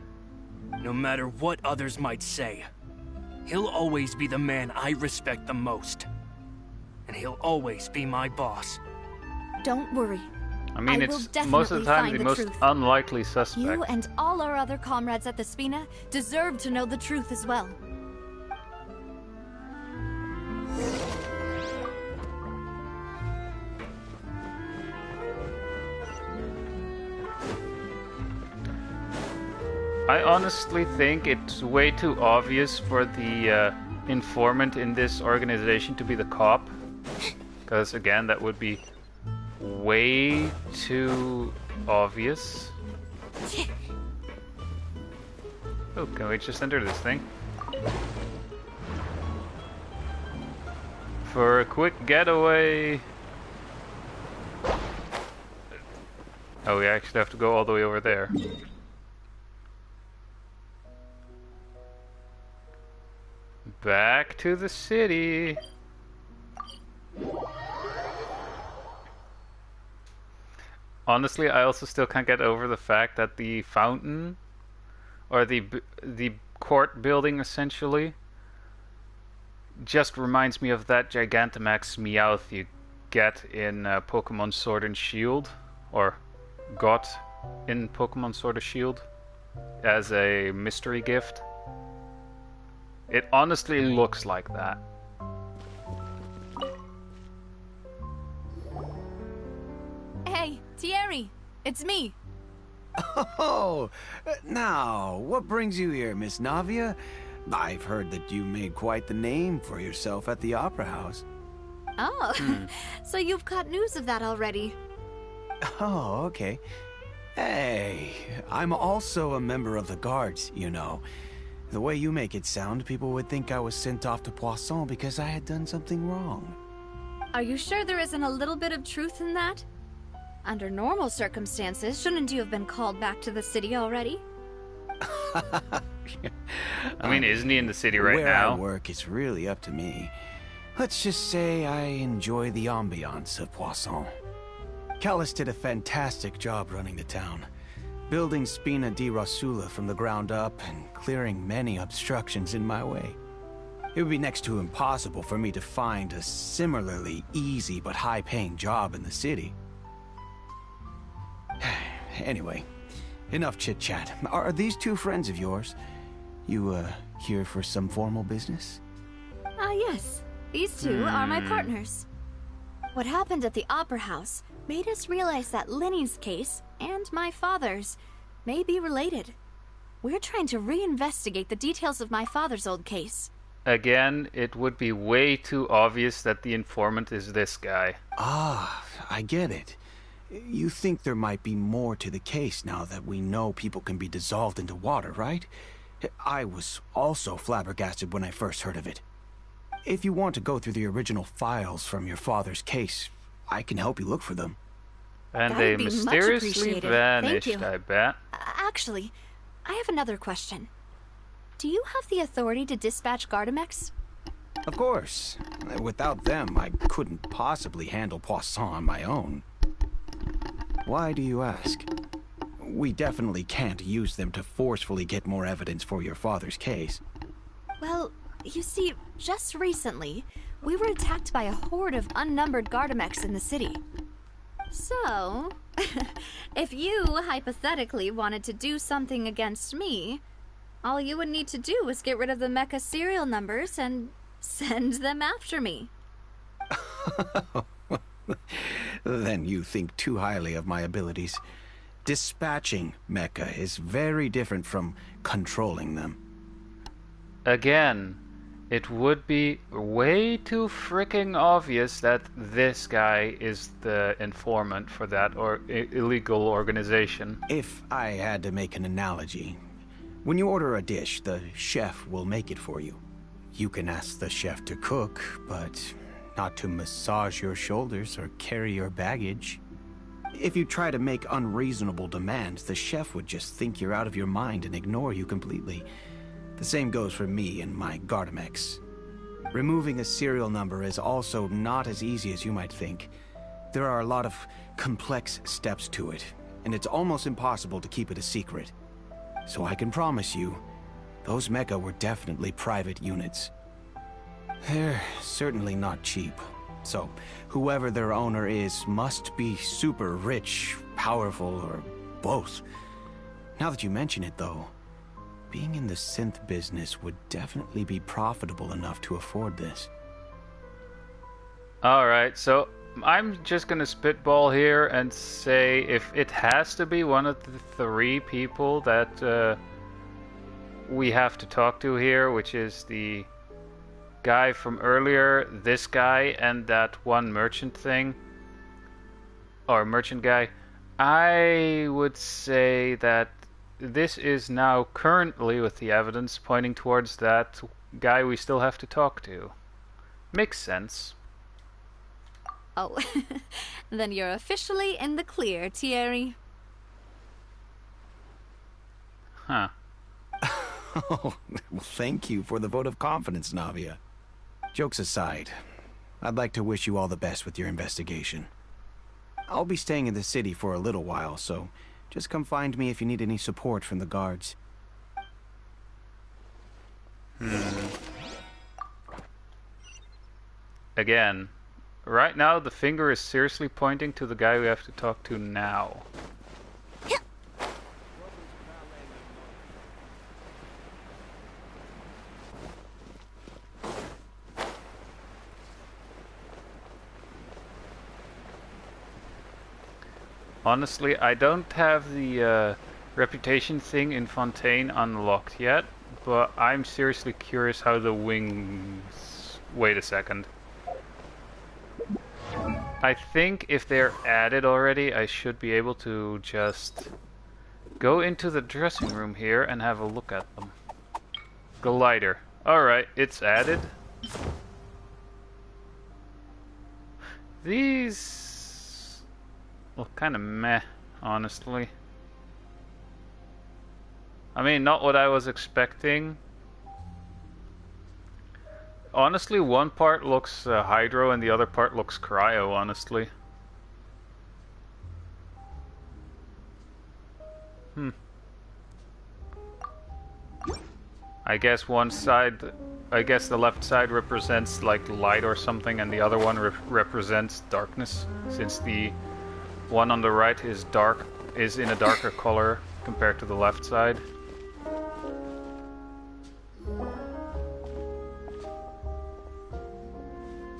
No matter what others might say, he'll always be the man I respect the most. And he'll always be my boss. Don't worry. I mean, it's most of the time the most unlikely suspect. You and all our other comrades at the Spina deserve to know the truth as well. I honestly think it's way too obvious for the informant in this organization to be the cop. Because, again, that would be way too obvious. Oh, can we just enter this thing? For a quick getaway. Oh, we actually have to go all the way over there. Back to the city. Honestly, I also still can't get over the fact that the fountain, or the court building essentially, just reminds me of that Gigantamax Meowth you get in Pokemon Sword and Shield, or got in Pokemon Sword and Shield as a mystery gift. It honestly looks like that. Hey, Thierry, it's me. Oh, now, what brings you here, Miss Navia? I've heard that you made quite the name for yourself at the Opera House. Oh, so you've caught news of that already. Oh, okay. Hey, I'm also a member of the guards, you know. The way you make it sound, people would think I was sent off to Poisson because I had done something wrong. Are you sure there isn't a little bit of truth in that? Under normal circumstances, shouldn't you have been called back to the city already? I mean, isn't he in the city right now? Where I work is really up to me. Let's just say I enjoy the ambiance of Poisson. Callis did a fantastic job running the town, building Spina di Rosula from the ground up and clearing many obstructions in my way. It would be next to impossible for me to find a similarly easy but high-paying job in the city. Anyway, enough chit-chat. Are these two friends of yours? You, here for some formal business? Yes. These two are my partners. What happened at the Opera House made us realize that Linny's case and my father's may be related. We're trying to reinvestigate the details of my father's old case. Again, it would be way too obvious that the informant is this guy. Ah, I get it. You think there might be more to the case now that we know people can be dissolved into water, right? I was also flabbergasted when I first heard of it. If you want to go through the original files from your father's case, I can help you look for them. And That'd they be much mysteriously appreciated. vanished, Thank you. I bet. Actually, I have another question. Do you have the authority to dispatch Gardamex? Of course. Without them, I couldn't possibly handle Poisson on my own. Why do you ask? We definitely can't use them to forcefully get more evidence for your father's case. Well, you see, just recently, we were attacked by a horde of unnumbered Gardamex in the city. So, if you hypothetically wanted to do something against me, all you would need to do was get rid of the mecha serial numbers and send them after me. Then you think too highly of my abilities. Dispatching mecha is very different from controlling them. Again, it would be way too freaking obvious that this guy is the informant for that illegal organization. If I had to make an analogy, when you order a dish, the chef will make it for you. You can ask the chef to cook, but not to massage your shoulders or carry your baggage. If you try to make unreasonable demands, the chef would just think you're out of your mind and ignore you completely. The same goes for me and my Gardamex. Removing a serial number is also not as easy as you might think. There are a lot of complex steps to it, and it's almost impossible to keep it a secret. So I can promise you, those mecha were definitely private units. They're certainly not cheap. So, whoever their owner is must be super rich, powerful, or both. Now that you mention it, though, being in the synth business would definitely be profitable enough to afford this. Alright, so I'm just gonna spitball here and say if it has to be one of the three people that we have to talk to here, which is the guy from earlier, this guy, and that one merchant thing, or merchant guy, I would say that this is now currently, with the evidence, pointing towards that guy we still have to talk to. Makes sense. Oh, then you're officially in the clear, Thierry. Huh. Oh, well, thank you for the vote of confidence, Navia. Jokes aside, I'd like to wish you all the best with your investigation. I'll be staying in the city for a little while, so just come find me if you need any support from the guards. Again, right now the finger is seriously pointing to the guy we have to talk to now. Honestly, I don't have the reputation thing in Fontaine unlocked yet, but I'm seriously curious how the wings... Wait a second. I think if they're added already, I should be able to just go into the dressing room here and have a look at them. Glider. Alright, it's added. These... look kind of meh, honestly. I mean, not what I was expecting. Honestly, one part looks hydro and the other part looks cryo, honestly. I guess one side... I guess the left side represents like light or something and the other one represents darkness, since the one on the right is dark, is in a darker color compared to the left side.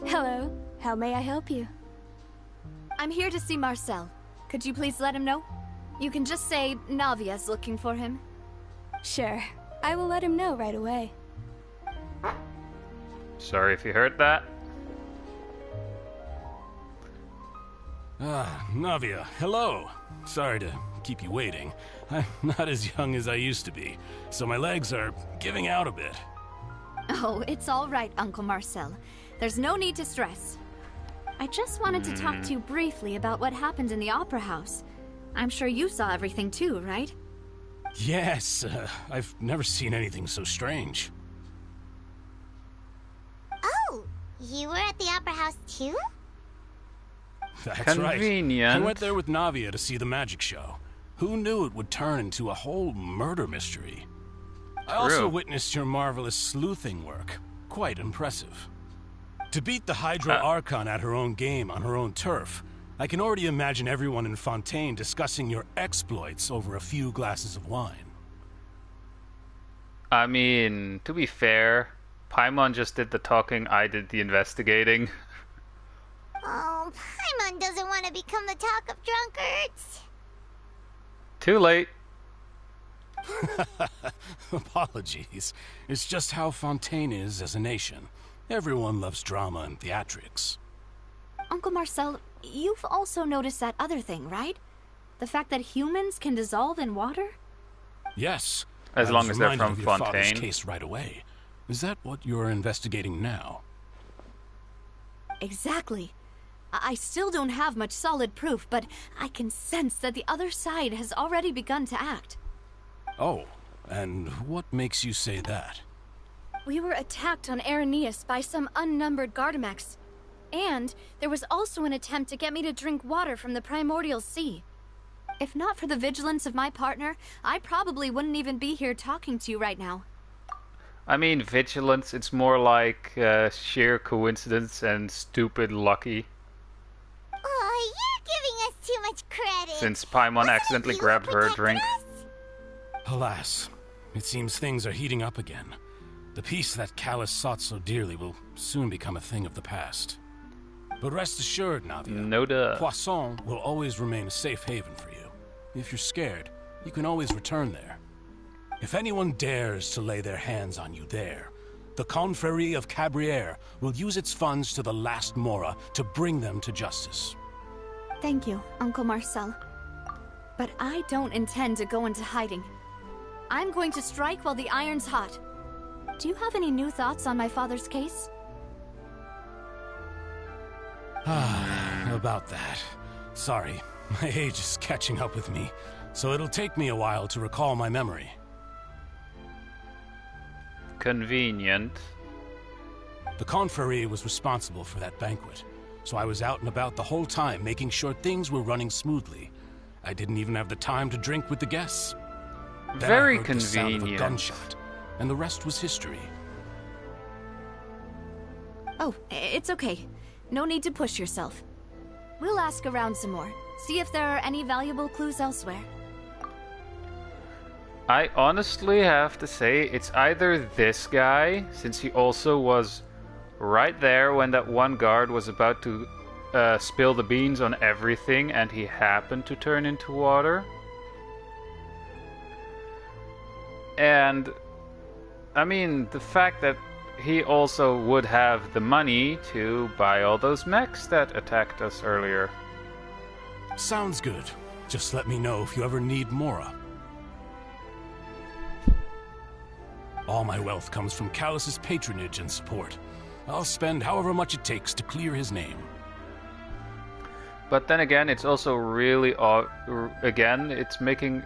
Hello. How may I help you? I'm here to see Marcel. Could you please let him know? You can just say Navia's looking for him. Sure. I will let him know right away. Sorry if you heard that. Navia, hello. Sorry to keep you waiting. I'm not as young as I used to be, so my legs are giving out a bit. Oh, it's all right, Uncle Marcel. There's no need to stress. I just wanted to talk to you briefly about what happened in the Opera House. I'm sure you saw everything too, right? Yes, I've never seen anything so strange. Oh, you were at the Opera House too? That's Convenient. right. I went there with Navia to see the magic show. Who knew it would turn into a whole murder mystery? I also witnessed your marvelous sleuthing work. Quite impressive. To beat the Hydro Archon at her own game on her own turf, I can already imagine everyone in Fontaine discussing your exploits over a few glasses of wine. I mean, to be fair, Paimon just did the talking, I did the investigating. Oh, Paimon doesn't want to become the talk of drunkards. Too late. Apologies. It's just how Fontaine is as a nation. Everyone loves drama and theatrics. Uncle Marcel, you've also noticed that other thing, right? The fact that humans can dissolve in water? Yes. As long as they're reminded from of your father's Fontaine. case right away. Is that what you're investigating now? Exactly. I still don't have much solid proof, but I can sense that the other side has already begun to act. Oh, and what makes you say that? We were attacked on Araneus by some unnumbered Gardamex. And there was also an attempt to get me to drink water from the primordial sea. If not for the vigilance of my partner, I probably wouldn't even be here talking to you right now. I mean, vigilance, it's more like sheer coincidence and stupid lucky. Oh, you're giving us too much credit. Since Paimon accidentally grabbed her drink. Alas, it seems things are heating up again. The peace that Callus sought so dearly will soon become a thing of the past. But rest assured, Navia, no duh. Poisson will always remain a safe haven for you. If you're scared, you can always return there. If anyone dares to lay their hands on you there, the Confrérie of Cabriere will use its funds to the last Mora to bring them to justice. Thank you, Uncle Marcel. But I don't intend to go into hiding. I'm going to strike while the iron's hot. Do you have any new thoughts on my father's case? About that. Sorry, my age is catching up with me, so it'll take me a while to recall my memory. Convenient. The Confrérie was responsible for that banquet, so I was out and about the whole time making sure things were running smoothly. I didn't even have the time to drink with the guests. Then Very I heard the sound of a convenient. gunshot, and the rest was history. Oh, it's okay. No need to push yourself. We'll ask around some more. See if there are any valuable clues elsewhere. I honestly have to say it's either this guy, since he also was right there when that one guard was about to spill the beans on everything and he happened to turn into water. And I mean, the fact that he also would have the money to buy all those mechs that attacked us earlier. Sounds good. Just let me know if you ever need Mora. All my wealth comes from Callus's patronage and support. I'll spend however much it takes to clear his name. But then again, it's also really again, it's making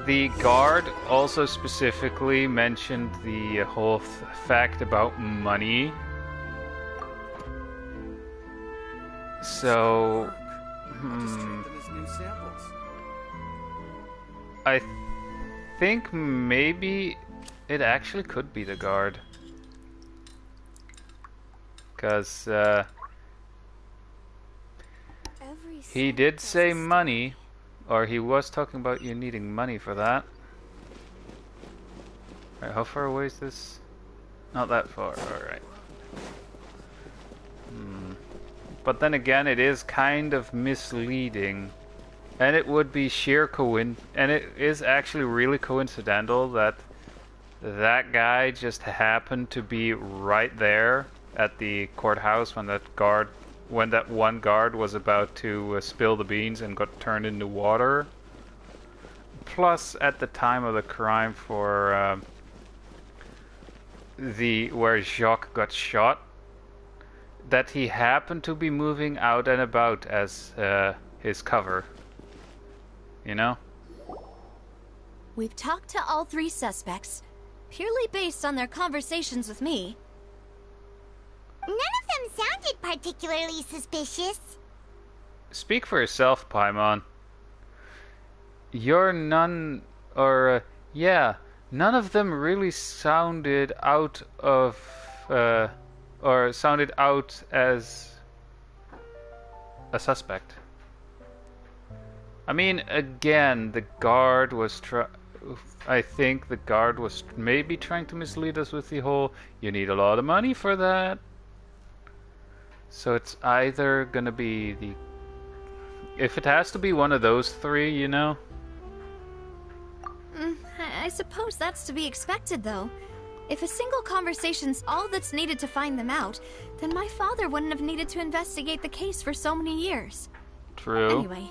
the guard also specifically mentioned the whole fact about money. So, I think maybe it actually could be the guard. Because he did say money, or he was talking about you needing money for that. Right, how far away is this? Not that far, alright. But then again, it is kind of misleading. And it would be sheer and it is actually really coincidental that that guy just happened to be right there at the courthouse when that one guard was about to spill the beans and got turned into water. Plus, at the time of the crime for where Jacques got shot, that he happened to be moving out and about as his cover. You know? We've talked to all three suspects, purely based on their conversations with me. None of them sounded particularly suspicious. Speak for yourself, Paimon. None of them really sounded out of, or sounded out as a suspect. I mean, again, the guard was I think the guard was maybe trying to mislead us with the whole, you need a lot of money for that. So it's either gonna be if it has to be one of those three, you know? I suppose that's to be expected, though. If a single conversation's all that's needed to find them out, then my father wouldn't have needed to investigate the case for so many years. True. Anyway,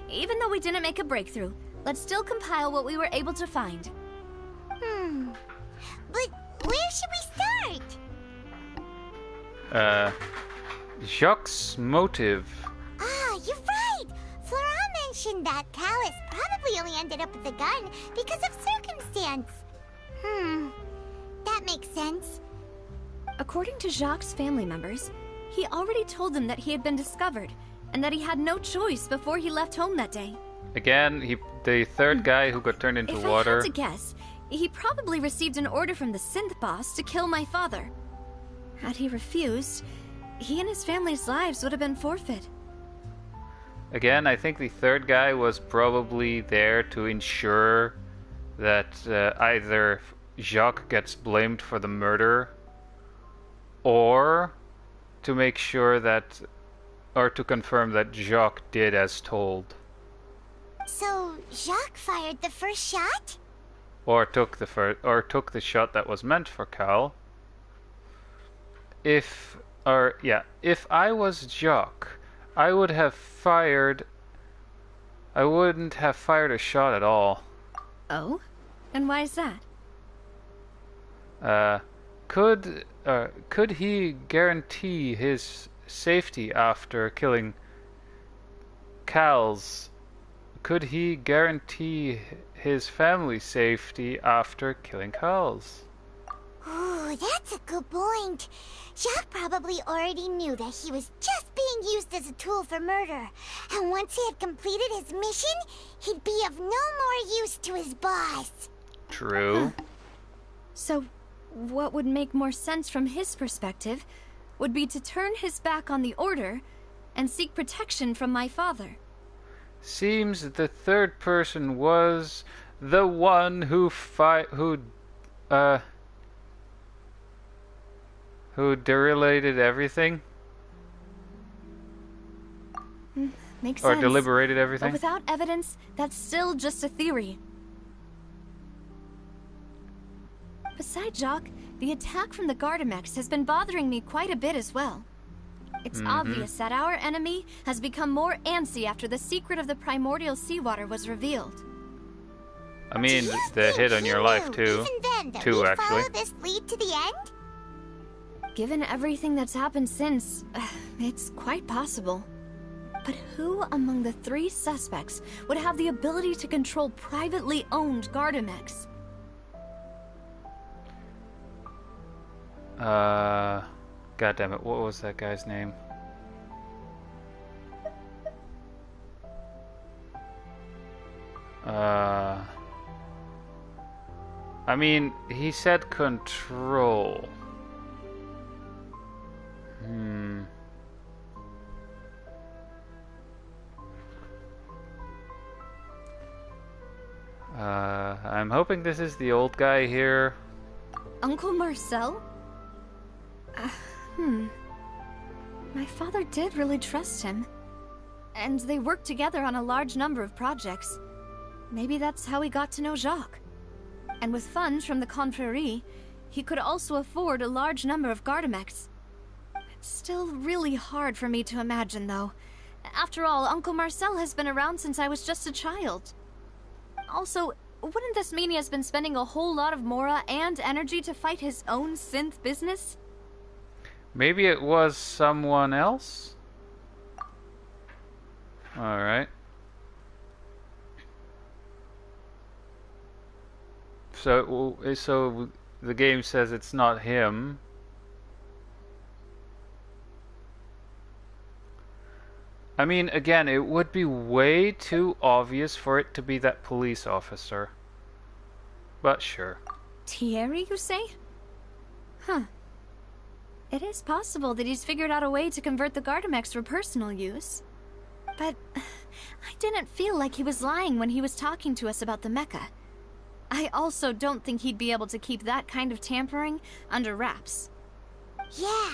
even though we didn't make a breakthrough, let's still compile what we were able to find. But where should we start? Jacques' motive. Ah, you're right! Flora mentioned that Callus probably only ended up with the gun because of circumstance. That makes sense. According to Jacques' family members, he already told them that he had been discovered, and that he had no choice before he left home that day. Again, the third guy who got turned into water. If I had to guess, he probably received an order from the synth boss to kill my father. Had he refused, he and his family's lives would have been forfeit. Again, I think the third guy was probably there to ensure that either Jacques gets blamed for the murder, or to make sure that, or to confirm that Jacques did as told. So, Jacques fired the first shot? or took the shot that was meant for Cal. If I was Jock, I wouldn't have fired a shot at all. Oh? And why is that? Could he guarantee his safety after killing Cal's? Could he guarantee his family's safety after killing Cal's? Ooh, that's a good point. Jacques probably already knew that he was just being used as a tool for murder. And once he had completed his mission, he'd be of no more use to his boss. True. So, what would make more sense from his perspective would be to turn his back on the Order and seek protection from my father. Seems the third person was the one who derelated everything? Makes or sense. deliberated everything? But without evidence, that's still just a theory. Besides Jacques, the attack from the Gardamex has been bothering me quite a bit as well. It's obvious that our enemy has become more antsy after the secret of the primordial seawater was revealed. I mean, the hit on your life too. Two, actually. Follow this lead to the end? Given everything that's happened since, it's quite possible. But who among the three suspects would have the ability to control privately owned Gardamex? God damn it, what was that guy's name? I mean, he said control. I'm hoping this is the old guy here. Uncle Marcel? My father did really trust him. And they worked together on a large number of projects. Maybe that's how he got to know Jacques. And with funds from the Confrérie, he could also afford a large number of Gardamex. It's still really hard for me to imagine, though. After all, Uncle Marcel has been around since I was just a child. Also, wouldn't this mean he has been spending a whole lot of mora and energy to fight his own synth business? Maybe it was someone else? Alright. So the game says it's not him. I mean, again, it would be way too obvious for it to be that police officer. But sure. Thierry, you say? Huh. It is possible that he's figured out a way to convert the Gardamex for personal use. But I didn't feel like he was lying when he was talking to us about the mecha. I also don't think he'd be able to keep that kind of tampering under wraps. Yeah.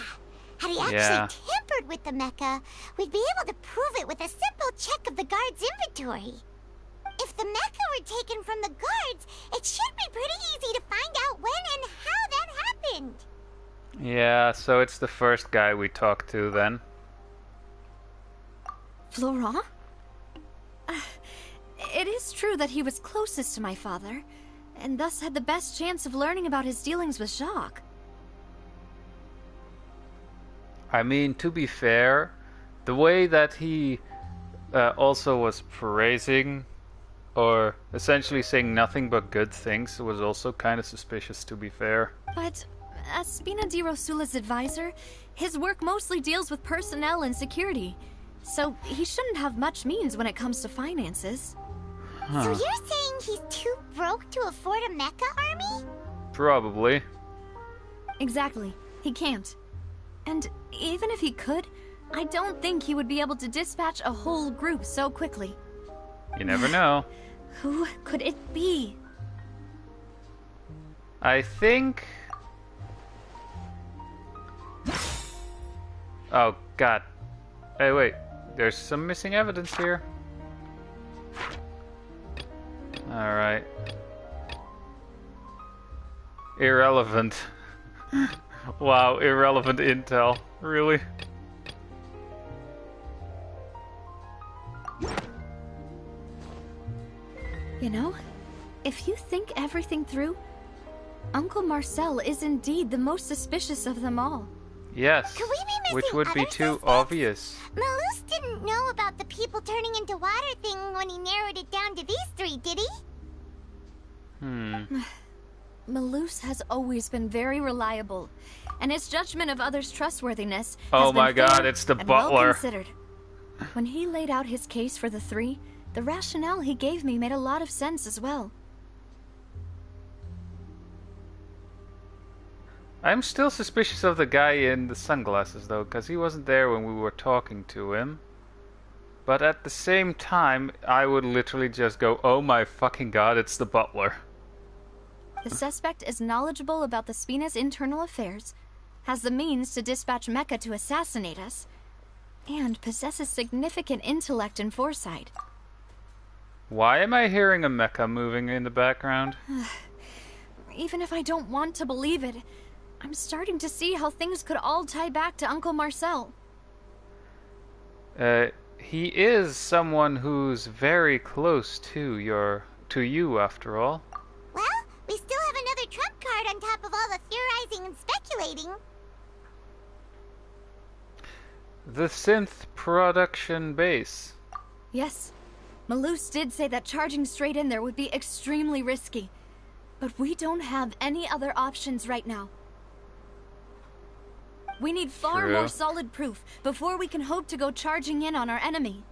Had he actually tampered with the mecha, we'd be able to prove it with a simple check of the guard's inventory. If the mecha were taken from the guards, it should be pretty easy to find out when and how that happened. Yeah, so it's the first guy we talked to then. Florent? It is true that he was closest to my father, and thus had the best chance of learning about his dealings with Jacques. I mean, to be fair, the way that he also was praising, or essentially saying nothing but good things, was also kind of suspicious, to be fair. But as Spina di Rosula's advisor, his work mostly deals with personnel and security, so he shouldn't have much means when it comes to finances. Huh. So you're saying he's too broke to afford a mecha army? Probably. Exactly. He can't. And even if he could, I don't think he would be able to dispatch a whole group so quickly. You never know. Who could it be? I think... Oh, God. Hey, wait. There's some missing evidence here. Alright. Irrelevant. Wow, irrelevant intel. Really? You know, if you think everything through, Uncle Marcel is indeed the most suspicious of them all. Yes, Could we be which missing would be other too suspects? obvious. Malus didn't know about the people turning into water thing when he narrowed it down to these three, did he? Malus has always been very reliable, and his judgment of others' trustworthiness Oh has my been god, fair it's the and butler. well considered. When he laid out his case for the three, the rationale he gave me made a lot of sense as well. I'm still suspicious of the guy in the sunglasses though, because he wasn't there when we were talking to him. But at the same time, I would literally just go, oh my fucking god, it's the butler. The suspect is knowledgeable about the Spina's internal affairs, has the means to dispatch Mecha to assassinate us, and possesses significant intellect and foresight. Why am I hearing a mecha moving in the background? Even if I don't want to believe it, I'm starting to see how things could all tie back to Uncle Marcel. He is someone who's very close to you after all. Well, we still have another trump card on top of all the theorizing and speculating. The synth production base. Yes, Malus did say that charging straight in there would be extremely risky, but we don't have any other options right now. We need far True. more solid proof before we can hope to go charging in on our enemy.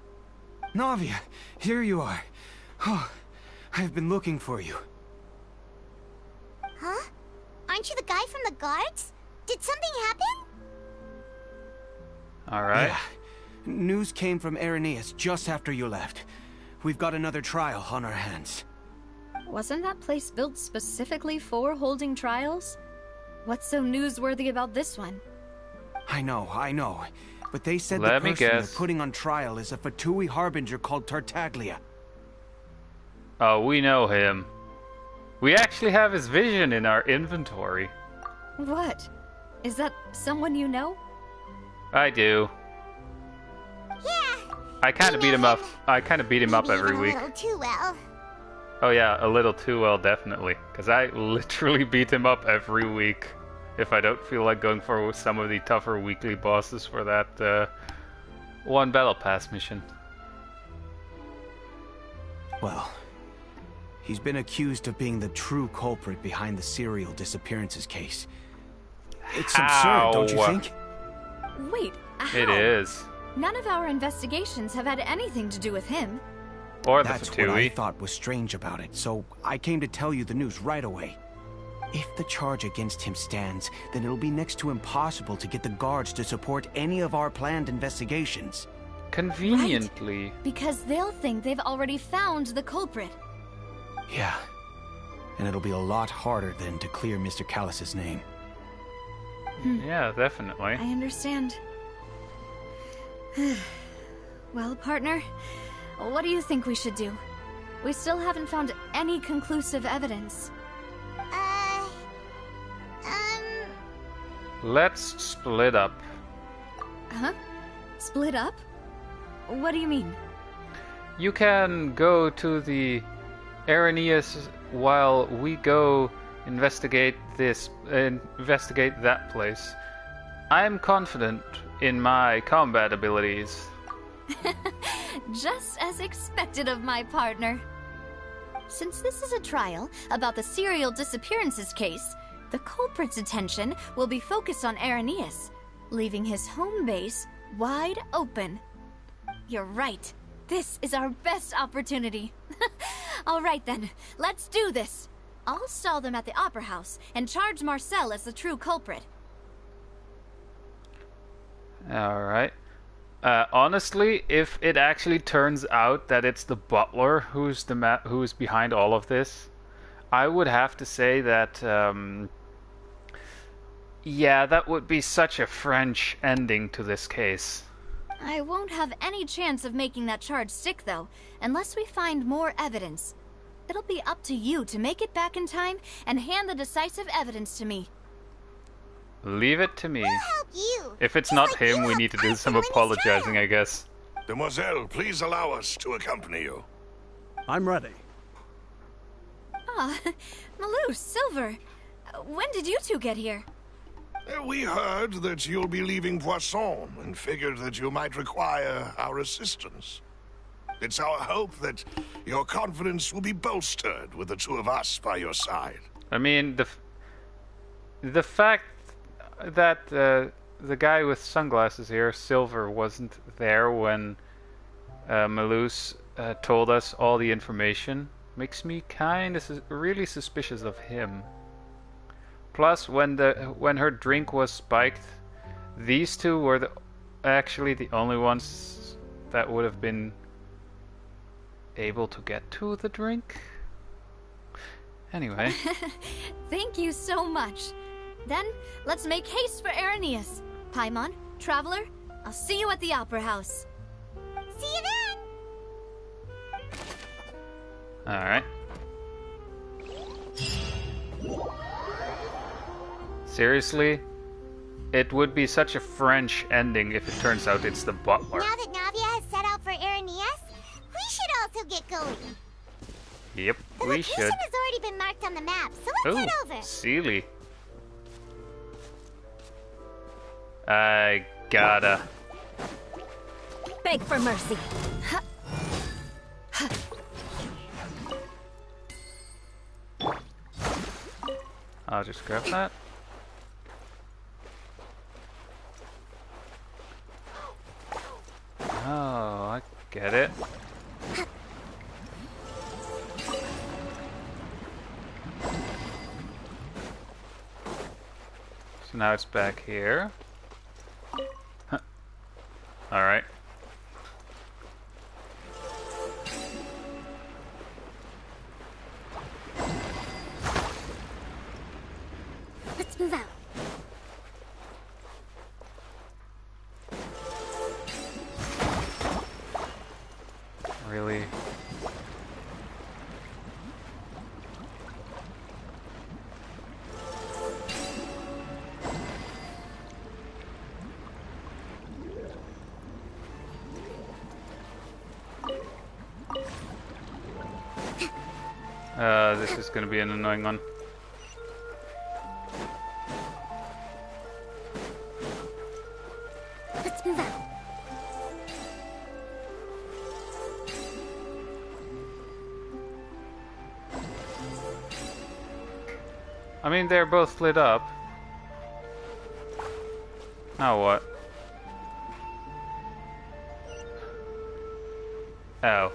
Navia, here you are. Oh, I've been looking for you. Huh? Aren't you the guy from the guards? Did something happen? Alright. Yeah. News came from Irenaeus just after you left. We've got another trial on our hands. Wasn't that place built specifically for holding trials? What's so newsworthy about this one? I know. But they said Let the me person they're guess. putting on trial is a Fatui harbinger called Tartaglia. Oh, we know him. We actually have his vision in our inventory. What? Is that someone you know? I do. Yeah. I kind of beat him up. I kind of beat him up Maybe every even week. a little too well. Oh yeah, a little too well, definitely. Because I literally beat him up every week. If I don't feel like going for some of the tougher weekly bosses for that one battle pass mission. Well, he's been accused of being the true culprit behind the serial disappearances case. It's absurd, don't you think? Wait, how? It is. None of our investigations have had anything to do with him. Or the That's what I Fatui. thought was strange about it, so I came to tell you the news right away. If the charge against him stands, then it'll be next to impossible to get the guards to support any of our planned investigations. Conveniently. Right, because they'll think they've already found the culprit. Yeah. And it'll be a lot harder then to clear Mr. Callus's name. Yeah, definitely. I understand. Well, partner, what do you think we should do? We still haven't found any conclusive evidence. Let's split up. Huh? Split up? What do you mean? You can go to the Irenaeus while we go investigate that place. I'm confident in my combat abilities. Just as expected of my partner. Since this is a trial about the serial disappearances case, the culprit's attention will be focused on Irenaeus, leaving his home base wide open. You're right. This is our best opportunity. All right then, let's do this. I'll stall them at the Opera House and charge Marcel as the true culprit. Alright. Honestly, if it actually turns out that it's the butler who's behind all of this, I would have to say that, yeah, that would be such a French ending to this case. I won't have any chance of making that charge stick, though, unless we find more evidence. it'll be up to you to make it back in time and hand the decisive evidence to me. Leave it to me. We'll help you. If it's not him, we need to do some apologizing, I guess. Demoiselle, please allow us to accompany you. I'm ready. Ah, Malou, Silver. When did you two get here? We heard that you'll be leaving Poisson and figured that you might require our assistance. It's our hope that your confidence will be bolstered with the two of us by your side. I mean, the fact that the guy with sunglasses here, Silver, wasn't there when Malus told us all the information makes me kind of really suspicious of him. Plus, when her drink was spiked, these two were actually the only ones that would have been able to get to the drink. Anyway. Thank you so much. Then, let's make haste for Irenaeus. Paimon, Traveler, I'll see you at the Opera House. See you then! Alright. Seriously? It would be such a French ending if it turns out it's the butler. Now that Navia has set out for Irenaeus, we should also get going. Yep, the we should. The location has already been marked on the map, so let's head over. Sealy. I gotta beg for mercy. I'll just grab that. Oh, I get it. So now it's back here. Huh. Alright. Let's move out. Really? This is gonna be an annoying one. Let's move out. I mean, they're both lit up. Now what? Oh.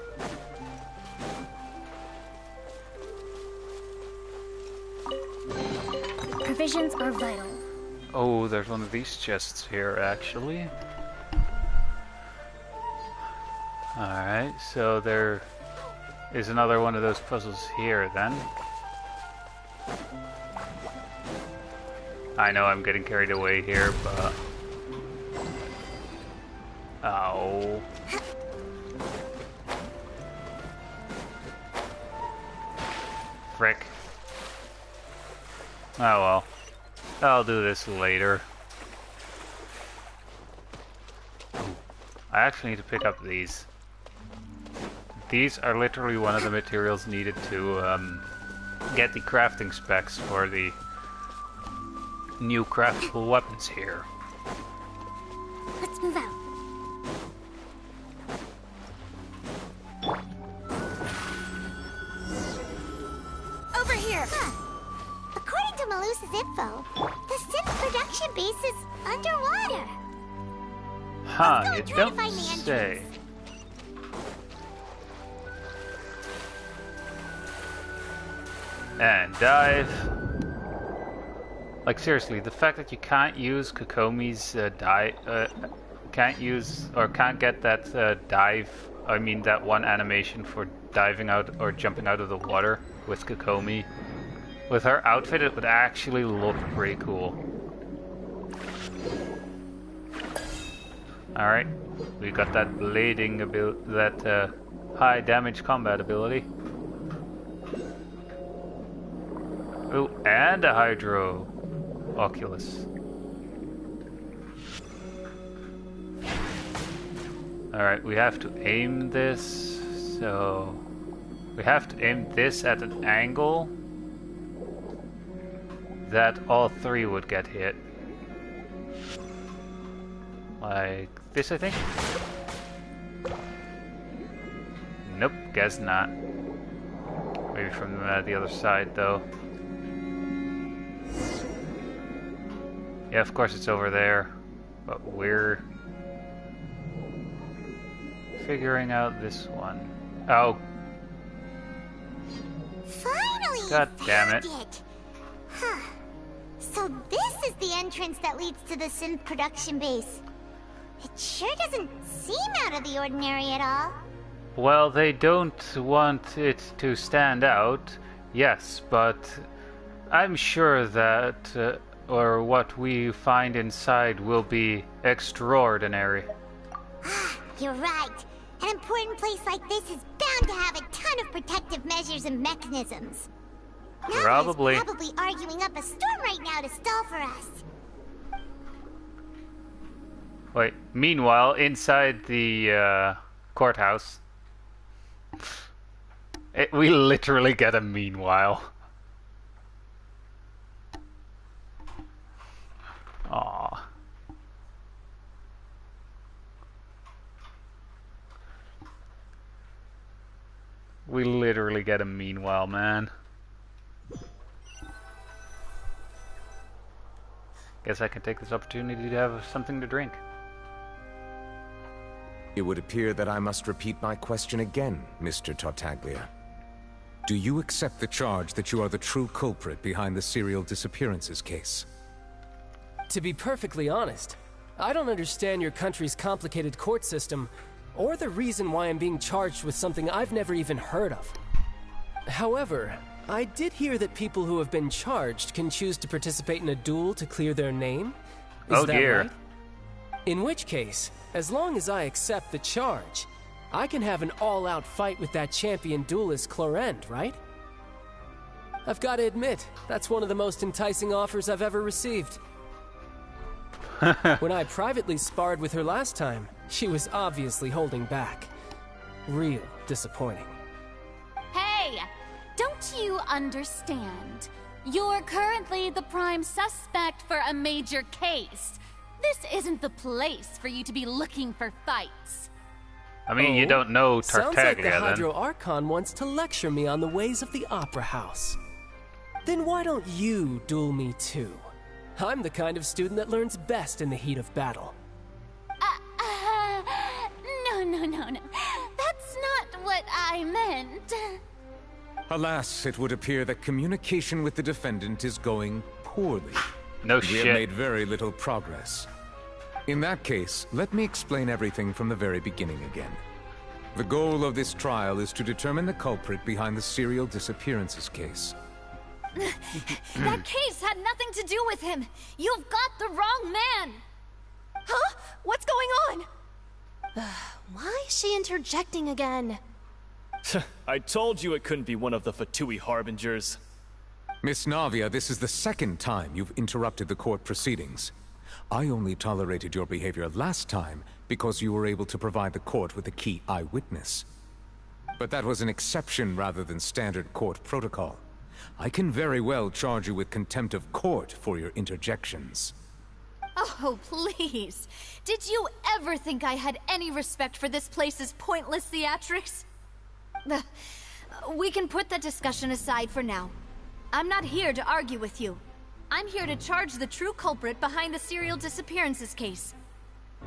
Provisions are vital. Oh, there's one of these chests here, actually. Alright, so there is another one of those puzzles here, then. I know I'm getting carried away here, but... Ow. Frick. Oh well. I'll do this later. I actually need to pick up these. These are literally one of the materials needed to get the crafting specs for the new craftable weapons here. Let's move out. Over here. According to Malus's info, the synth production base is underwater. Huh, you don't say. And dive. Like seriously, the fact that you can't use Kokomi's can't get that dive, I mean that one animation for diving out or jumping out of the water with Kokomi. With her outfit, it would actually look pretty cool. Alright, we got that blading ability, that high damage combat ability. Oh, and a Hydro Oculus. Alright, we have to aim this, so... We have to aim this at an angle that all three would get hit. Like this, I think? Nope, guess not. Maybe from the other side, though. Yeah, of course it's over there. But we're figuring out this one. Oh. Finally! God damn it. Huh. So this is the entrance that leads to the synth production base. It sure doesn't seem out of the ordinary at all. Well, they don't want it to stand out, yes, but I'm sure that, or what we find inside will be extraordinary. You're right. An important place like this is bound to have a ton of protective measures and mechanisms. Probably. Navia's probably arguing up a storm right now to stall for us. Wait, meanwhile, inside the courthouse, we literally get a meanwhile. Aww. We literally get a meanwhile, man. Guess I can take this opportunity to have something to drink. It would appear that I must repeat my question again, Mr. Tartaglia. Do you accept the charge that you are the true culprit behind the serial disappearances case? To be perfectly honest, I don't understand your country's complicated court system, or the reason why I'm being charged with something I've never even heard of. However, I did hear that people who have been charged can choose to participate in a duel to clear their name. Is that right? In which case, as long as I accept the charge, I can have an all-out fight with that champion duelist Clorend, right? I've got to admit, that's one of the most enticing offers I've ever received. When I privately sparred with her last time, she was obviously holding back. Real disappointing. Hey! Don't you understand? You're currently the prime suspect for a major case. This isn't the place for you to be looking for fights. I mean, you don't know Sounds Tartaglia, like the then. Hydro Archon wants to lecture me on the ways of the Opera House. Then why don't you duel me too? I'm the kind of student that learns best in the heat of battle. No. That's not what I meant. Alas, it would appear that communication with the defendant is going poorly. No We shit. have made very little progress. In that case, let me explain everything from the very beginning again. The goal of this trial is to determine the culprit behind the serial disappearances case. That case had nothing to do with him. You've got the wrong man. Huh? What's going on? Why is she interjecting again? I told you it couldn't be one of the Fatui Harbingers. Miss Navia, this is the second time you've interrupted the court proceedings. I only tolerated your behavior last time because you were able to provide the court with a key eyewitness. But that was an exception rather than standard court protocol. I can very well charge you with contempt of court for your interjections. Oh, please. Did you ever think I had any respect for this place's pointless theatrics? We can put that discussion aside for now. I'm not here to argue with you. I'm here to charge the true culprit behind the serial disappearances case.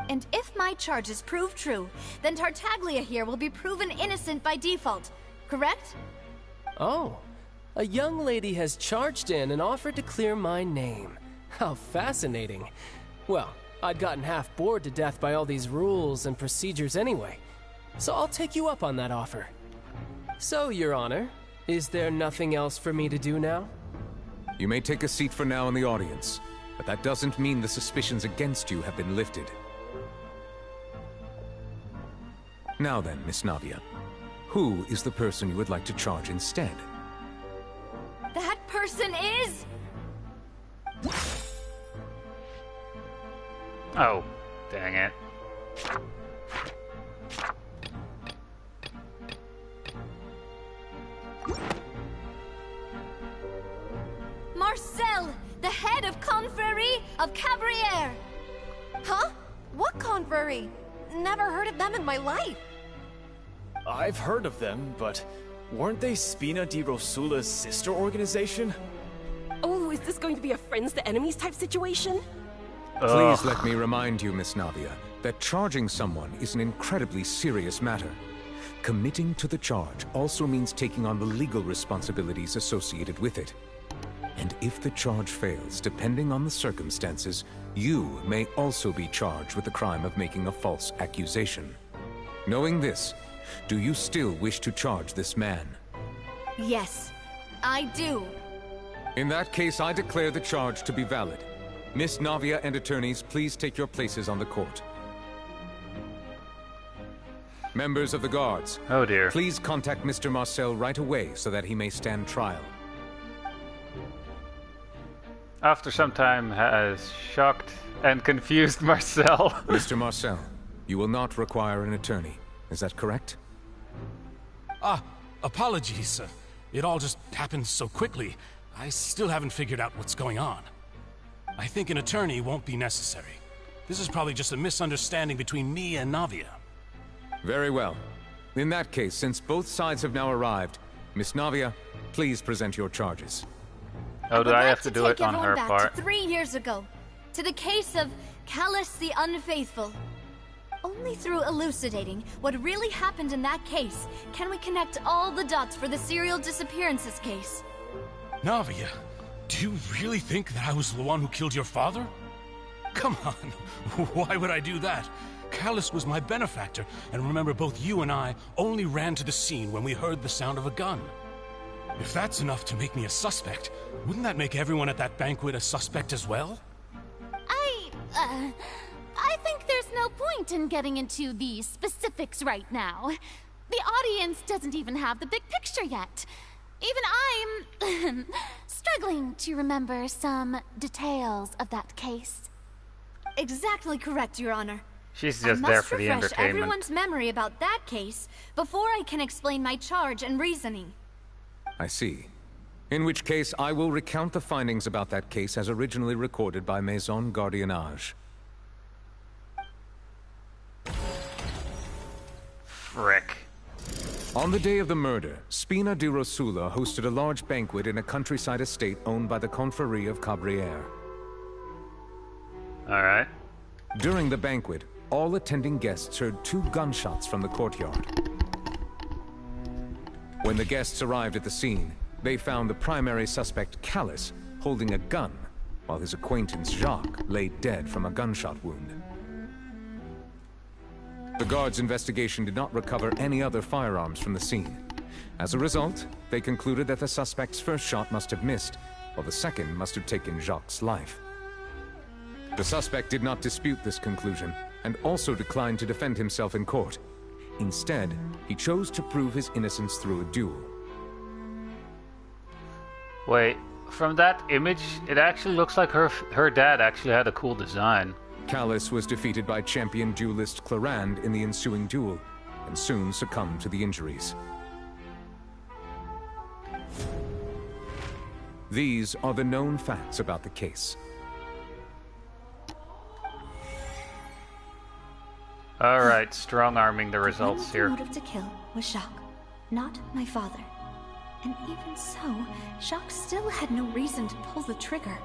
And if my charges prove true, then Tartaglia here will be proven innocent by default, correct? Oh, a young lady has charged in and offered to clear my name. How fascinating. Well, I'd gotten half bored to death by all these rules and procedures anyway, so I'll take you up on that offer. So, Your Honor, is there nothing else for me to do now? You may take a seat for now in the audience, but that doesn't mean the suspicions against you have been lifted. Now then, Miss Navia, who is the person you would like to charge instead? That person person is... Oh, dang it. Marcel, the head of Confrérie of Cabrières. Huh? What confrérie? Never heard of them in my life. I've heard of them, but weren't they Spina di Rosula's sister organization? Oh, is this going to be a friends to enemies type situation? Please let me remind you, Miss Navia, that charging someone is an incredibly serious matter. Committing to the charge also means taking on the legal responsibilities associated with it. And if the charge fails, depending on the circumstances, you may also be charged with the crime of making a false accusation. Knowing this, do you still wish to charge this man? Yes, I do. In that case, I declare the charge to be valid. Miss Navia and attorneys, please take your places on the court. Members of the guards. Oh dear. Please contact Mr. Marcel right away so that he may stand trial. After some time has shocked and confused Marcel. Mr. Marcel, you will not require an attorney. Is that correct? Apologies. It all just happened so quickly. I still haven't figured out what's going on. I think an attorney won't be necessary. This is probably just a misunderstanding between me and Navia. Very well. In that case, since both sides have now arrived, Miss Navia, please present your charges. Oh, do I have to do it on her back part? To 3 years ago, to the case of Callus the Unfaithful. Only through elucidating what really happened in that case can we connect all the dots for the serial disappearances case. Navia, do you really think that I was the one who killed your father? Come on, why would I do that? Callus was my benefactor, and remember both you and I only ran to the scene when we heard the sound of a gun. If that's enough to make me a suspect, wouldn't that make everyone at that banquet a suspect as well? I think there's no point in getting into the specifics right now. The audience doesn't even have the big picture yet. Even I'm struggling to remember some details of that case. Exactly correct, Your Honor. She's just there for the I must refresh entertainment. everyone's memory about that case before I can explain my charge and reasoning. I see. In which case, I will recount the findings about that case as originally recorded by Maison Gardiennage. Frick. On the day of the murder, Spina di Rosula hosted a large banquet in a countryside estate owned by the Confrérie of Cabrières. Alright. During the banquet, all attending guests heard 2 gunshots from the courtyard. When the guests arrived at the scene, they found the primary suspect, Callus, holding a gun, while his acquaintance, Jacques, lay dead from a gunshot wound. The guards' investigation did not recover any other firearms from the scene. As a result, they concluded that the suspect's first shot must have missed, while the second must have taken Jacques' life. The suspect did not dispute this conclusion, and also declined to defend himself in court. Instead, he chose to prove his innocence through a duel. Wait, from that image, it actually looks like her dad actually had a cool design. Callus was defeated by champion duelist Clarand in the ensuing duel, and soon succumbed to the injuries. These are the known facts about the case. Alright, strong-arming the results here. The motive to kill was Jacques, not my father. And even so, Jacques still had no reason to pull the trigger.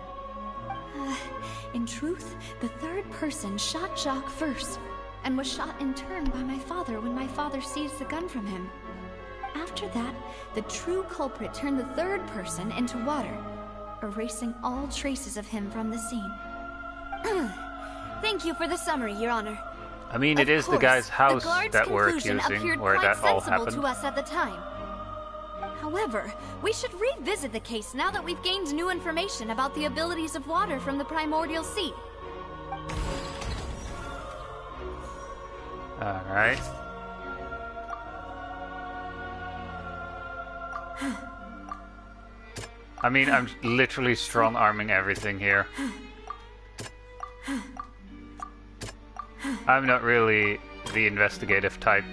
In truth, the third person shot Jacques first, and was shot in turn by my father when my father seized the gun from him. After that, the true culprit turned the third person into water, erasing all traces of him from the scene. Thank you for the summary, Your Honor. I mean, it is the guy's house that we're conclusion accusing, appeared where quite that all sensible happened. to us at the time. However, we should revisit the case now that we've gained new information about the abilities of water from the primordial sea. Alright. I mean, I'm literally strong-arming everything here. I'm not really the investigative type.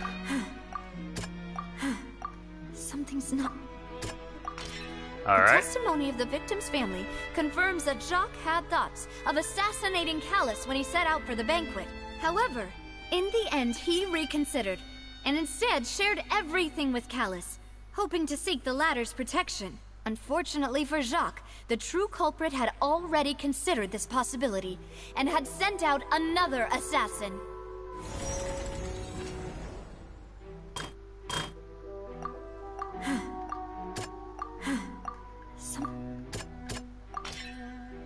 Something's not... Alright. The testimony of the victim's family confirms that Jacques had thoughts of assassinating Callus when he set out for the banquet. However, in the end he reconsidered, and instead shared everything with Callus, hoping to seek the latter's protection. Unfortunately for Jacques, the true culprit had already considered this possibility, and had sent out another assassin.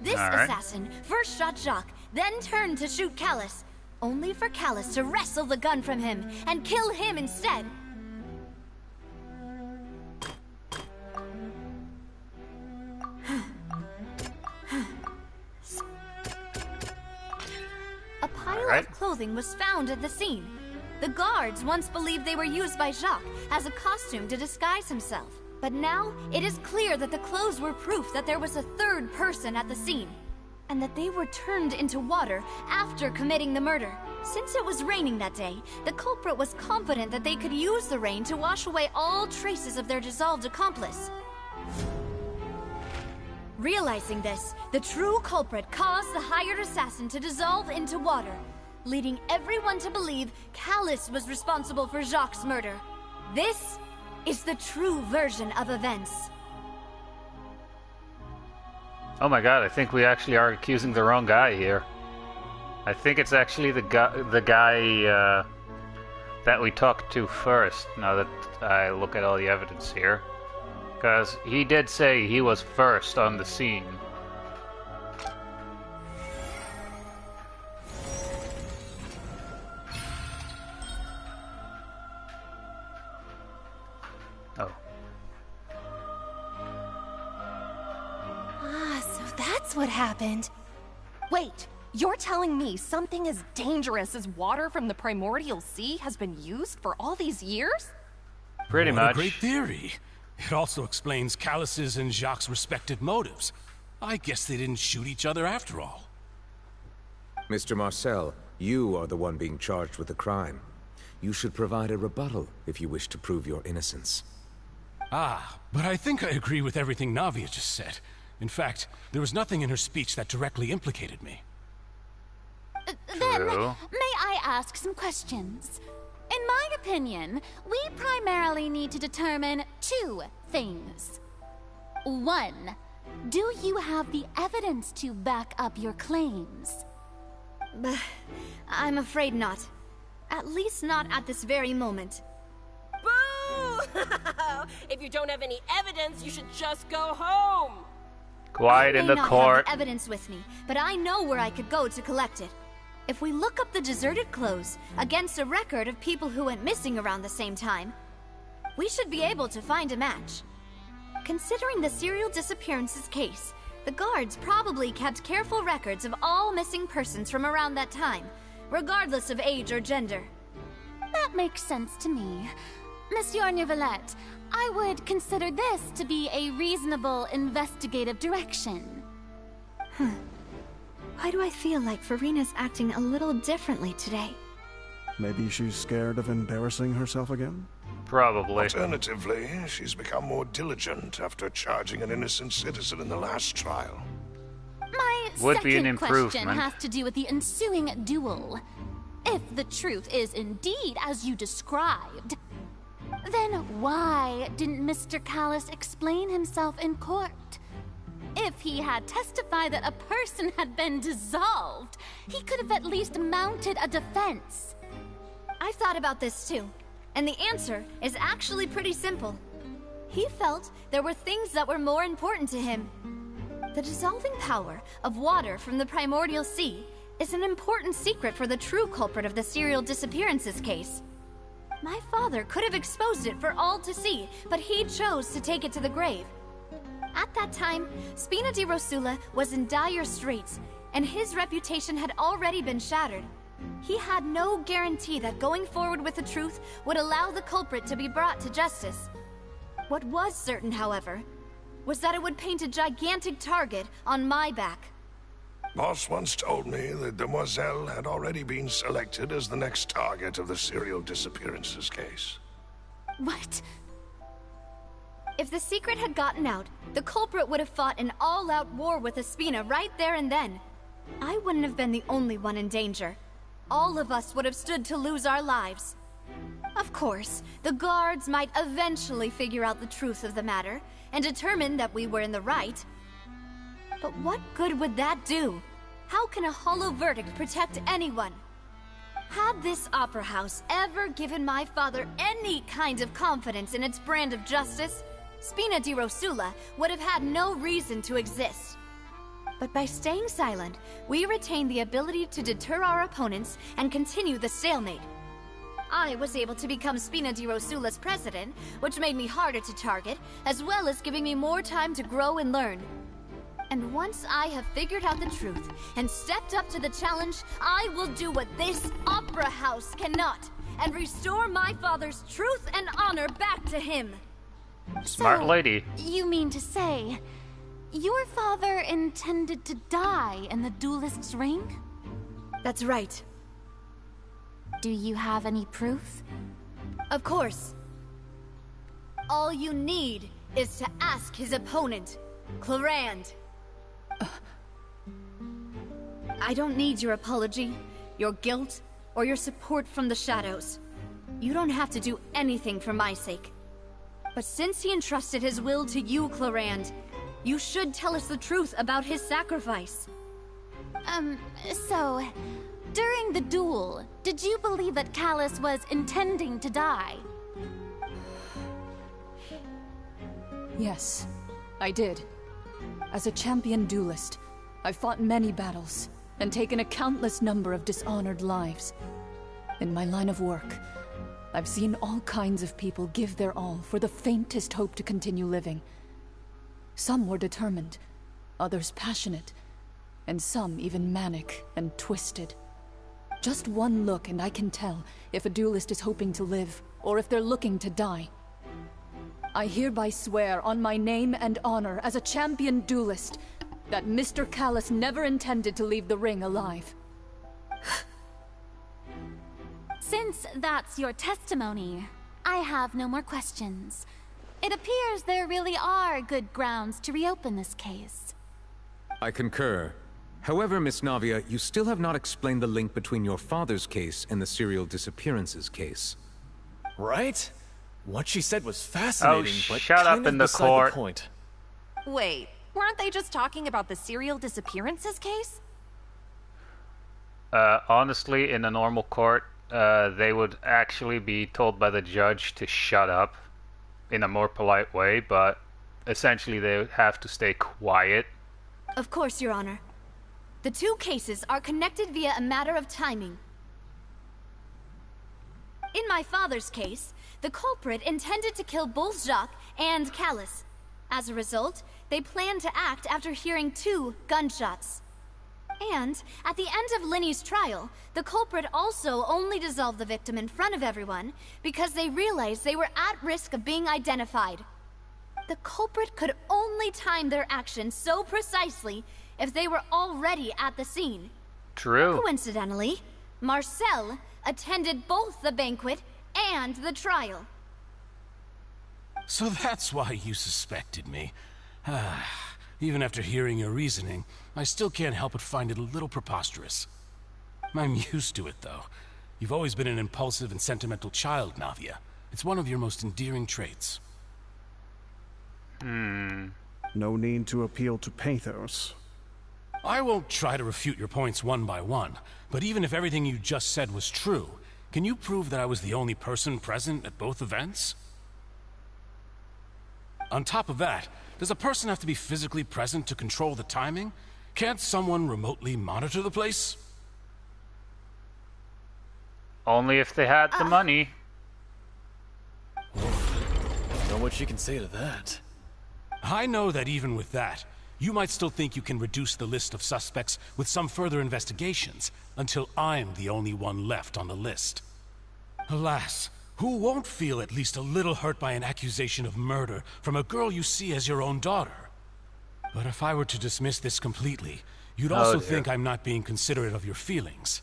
This assassin first shot Jacques, then turned to shoot Callus, only for Callus to wrestle the gun from him and kill him instead. A pile of clothing was found at the scene. The guards once believed they were used by Jacques as a costume to disguise himself. But now, it is clear that the clothes were proof that there was a third person at the scene, and that they were turned into water after committing the murder. Since it was raining that day, the culprit was confident that they could use the rain to wash away all traces of their dissolved accomplice. Realizing this, the true culprit caused the hired assassin to dissolve into water, leading everyone to believe Callus was responsible for Jacques' murder. This is the true version of events. Oh my god, I think we actually are accusing the wrong guy here. I think it's actually the guy that we talked to first, now that I look at all the evidence here. Because he did say he was first on the scene. Oh. So that's what happened. Wait, you're telling me something as dangerous as water from the primordial sea has been used for all these years? Pretty much. What a great theory. It also explains Callus's and Jacques' respective motives. I guess they didn't shoot each other after all. Mr. Marcel, you are the one being charged with the crime. You should provide a rebuttal if you wish to prove your innocence. Ah, but I think I agree with everything Navia just said. In fact, there was nothing in her speech that directly implicated me. Then, may I ask some questions? In my opinion, we primarily need to determine two things. One, do you have the evidence to back up your claims? I'm afraid not. At least not at this very moment. Boo! If you don't have any evidence, you should just go home! Quiet in the court. I may not have evidence with me, but I know where I could go to collect it. If we look up the deserted clothes against a record of people who went missing around the same time, we should be able to find a match. Considering the serial disappearances case, the guards probably kept careful records of all missing persons from around that time, regardless of age or gender. That makes sense to me. Monsieur Neuvillette, I would consider this to be a reasonable investigative direction. Why do I feel like Farina's acting a little differently today? Maybe she's scared of embarrassing herself again? Probably. Alternatively, she's become more diligent after charging an innocent citizen in the last trial. My second question has to do with the ensuing duel. If the truth is indeed as you described, then why didn't Mr. Callus explain himself in court? If he had testified that a person had been dissolved, he could have at least mounted a defense. I've thought about this too, and the answer is actually pretty simple. He felt there were things that were more important to him. The dissolving power of water from the primordial sea is an important secret for the true culprit of the serial disappearances case. My father could have exposed it for all to see, but he chose to take it to the grave. At that time, Spina di Rosula was in dire straits, and his reputation had already been shattered. He had no guarantee that going forward with the truth would allow the culprit to be brought to justice. What was certain, however, was that it would paint a gigantic target on my back. Boss once told me that Demoiselle had already been selected as the next target of the serial disappearances case. What? If the secret had gotten out, the culprit would have fought an all-out war with Espina right there and then. I wouldn't have been the only one in danger. All of us would have stood to lose our lives. Of course, the guards might eventually figure out the truth of the matter and determine that we were in the right. But what good would that do? How can a hollow verdict protect anyone? Had this opera house ever given my father any kind of confidence in its brand of justice, Spina di Rosula would have had no reason to exist. But by staying silent, we retain the ability to deter our opponents and continue the stalemate. I was able to become Spina di Rosula's president, which made me harder to target, as well as giving me more time to grow and learn. And once I have figured out the truth and stepped up to the challenge, I will do what this opera house cannot, and restore my father's truth and honor back to him. Smart lady. You mean to say, your father intended to die in the duelist's ring? That's right. Do you have any proof? Of course. All you need is to ask his opponent, Clorand. I don't need your apology, your guilt, or your support from the shadows. You don't have to do anything for my sake. But since he entrusted his will to you, Clorand, you should tell us the truth about his sacrifice. So, during the duel, did you believe that Callus was intending to die? Yes, I did. As a champion duelist, I've fought many battles and taken a countless number of dishonored lives. In my line of work, I've seen all kinds of people give their all for the faintest hope to continue living. Some were determined, others passionate, and some even manic and twisted. Just one look and I can tell if a duelist is hoping to live or if they're looking to die. I hereby swear on my name and honor as a champion duelist that Mr. Callus never intended to leave the ring alive. Since that's your testimony, I have no more questions. It appears there really are good grounds to reopen this case. I concur. However, Miss Navia, you still have not explained the link between your father's case and the serial disappearances case. Right? What she said was fascinating, but shut kind up of in the beside court. the point. Wait, weren't they just talking about the serial disappearances case? Honestly, in a normal court, they would actually be told by the judge to shut up in a more polite way, but essentially they would have to stay quiet. Of course, Your Honor. The two cases are connected via a matter of timing. In my father's case, the culprit intended to kill both Jacques and Callus. As a result, they planned to act after hearing 2 gunshots. And, at the end of Linny's trial, the culprit also only dissolved the victim in front of everyone because they realized they were at risk of being identified. The culprit could only time their actions so precisely if they were already at the scene. True. Coincidentally, Marcel attended both the banquet and the trial. So that's why you suspected me. Even after hearing your reasoning, I still can't help but find it a little preposterous. I'm used to it, though. You've always been an impulsive and sentimental child, Navia. It's one of your most endearing traits. No need to appeal to pathos. I won't try to refute your points one by one, but even if everything you just said was true, can you prove that I was the only person present at both events? On top of that, does a person have to be physically present to control the timing? Can't someone remotely monitor the place? Only if they had the money. Know what you can say to that. I know that even with that, you might still think you can reduce the list of suspects with some further investigations, until I'm the only one left on the list. Alas, Who won't feel at least a little hurt by an accusation of murder from a girl you see as your own daughter? But if I were to dismiss this completely, you'd also think I'm not being considerate of your feelings.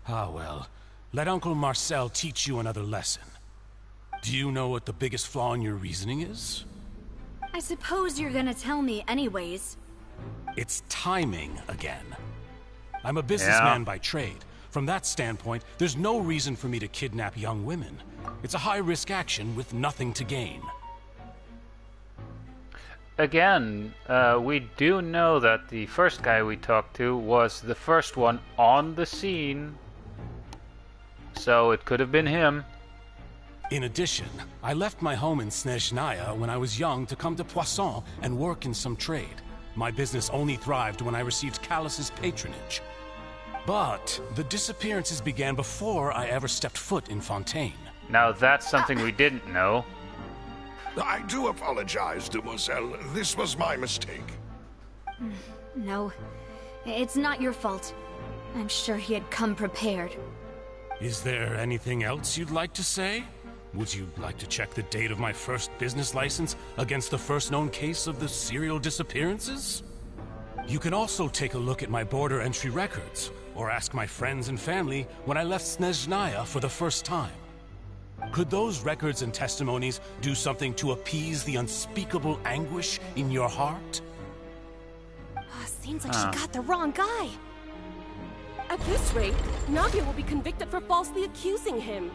Ah well, let Uncle Marcel teach you another lesson. Do you know what the biggest flaw in your reasoning is? I suppose you're gonna tell me anyways. It's timing again. I'm a businessman by trade. From that standpoint, there's no reason for me to kidnap young women. It's a high-risk action with nothing to gain. Again, we do know that the first guy we talked to was the first one on the scene. So it could have been him. In addition, I left my home in Snezhnaya when I was young to come to Poisson and work in some trade. My business only thrived when I received Callus's patronage. But the disappearances began before I ever stepped foot in Fontaine. Now that's something we didn't know. I do apologize, Demoiselle. This was my mistake. No, it's not your fault. I'm sure he had come prepared. Is there anything else you'd like to say? Would you like to check the date of my first business license against the first known case of the serial disappearances? You can also take a look at my border entry records, or ask my friends and family when I left Snezhnaya for the first time. Could those records and testimonies do something to appease the unspeakable anguish in your heart? Seems like she got the wrong guy. At this rate, Nagia will be convicted for falsely accusing him.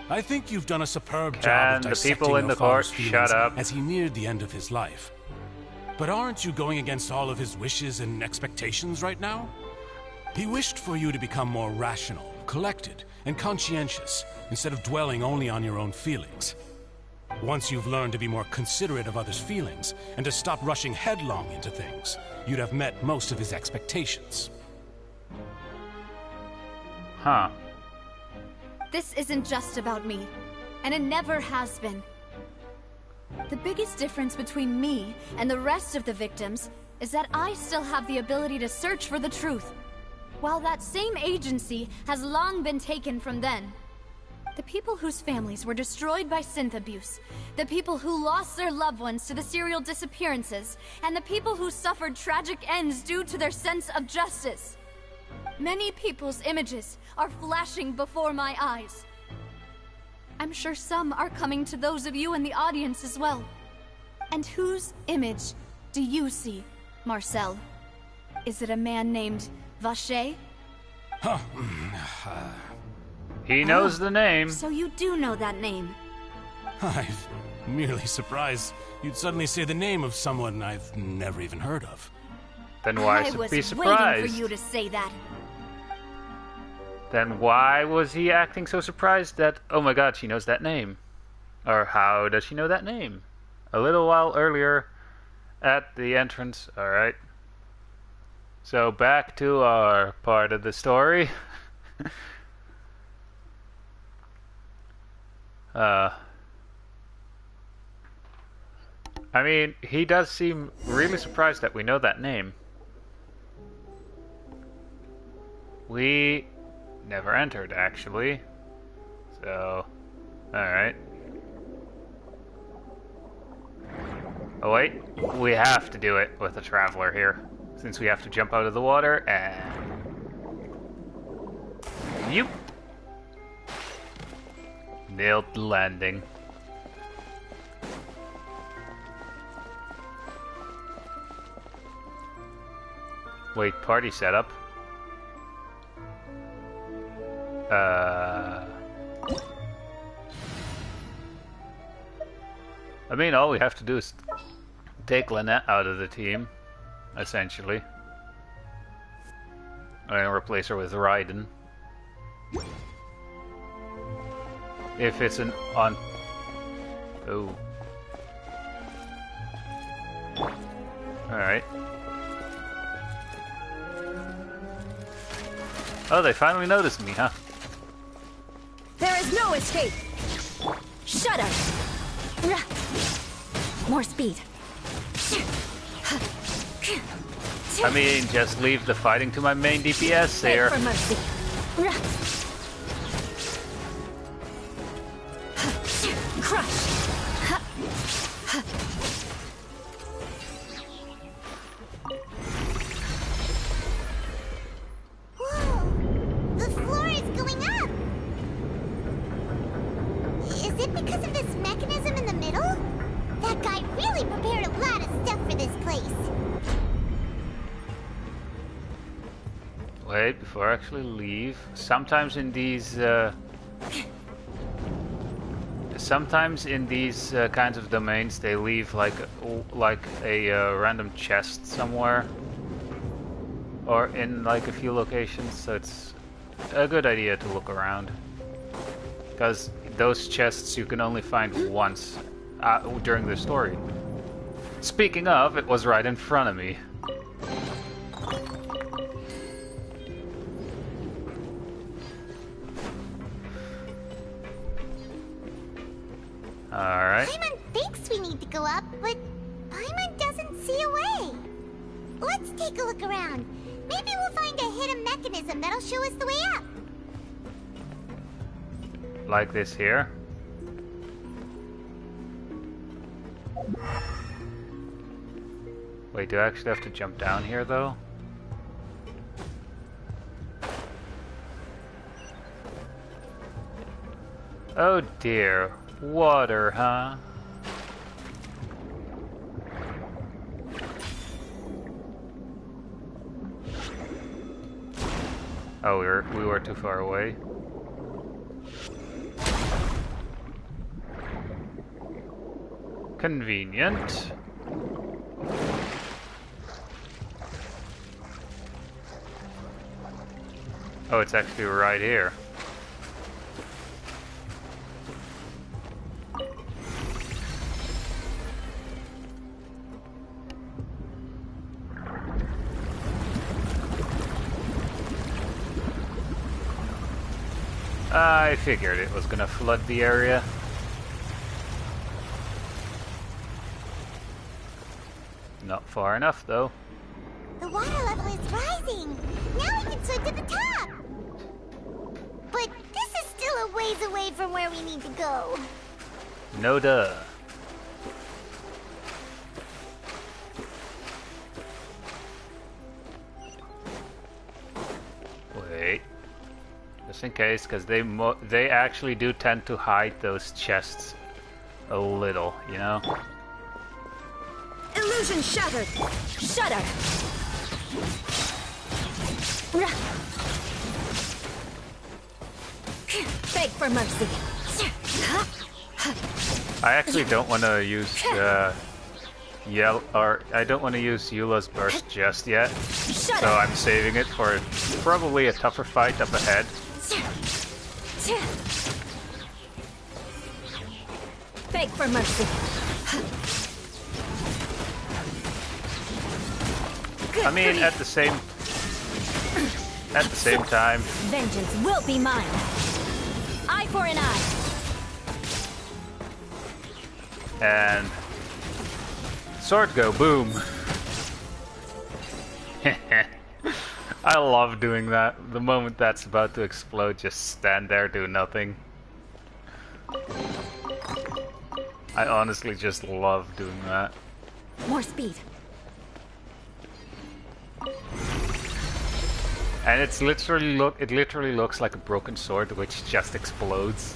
I think you've done a superb job of the dissecting people in your the court, father's feelings shut up. as he neared the end of his life. But aren't you going against all of his wishes and expectations right now? He wished for you to become more rational, collected, and conscientious, instead of dwelling only on your own feelings. Once you've learned to be more considerate of others' feelings, and to stop rushing headlong into things, you'd have met most of his expectations. Huh. This isn't just about me, and it never has been. The biggest difference between me and the rest of the victims is that I still have the ability to search for the truth, while that same agency has long been taken from them. The people whose families were destroyed by synth abuse, the people who lost their loved ones to the serial disappearances, and the people who suffered tragic ends due to their sense of justice. Many people's images are flashing before my eyes. I'm sure some are coming to those of you in the audience as well. And whose image do you see, Marcel? Is it a man named Vacher? Huh. He knows the name. So you do know that name. I'm merely surprised you'd suddenly say the name of someone I've never even heard of. Then why I was be surprised? waiting for you to say that. Then why was he acting so surprised that, oh my god, she knows that name? Or how does she know that name? A little while earlier at the entrance. Alright. So back to our part of the story. I mean, he does seem really surprised that we know that name. We never entered, actually. So, alright. Oh wait, we have to do it with a traveler here, since we have to jump out of the water, and... Yoop! Nailed the landing. Wait, party setup. I mean, all we have to do is take Lynette out of the team, essentially. And replace her with Raiden. If it's an on... Oh. Alright. Oh, they finally noticed me, huh? There is no escape! Shut up! More speed. I mean, just leave the fighting to my main DPS here. Beg for mercy. it because of this mechanism in the middle? That guy really prepared a lot of stuff for this place. Wait, before I actually leave, sometimes in these kinds of domains they leave like a random chest somewhere, or in like a few locations, so it's a good idea to look around, because those chests you can only find once during the story. Speaking of, it was right in front of me. Alright. Paimon thinks we need to go up, but Paimon doesn't see a way. Let's take a look around. Maybe we'll find a hidden mechanism that'll show us the way up. Like this here. Wait, do I actually have to jump down here though? Oh dear. Water, huh? Oh, we were too far away. Convenient. Oh, it's actually right here. I figured it was gonna flood the area. Not far enough, though. The water level is rising. Now we can swim to the top. But this is still a ways away from where we need to go. No duh. Wait. Just in case, because they actually do tend to hide those chests a little, you know? Illusion shattered! Shudder! Beg for mercy! I actually don't want to use I don't want to use Eula's burst just yet, so I'm saving it for probably a tougher fight up ahead. Beg for mercy! I mean, at the same time, vengeance will be mine. Eye for an eye. And sword go boom. I love doing that. The moment that's about to explode, just stand there, do nothing. I honestly just love doing that. More speed. And it literally looks like a broken sword which just explodes.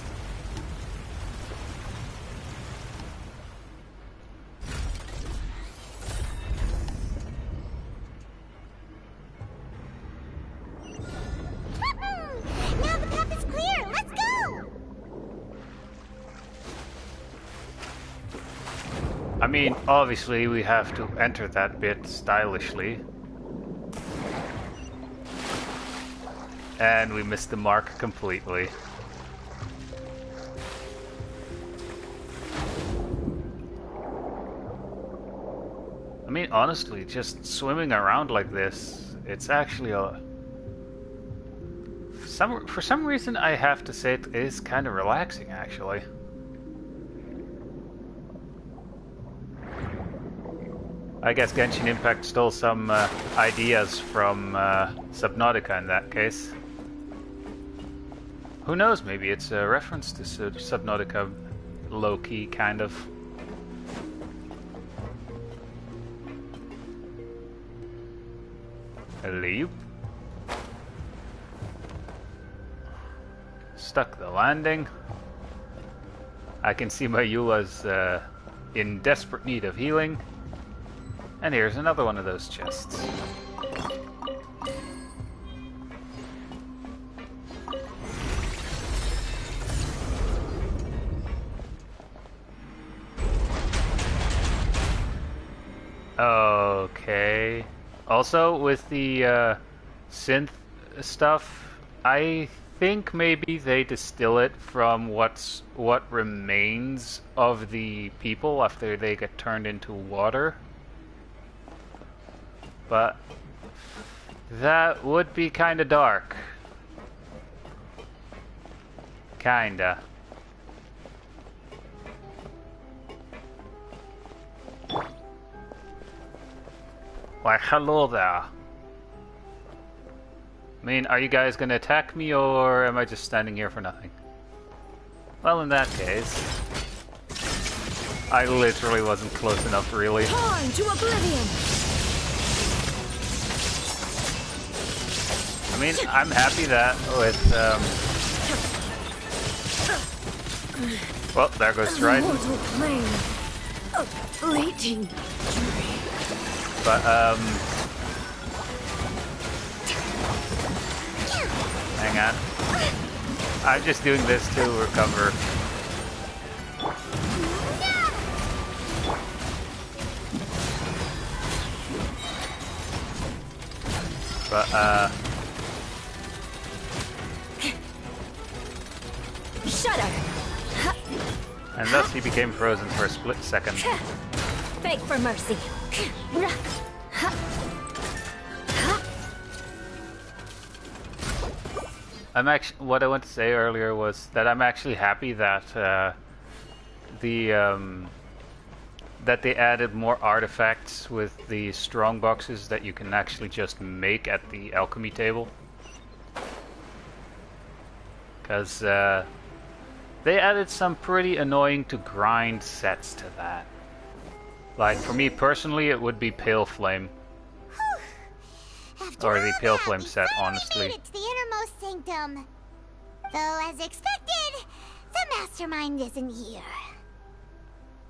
Now the path is clear. Let's go. I mean, obviously we have to enter that bit stylishly. And we missed the mark completely. I mean, honestly, just swimming around like this, it's actually for some reason I have to say it is kind of relaxing, actually. I guess Genshin Impact stole some ideas from Subnautica in that case. Who knows, maybe it's a reference to Subnautica, low-key, kind of. Leap. Stuck the landing. I can see my Eula's in desperate need of healing. And here's another one of those chests. Okay. Also, with the synth stuff, I think maybe they distill it from what remains of the people after they get turned into water. But that would be kinda dark. Kinda. Why, hello there. I mean, are you guys gonna attack me, or am I just standing here for nothing? Well, in that case, I literally wasn't close enough, really. Torn to oblivion! I mean, I'm happy that with, well, there goes Trident. Mortal plane of fleeting fury. But, hang on. I'm just doing this to recover. But, Shudder! and thus he became frozen for a split second. Beg for mercy. I'm actually, what I wanted to say earlier was that I'm actually happy that that they added more artifacts with the strong boxes that you can actually just make at the alchemy table. Because they added some pretty annoying to grind sets to that. Like, for me personally, it would be Pale Flame. Or the Pale Flame set, honestly. Made it to the innermost sanctum. Though, as expected, the mastermind isn't here.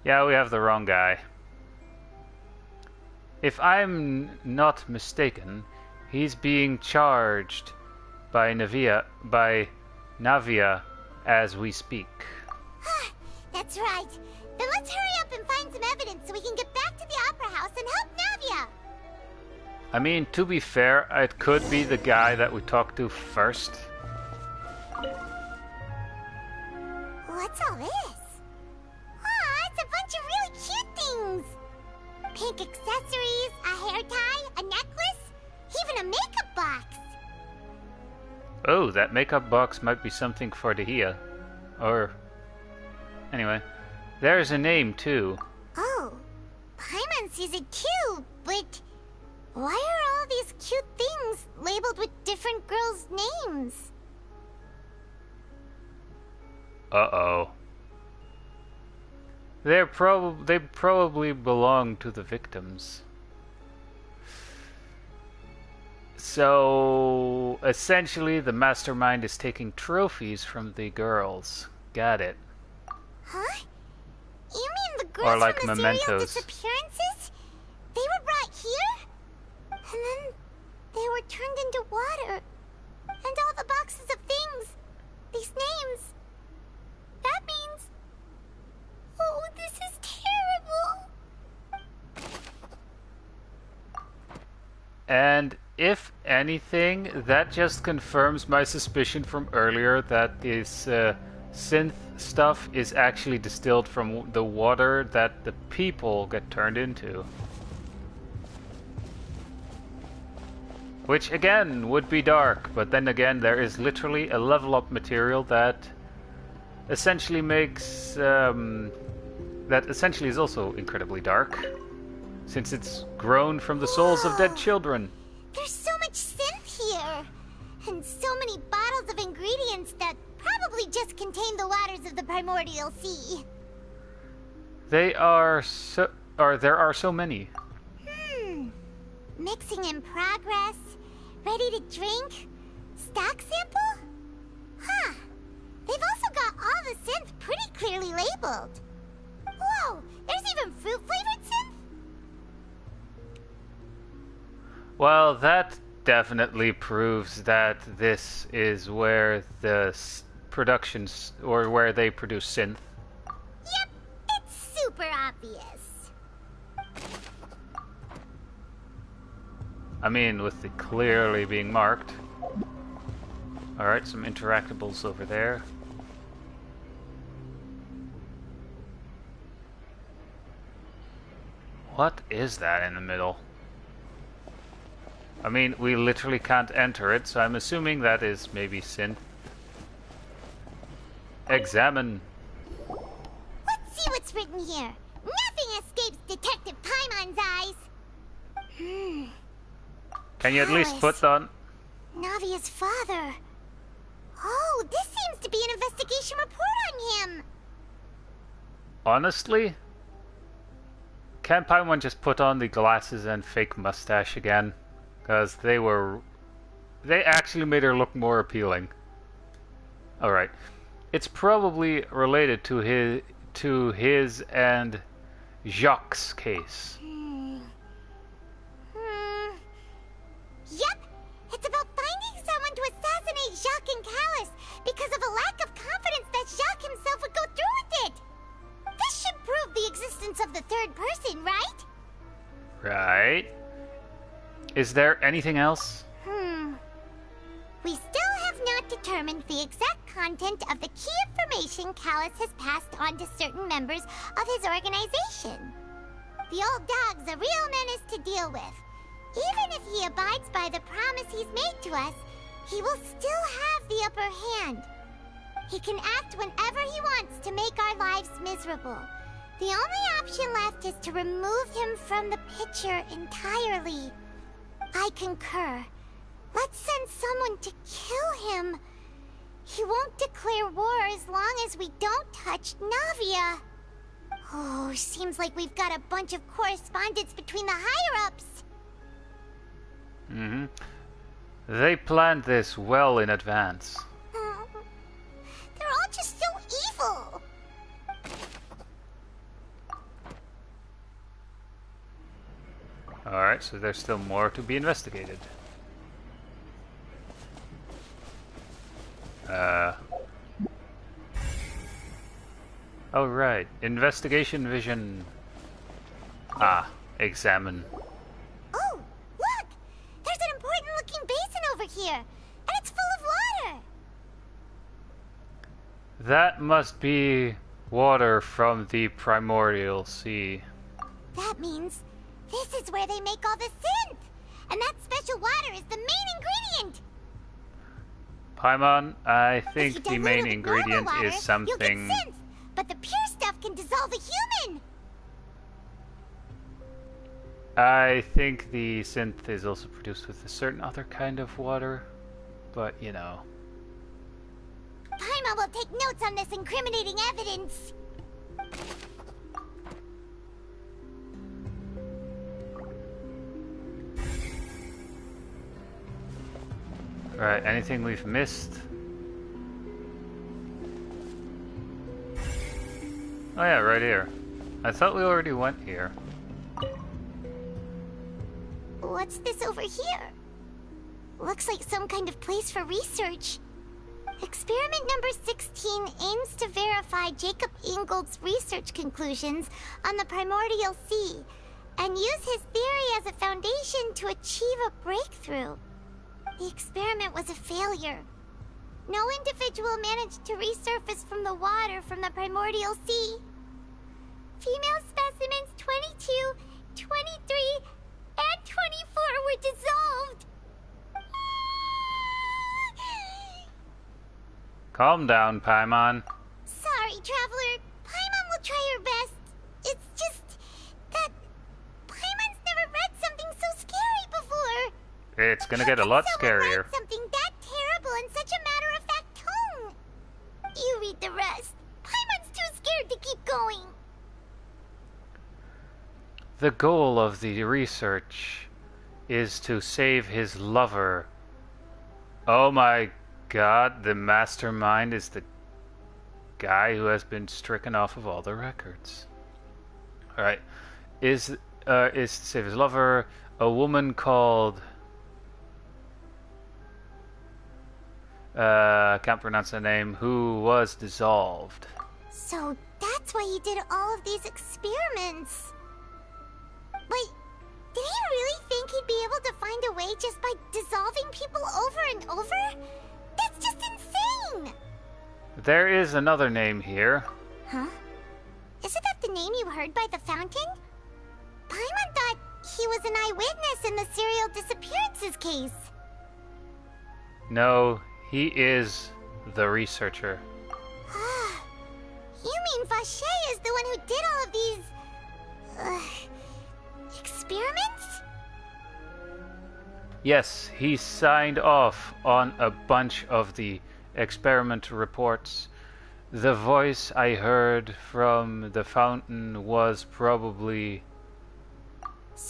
Yeah, we have the wrong guy. If I'm not mistaken, he's being charged by Navia as we speak. That's right. Then let's hurry up and find some evidence so we can get back to the Opera House and help Navia. I mean, to be fair, it could be the guy that we talked to first. What's all this? Aw, it's a bunch of really cute things. Pink accessories, a hair tie, a necklace, even a makeup box. Oh, that makeup box might be something for Dahlia. Or... anyway. There's a name, too. Oh, Paimon sees it too, but... why are all these cute things labeled with different girls' names? Uh-oh. They probably belong to the victims. So, essentially, the mastermind is taking trophies from the girls. Got it. Huh? You mean the girls or like from the mementos. serial disappearances? They were brought here? And then they were turned into water. And all the boxes of things. These names. That means... oh, this is terrible. And if anything, that just confirms my suspicion from earlier that this synth stuff is actually distilled from the water that the people get turned into. Which again would be dark, but then again there is literally a level up material that essentially makes that essentially is also incredibly dark, since it's grown from the souls of dead children. There's so much synth here. And so many bottles of ingredients that probably just contain the waters of the primordial sea. There are so many. Mixing in progress. Ready to drink? Stock sample? Huh. They've also got all the synth pretty clearly labeled. disabled. Whoa, there's even fruit-flavored synth? Well, that definitely proves that this is where the productions, or where they produce synth. Yep, it's super obvious. I mean, with it clearly being marked. Alright, some interactables over there. What is that in the middle? I mean, we literally can't enter it, so I'm assuming that is maybe synth. Examine. Let's see what's written here. Nothing escapes Detective Paimon's eyes. Can you at least put on? Navia's father. Oh, this seems to be an investigation report on him. Honestly? Can't Paimon just put on the glasses and fake mustache again? Because they actually made her look more appealing. Alright. It's probably related to his and Jacques' case. Yep, it's about finding someone to assassinate Jacques and Callus because of a lack of confidence that Jacques himself would go through with it. This should prove the existence of the third person, right? Right. Is there anything else? We still have not determined the exact content of the key information Callus has passed on to certain members of his organization. The old dog's a real menace to deal with. Even if he abides by the promise he's made to us, he will still have the upper hand. He can act whenever he wants to make our lives miserable. The only option left is to remove him from the picture entirely. I concur. Let's send someone to kill him. He won't declare war as long as we don't touch Navia. Oh, seems like we've got a bunch of correspondence between the higher-ups. They planned this well in advance. They're all just so evil. Alright, so there's still more to be investigated. Oh right, investigation vision. Examine. Oh, look! There's an important looking basin over here, and it's full of water. That must be water from the primordial sea. That means this is where they make all the synth, and that special water is the main ingredient. Paimon, I think the main ingredient water, is something. You'll get synth, but the pure stuff can dissolve a human. I think the synth is also produced with a certain other kind of water, but you know. Paimon will take notes on this incriminating evidence. Right, anything we've missed? Oh yeah, right here. I thought we already went here. What's this over here? Looks like some kind of place for research. Experiment number 16 aims to verify Jacob Ingold's research conclusions on the primordial sea and use his theory as a foundation to achieve a breakthrough. The experiment was a failure. No individual managed to resurface from the water from the primordial sea. Female specimens 22, 23, and 24 were dissolved. Calm down, Paimon. Sorry, Traveler. Paimon will try her best. It's just that Paimon's never read something so scary before. It's gonna get a lot scarier. Write something that terrible in such a matter-of-fact tone. You read the rest. Paimon's too scared to keep going. The goal of the research is to save his lover. Oh my god, the mastermind is the guy who has been stricken off of all the records. Alright. Is to save his lover a woman called... can't pronounce the name, who was dissolved. So that's why he did all of these experiments. Wait, did he really think he'd be able to find a way just by dissolving people over and over? That's just insane! There is another name here. Huh? Isn't that the name you heard by the fountain? Paimon thought he was an eyewitness in the serial disappearances case. No, he is the researcher. You mean Vache is the one who did all of these... experiments? Yes, he signed off on a bunch of the experiment reports. The voice I heard from the fountain was probably...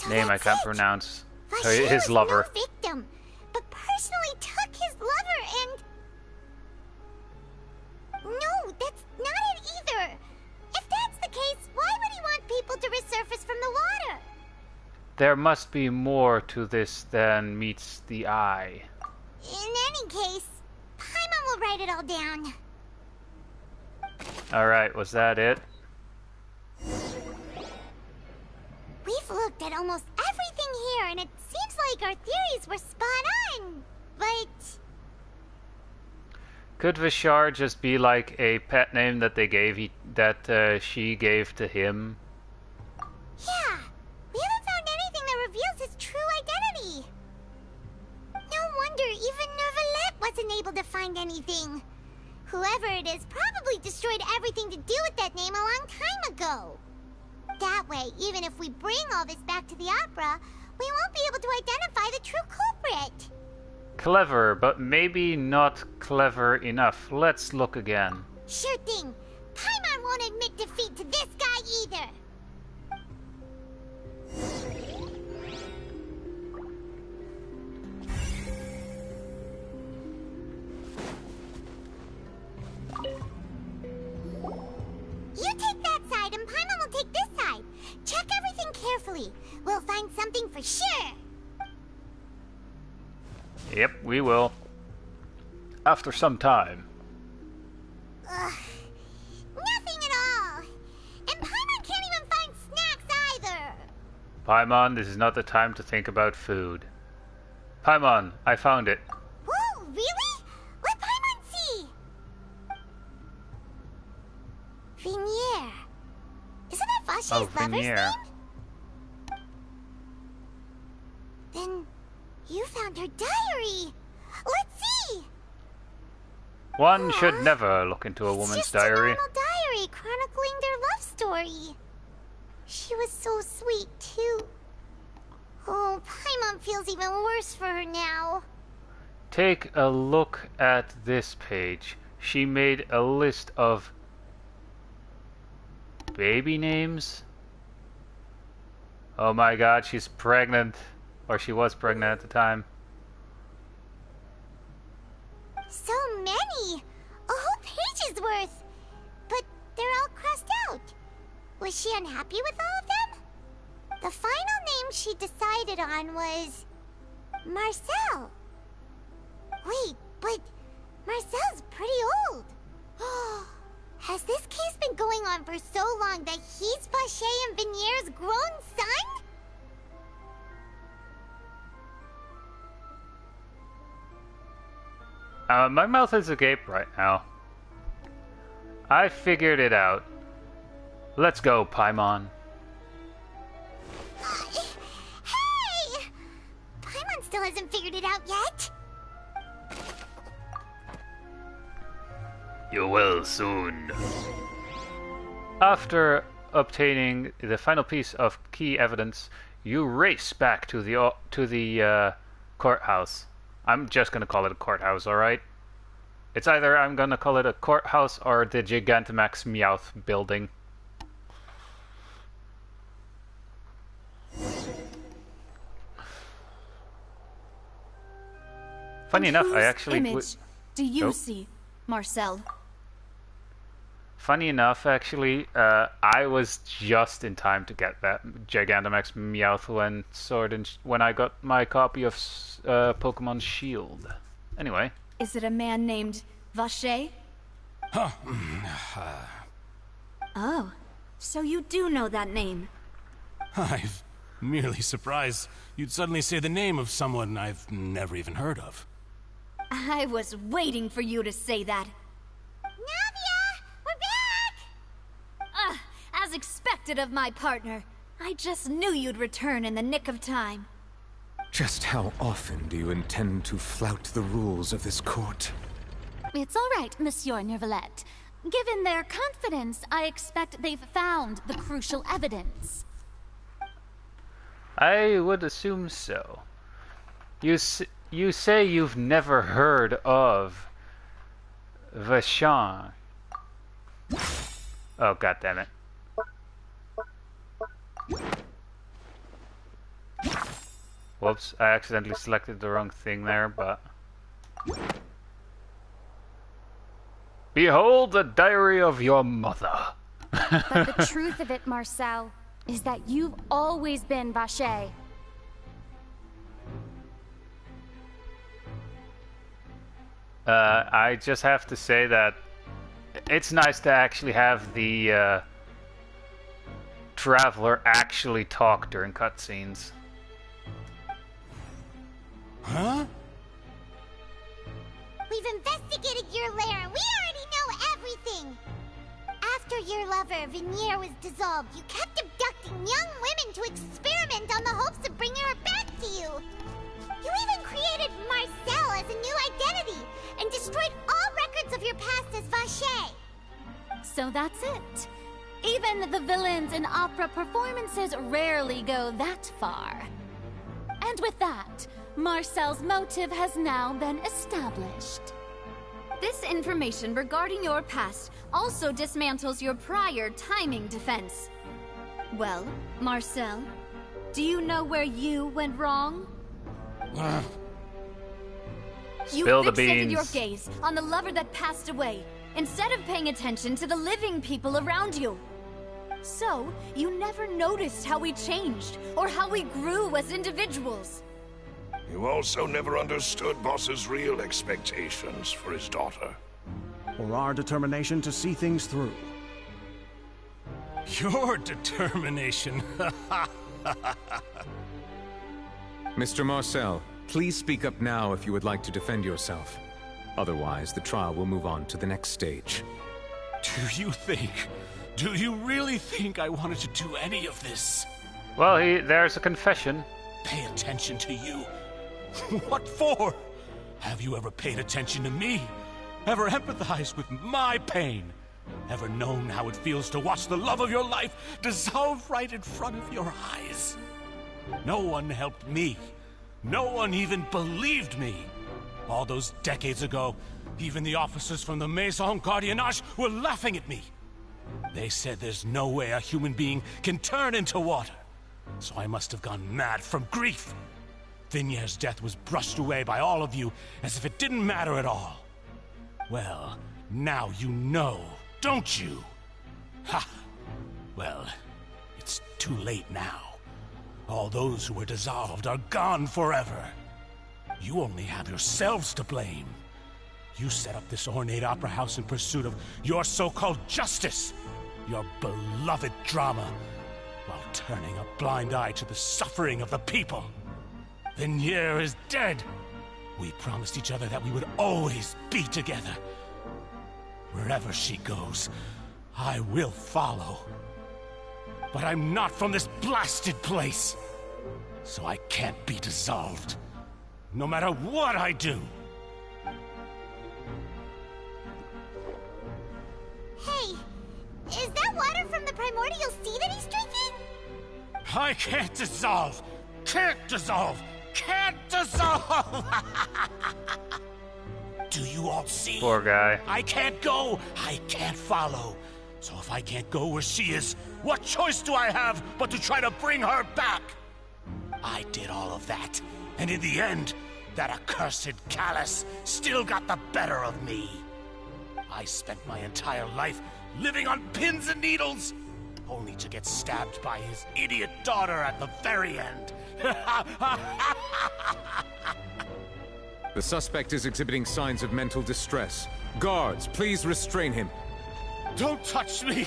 name I can't pronounce. Vache His was lover. no victim, but personally took his lover and... No, that's not it either. If that's the case, why would he want people to resurface from the water? There must be more to this than meets the eye. In any case, Paimon will write it all down. Alright, was that it? We've looked at almost everything here, and it seems like our theories were spot on. But... Could Vishar just be like a pet name that they gave, she gave to him? Yeah, we haven't found anything that reveals his true identity. No wonder even Nervalette wasn't able to find anything. Whoever it is probably destroyed everything to do with that name a long time ago. That way, even if we bring all this back to the opera, we won't be able to identify the true culprit. Clever, but maybe not clever enough. Let's look again. Sure thing. Paimon won't admit defeat to this guy either. You take that side and Paimon will take this side. Check everything carefully. We'll find something for sure. Yep, we will. After some time. Ugh. Nothing at all. And Paimon can't even find snacks either. Paimon, this is not the time to think about food. Paimon, I found it. Whoa, really? Let Paimon see. Vinier. Isn't that Vache's lover's Vinier. name? Then you found her diary. Let's see. One should never look into a woman's Just diary. a normal diary chronicling their love story. She was so sweet, too. Oh, Paimon feels even worse for her now. Take a look at this page. She made a list of baby names. Oh my god, she's pregnant. Or she was pregnant at the time. So many! A whole page's worth! But they're all crossed out. Was she unhappy with all of them? The final name she decided on was... Marcel. Wait, but Marcel's pretty old. Has this case been going on for so long that he's Vache and Vinier's grown son? My mouth is agape right now. I figured it out. Let's go, Paimon. Hey! Paimon still hasn't figured it out yet. You will soon. After obtaining the final piece of key evidence, you race back to the courthouse. I'm just gonna call it a courthouse, alright? It's either I'm gonna call it a courthouse or the Gigantamax Meowth building. Funny enough, I actually... image do you see, Marcel? Funny enough, actually, I was just in time to get that Gigantamax Meowth sword when I got my copy of Pokemon Shield. Anyway. Is it a man named Vache? Huh. Oh, so you do know that name. I'm merely surprised you'd suddenly say the name of someone I've never even heard of. I was waiting for you to say that. Navia! We're back! As expected of my partner. I just knew you'd return in the nick of time. Just how often do you intend to flout the rules of this court? It's all right, Monsieur Nervalette. Given their confidence, I expect they've found the crucial evidence. I would assume so. You say you've never heard of Vachon. Oh, goddammit. Whoops, I accidentally selected the wrong thing there, but... Behold the diary of your mother. But the truth of it, Marcel, is that you've always been Vache. I just have to say that it's nice to actually have the Traveler actually talk during cutscenes. Huh? We've investigated your lair and we already know everything! After your lover, Veneer, was dissolved, you kept abducting young women to experiment on the hopes of bringing her back to you! You even created Marcel as a new identity and destroyed all records of your past as Vache! So that's it. Even the villains in opera performances rarely go that far. And with that, Marcel's motive has now been established. This information regarding your past also dismantles your prior timing defense. Well, Marcel, do you know where you went wrong? You Spill the fixated beans. your gaze on the lover that passed away, instead of paying attention to the living people around you. So, you never noticed how we changed, or how we grew as individuals. You also never understood Boss's real expectations for his daughter. Or our determination to see things through. Your determination. Mr. Marcel, please speak up now if you would like to defend yourself. Otherwise, the trial will move on to the next stage. Do you really think I wanted to do any of this? Well, there's a confession. Pay attention to you? What for? Have you ever paid attention to me? Ever empathized with my pain? Ever known how it feels to watch the love of your life dissolve right in front of your eyes? No one helped me. No one even believed me. All those decades ago, even the officers from the Maison Gardiennage were laughing at me. They said there's no way a human being can turn into water. So I must have gone mad from grief. Vignere's death was brushed away by all of you as if it didn't matter at all. Well, now you know, don't you? Ha! Well, it's too late now. All those who were dissolved are gone forever. You only have yourselves to blame. You set up this ornate opera house in pursuit of your so-called justice, your beloved drama, while turning a blind eye to the suffering of the people. Vignere is dead. We promised each other that we would always be together. Wherever she goes, I will follow. But I'm not from this blasted place, so I can't be dissolved, no matter what I do. Hey, is that water from the primordial sea that he's drinking? I can't dissolve! Can't dissolve! Can't dissolve! Do you all see? Poor guy. I can't go! I can't follow! So if I can't go where she is, what choice do I have but to try to bring her back? I did all of that, and in the end, that accursed Callus still got the better of me. I spent my entire life living on pins and needles, only to get stabbed by his idiot daughter at the very end. The suspect is exhibiting signs of mental distress. Guards, please restrain him. Don't touch me!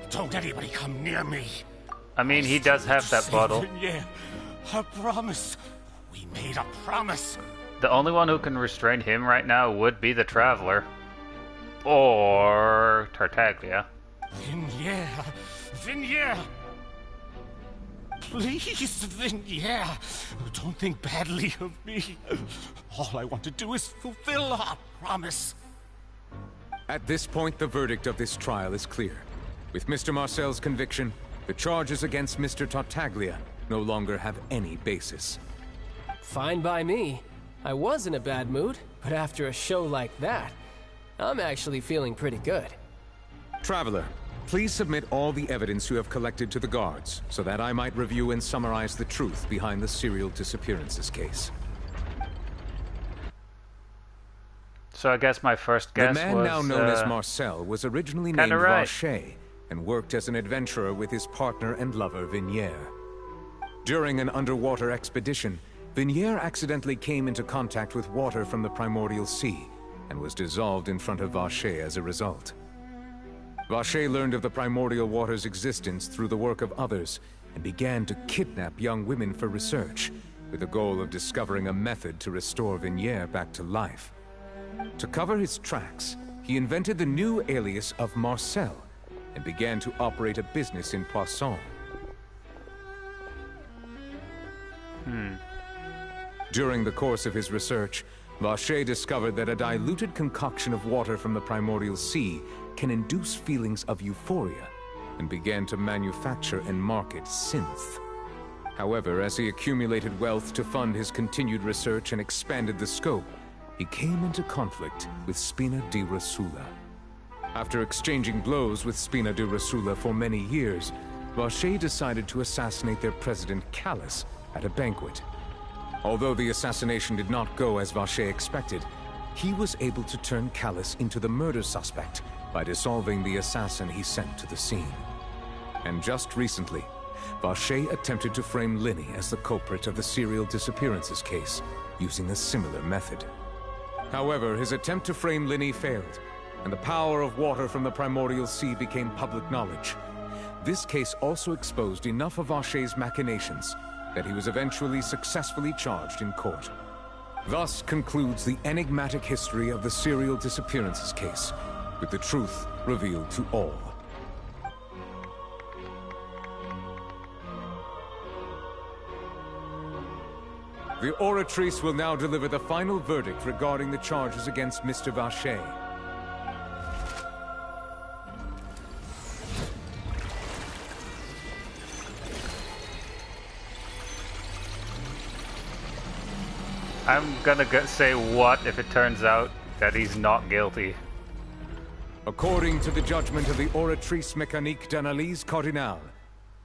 Don't anybody come near me! I mean, he does have that bottle. Yeah, a promise. We made a promise. The only one who can restrain him right now would be the Traveler. Or Tartaglia. Vignere! Please, Vignere, don't think badly of me. All I want to do is fulfill our promise. At this point, the verdict of this trial is clear. With Mr. Marcel's conviction, the charges against Mr. Tartaglia no longer have any basis. Fine by me. I was in a bad mood, but after a show like that, I'm actually feeling pretty good. Traveler, please submit all the evidence you have collected to the guards, so that I might review and summarize the truth behind the serial disappearances case. So I guess my first guess was... The man now known as Marcel was originally named right. Vacher, and worked as an adventurer with his partner and lover, Vignere. During an underwater expedition, Vignere accidentally came into contact with water from the primordial sea, and was dissolved in front of Vacher as a result. Vacher learned of the primordial water's existence through the work of others, and began to kidnap young women for research, with the goal of discovering a method to restore Vignere back to life. To cover his tracks, he invented the new alias of Marcel, and began to operate a business in Poisson. During the course of his research, Vacher discovered that a diluted concoction of water from the primordial sea can induce feelings of euphoria, and began to manufacture and market synth. However, as he accumulated wealth to fund his continued research and expanded the scope, he came into conflict with Spina di Rosula. After exchanging blows with Spina di Rosula for many years, Vacher decided to assassinate their president Callus at a banquet. Although the assassination did not go as Vacher expected, he was able to turn Callus into the murder suspect by dissolving the assassin he sent to the scene. And just recently, Vacher attempted to frame Linny as the culprit of the serial disappearances case, using a similar method. However, his attempt to frame Linny failed, and the power of water from the primordial sea became public knowledge. This case also exposed enough of Vacher's machinations that he was eventually successfully charged in court. Thus concludes the enigmatic history of the serial disappearances case, with the truth revealed to all. The Oratrice will now deliver the final verdict regarding the charges against Mr. Vacher. I'm gonna say what if it turns out that he's not guilty. According to the judgment of the Oratrice Mécanique d'Analyse Cardinale,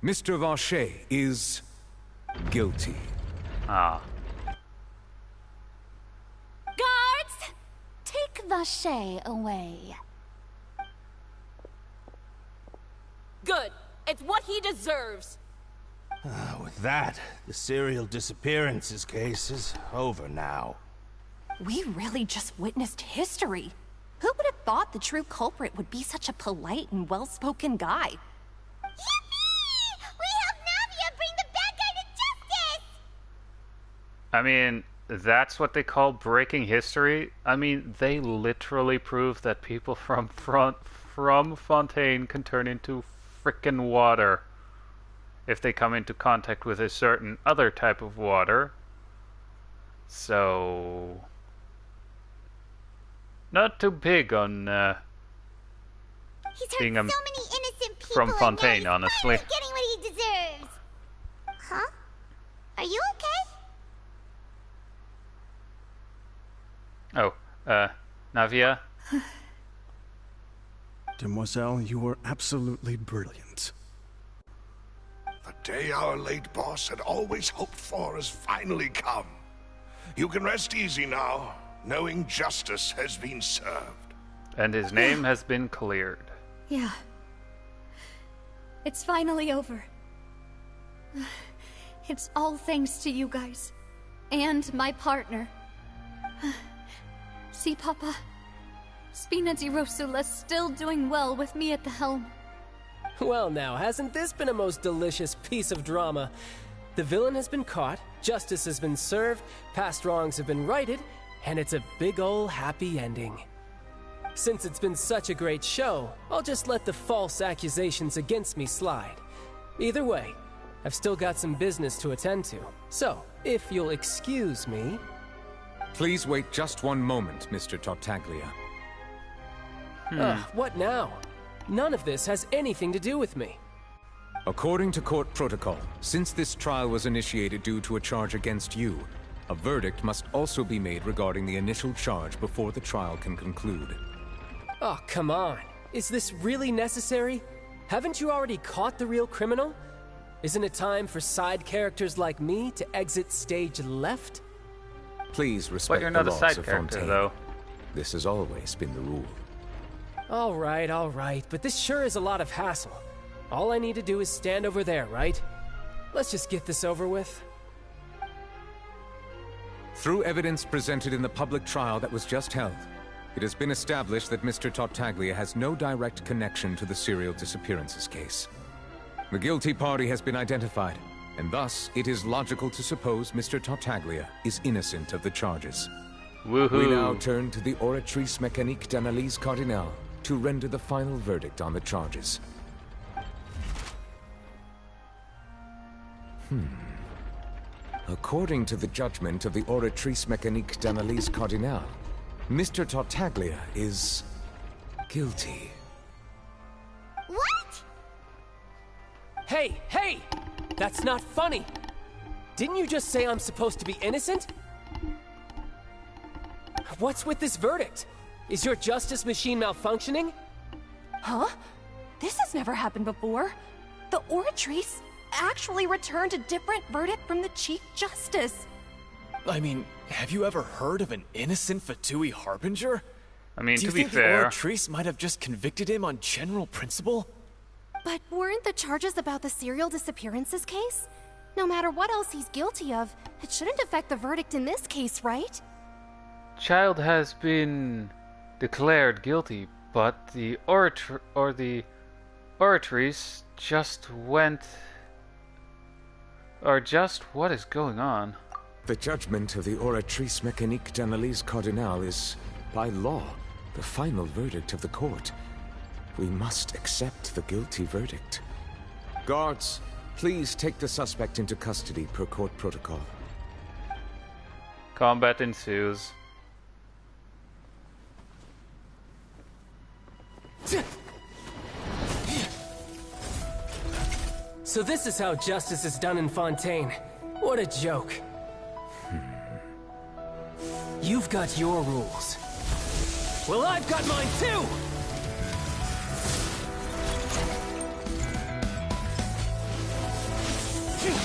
Mr. Vacher is guilty. Ah. Guards! Take Vacher away. Good. It's what he deserves. With that, the serial disappearances case is over now. We really just witnessed history. Who would have thought the true culprit would be such a polite and well-spoken guy? Yippee! We helped Navia bring the bad guy to justice! I mean, that's what they call breaking history? I mean, they literally prove that people from Fontaine can turn into frickin' water if they come into contact with a certain other type of water. So... not too big on He's being hurt so many innocent people from Fontaine, and now he's honestly. finally getting what he deserves. Huh? Are you okay? Oh, Navia? Demoiselle, you were absolutely brilliant. The day our late boss had always hoped for has finally come. You can rest easy now, knowing justice has been served. And his name has been cleared. Yeah. It's finally over. It's all thanks to you guys. And my partner. See, Papa? Spina di Rosula's still doing well with me at the helm. Well now, hasn't this been a most delicious piece of drama? The villain has been caught, justice has been served, past wrongs have been righted, and it's a big ol' happy ending. Since it's been such a great show, I'll just let the false accusations against me slide. Either way, I've still got some business to attend to. So, if you'll excuse me... Please wait just one moment, Mr. Tartaglia. What now? None of this has anything to do with me. According to court protocol, since this trial was initiated due to a charge against you, a verdict must also be made regarding the initial charge before the trial can conclude. Oh, come on. Is this really necessary? Haven't you already caught the real criminal? Isn't it time for side characters like me to exit stage left? Please respect you're not the a laws side of character, Fontaine. though. This has always been the rule. All right, but this sure is a lot of hassle. All I need to do is stand over there, right? Let's just get this over with. Through evidence presented in the public trial that was just held, it has been established that Mr. Tartaglia has no direct connection to the serial disappearances case. The guilty party has been identified, and thus it is logical to suppose Mr. Tartaglia is innocent of the charges. Woohoo! We now turn to the Oratrice Mécanique d'Analyse Cardinale to render the final verdict on the charges. According to the judgment of the Oratrice Mécanique d'Analyse Cardinale, Mr. Tartaglia is guilty. What? Hey! That's not funny! Didn't you just say I'm supposed to be innocent? What's with this verdict? Is your justice machine malfunctioning? Huh? This has never happened before. The Oratrice actually returned a different verdict from the Chief Justice. I mean, have you ever heard of an innocent Fatui Harbinger? I mean, Do you to be think fair... the Oratrice might have just convicted him on general principle? But weren't the charges about the serial disappearances case? No matter what else he's guilty of, it shouldn't affect the verdict in this case, right? Child has been declared guilty, but the Oratrice just went... what is going on? The judgment of the Oratrice Mécanique d'Analyse Cardinale is, by law, the final verdict of the court. We must accept the guilty verdict. Guards, please take the suspect into custody per court protocol. Combat ensues. So this is how justice is done in Fontaine. What a joke. You've got your rules. Well, I've got mine too!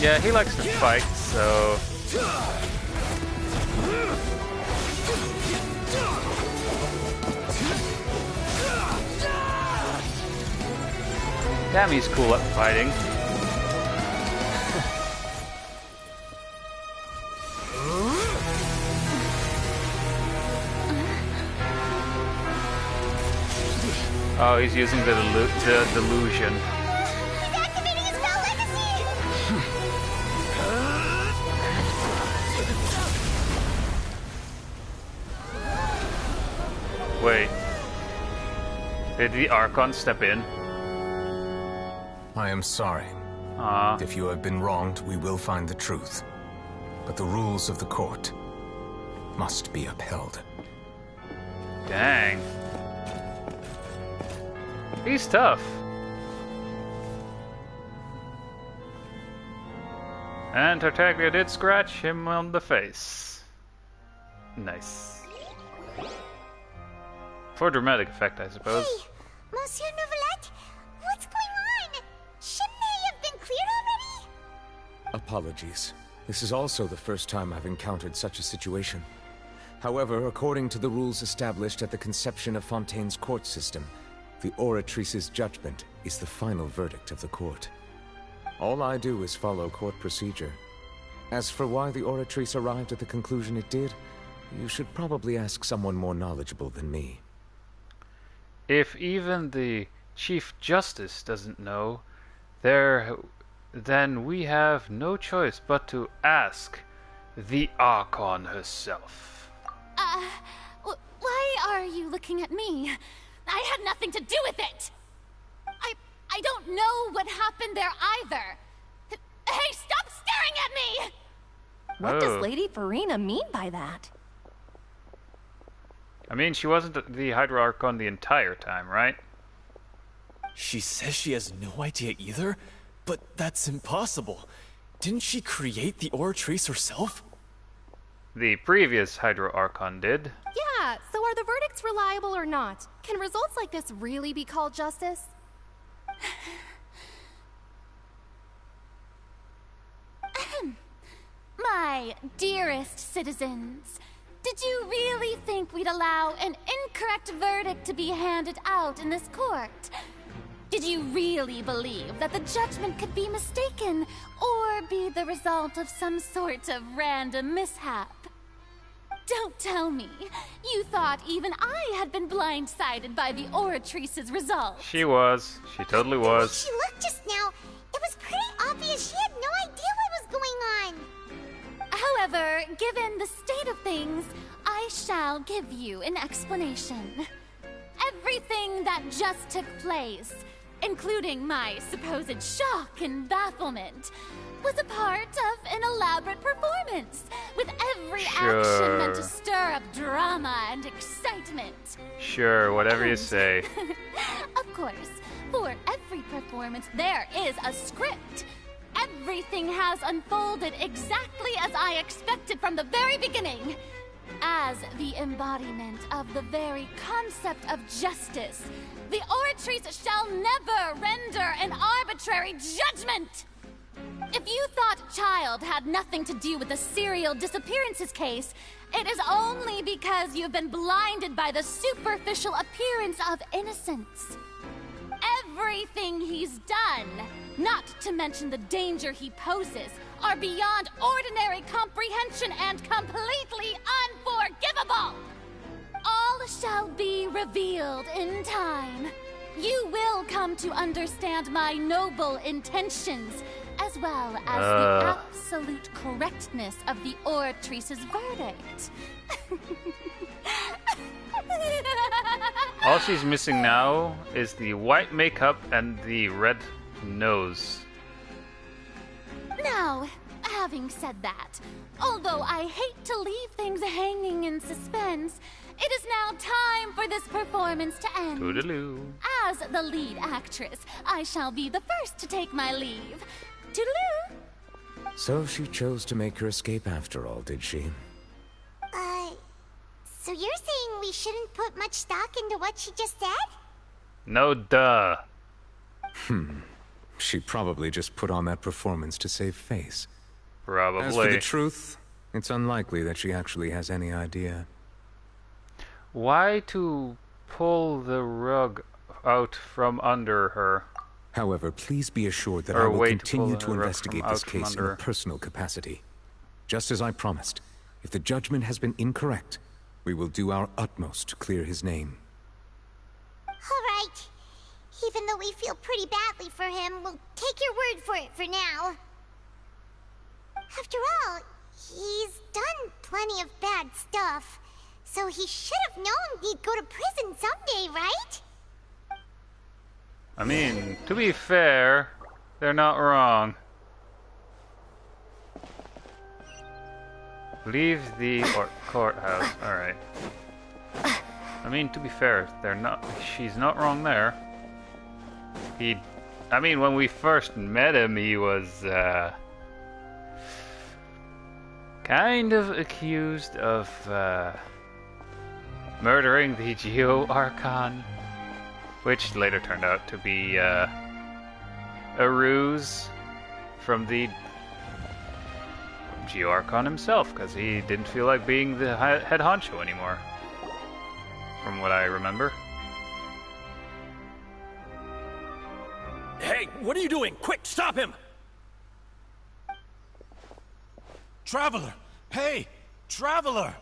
Yeah, he likes to fight, so... Damn, he's cool at fighting. Oh, he's using the delusion. He's activating his spell legacy! Wait. Did the Archon step in? I am sorry. If you have been wronged, we will find the truth. But the rules of the court must be upheld. Dang. He's tough. And Tartaglia did scratch him on the face. Nice. For dramatic effect, I suppose. Hey, Monsieur Neuvillette, what's going on? Shouldn't they have been cleared already? Apologies. This is also the first time I've encountered such a situation. However, according to the rules established at the conception of Fontaine's court system, The Oratrice's judgment is the final verdict of the court. All I do is follow court procedure. As for why the Oratrice arrived at the conclusion it did, you should probably ask someone more knowledgeable than me. If even the Chief Justice doesn't know, then we have no choice but to ask the Archon herself. Why are you looking at me? I had nothing to do with it! I don't know what happened there either. Hey, stop staring at me! What does Lady Farina mean by that? I mean, she wasn't the Hydra Archon the entire time, right? She says she has no idea either, but that's impossible. Didn't she create the Oratrice herself? The previous Hydra Archon did. Yeah, so are the verdicts reliable or not? Can results like this really be called justice? My dearest citizens, did you really think we'd allow an incorrect verdict to be handed out in this court? Did you really believe that the judgment could be mistaken or be the result of some sort of random mishap? Don't tell me. You thought even I had been blindsided by the Oratrice's result. She was. She totally was. She looked just now. It was pretty obvious she had no idea what was going on. However, given the state of things, I shall give you an explanation. Everything that just took place, including my supposed shock and bafflement, was a part of an elaborate performance, with every action meant to stir up drama and excitement. Sure, whatever you say. Of course, for every performance there is a script. Everything has unfolded exactly as I expected from the very beginning. As the embodiment of the very concept of justice, the Oratrice shall never render an arbitrary judgment! If you thought Child had nothing to do with the serial disappearances case, it is only because you've been blinded by the superficial appearance of innocence. Everything he's done, not to mention the danger he poses, are beyond ordinary comprehension and completely unforgivable! All shall be revealed in time. You will come to understand my noble intentions, as well as the absolute correctness of the Oratrice's verdict. All she's missing now is the white makeup and the red nose. Now, having said that, although I hate to leave things hanging in suspense, it is now time for this performance to end. Toodaloo. As the lead actress, I shall be the first to take my leave. Toodaloo! So she chose to make her escape after all, did she? So you're saying we shouldn't put much stock into what she just said? No duh. She probably just put on that performance to save face. Probably. As for the truth, it's unlikely that she actually has any idea. Why to pull the rug out from under her? However, please be assured that I will continue to investigate this case in a personal capacity. Just as I promised, if the judgment has been incorrect, we will do our utmost to clear his name. All right. Even though we feel pretty badly for him, we'll take your word for it for now. After all, he's done plenty of bad stuff, so he should have known he'd go to prison someday, right? I mean, to be fair, they're not wrong. Leave the courthouse. Alright. I mean, to be fair, she's not wrong there. I mean, when we first met him, he was, kind of accused of, murdering the Geo Archon, which later turned out to be, a ruse from the Geo Archon himself, because he didn't feel like being the head honcho anymore, from what I remember. What are you doing? Quick, stop him! Traveler! Hey! Traveler!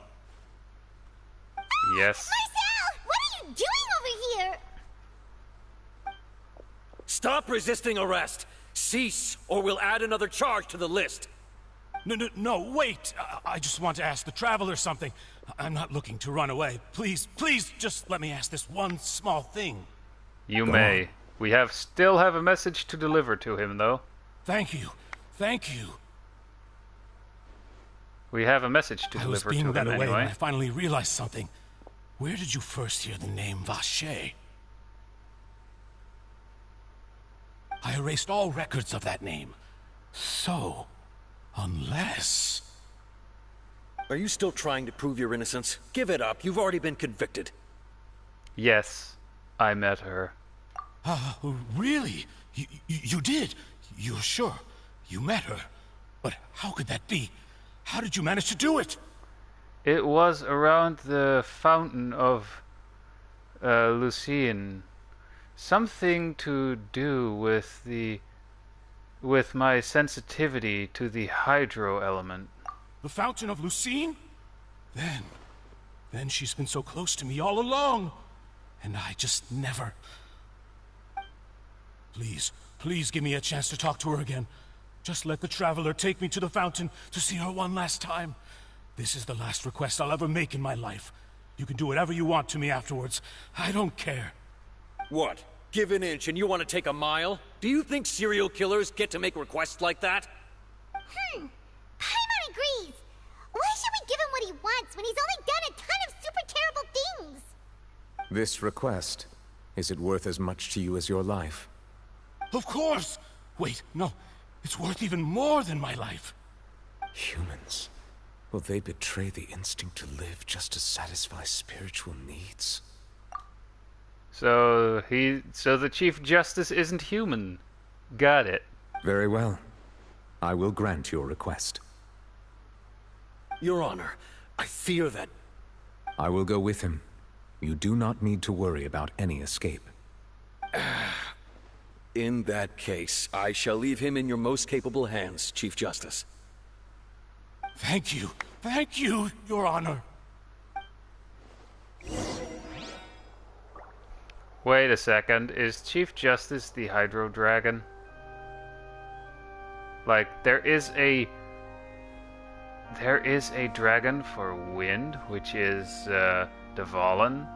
Yes. Marcel! What are you doing over here? Stop resisting arrest! Cease, or we'll add another charge to the list. No, wait! I just want to ask the Traveler something. I'm not looking to run away. Please, just let me ask this one small thing. You may. We still have a message to deliver to him, though. Thank you. We have a message to deliver to him anyway. I was being led away anyway. when I finally realized something. Where did you first hear the name Vache? I erased all records of that name. So, unless... Are you still trying to prove your innocence? Give it up. You've already been convicted. Yes, I met her. Really? You did? You're sure? You met her? But how could that be? How did you manage to do it? It was around the fountain of Lucien. Something to do with my sensitivity to the hydro element. The fountain of Lucien? Then she's been so close to me all along. And I just never... Please give me a chance to talk to her again. Just let the Traveler take me to the fountain to see her one last time. This is the last request I'll ever make in my life. You can do whatever you want to me afterwards. I don't care. What? Give an inch and you want to take a mile? Do you think serial killers get to make requests like that? Paimon agrees. Why should we give him what he wants when he's only done a ton of super terrible things? This request, is it worth as much to you as your life? Of course! Wait, no. It's worth even more than my life. Humans. Will they betray the instinct to live just to satisfy spiritual needs? So the Chief Justice isn't human. Got it. Very well. I will grant your request. Your Honor, I fear that... I will go with him. You do not need to worry about any escape. In that case, I shall leave him in your most capable hands, Chief Justice. Thank you, Your Honor. Wait a second, is Chief Justice the Hydro Dragon? Like, there is a dragon for wind, which is Dvalin.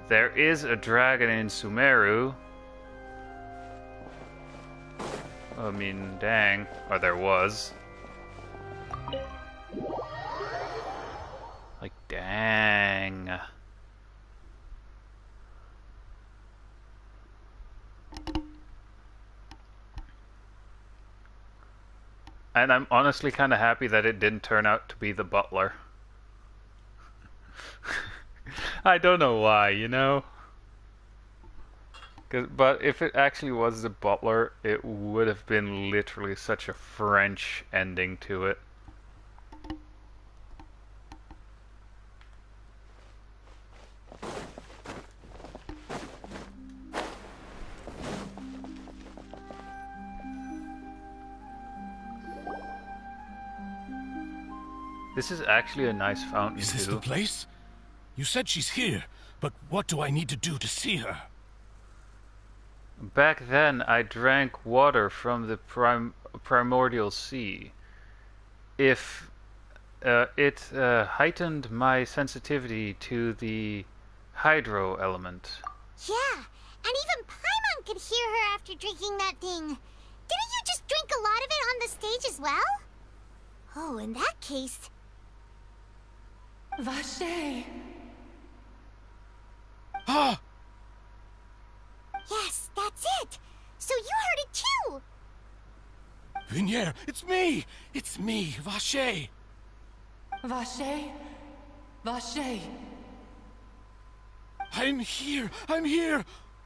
There is a dragon in Sumeru. I mean, dang. Or there was. Like, dang. And I'm honestly kind of happy that it didn't turn out to be the butler. I don't know why, you know? But if it actually was the butler, it would have been literally such a French ending to it. This is actually a nice fountain, Is this too. the place? You said she's here, but what do I need to do to see her? Back then, I drank water from the primordial sea. If it heightened my sensitivity to the hydro element. Yeah, and even Paimon could hear her after drinking that thing. Didn't you just drink a lot of it on the stage as well? Oh, in that case... Vache. Ah! Yes, that's it! So you heard it too! Vignier, it's me! It's me, Vache! Vache? Vache? I'm here! I'm here!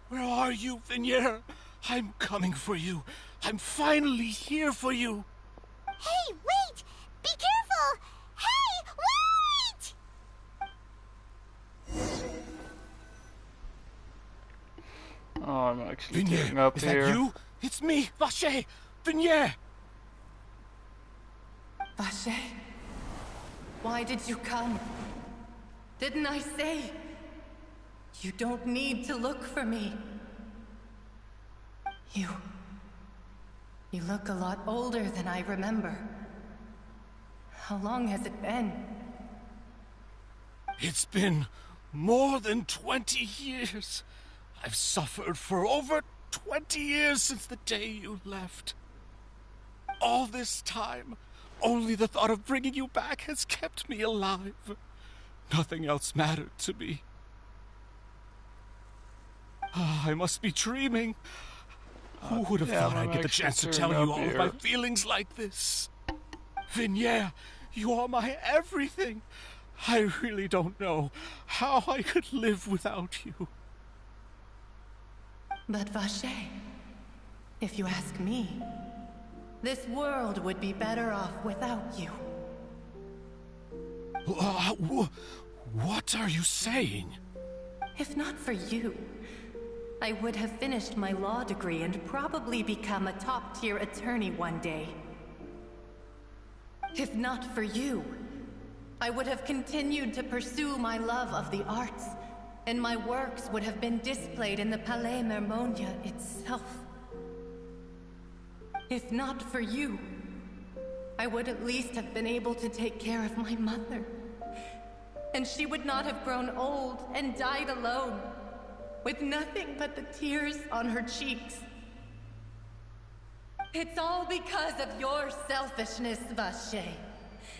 Where are you, Vignier? I'm coming for you. I'm finally here for you. Hey, wait! Be careful! Hey, wait! Oh, I'm actually Vignier, tearing up is here. that you? It's me, Vacher! Vignier! Vacher, why did you come? Didn't I say? You don't need to look for me. You look a lot older than I remember. How long has it been? It's been more than 20 years. I've suffered for over 20 years since the day you left. All this time, only the thought of bringing you back has kept me alive. Nothing else mattered to me. I must be dreaming. Who would have thought I'd get the chance to tell you all of my feelings like this? Vignier, you are my everything. I really don't know how I could live without you. But Vacher, if you ask me, this world would be better off without you. What are you saying? If not for you, I would have finished my law degree and probably become a top-tier attorney one day. If not for you, I would have continued to pursue my love of the arts, and my works would have been displayed in the Palais Mermonia itself. If not for you, I would at least have been able to take care of my mother. And she would not have grown old and died alone, with nothing but the tears on her cheeks. It's all because of your selfishness, Vacher.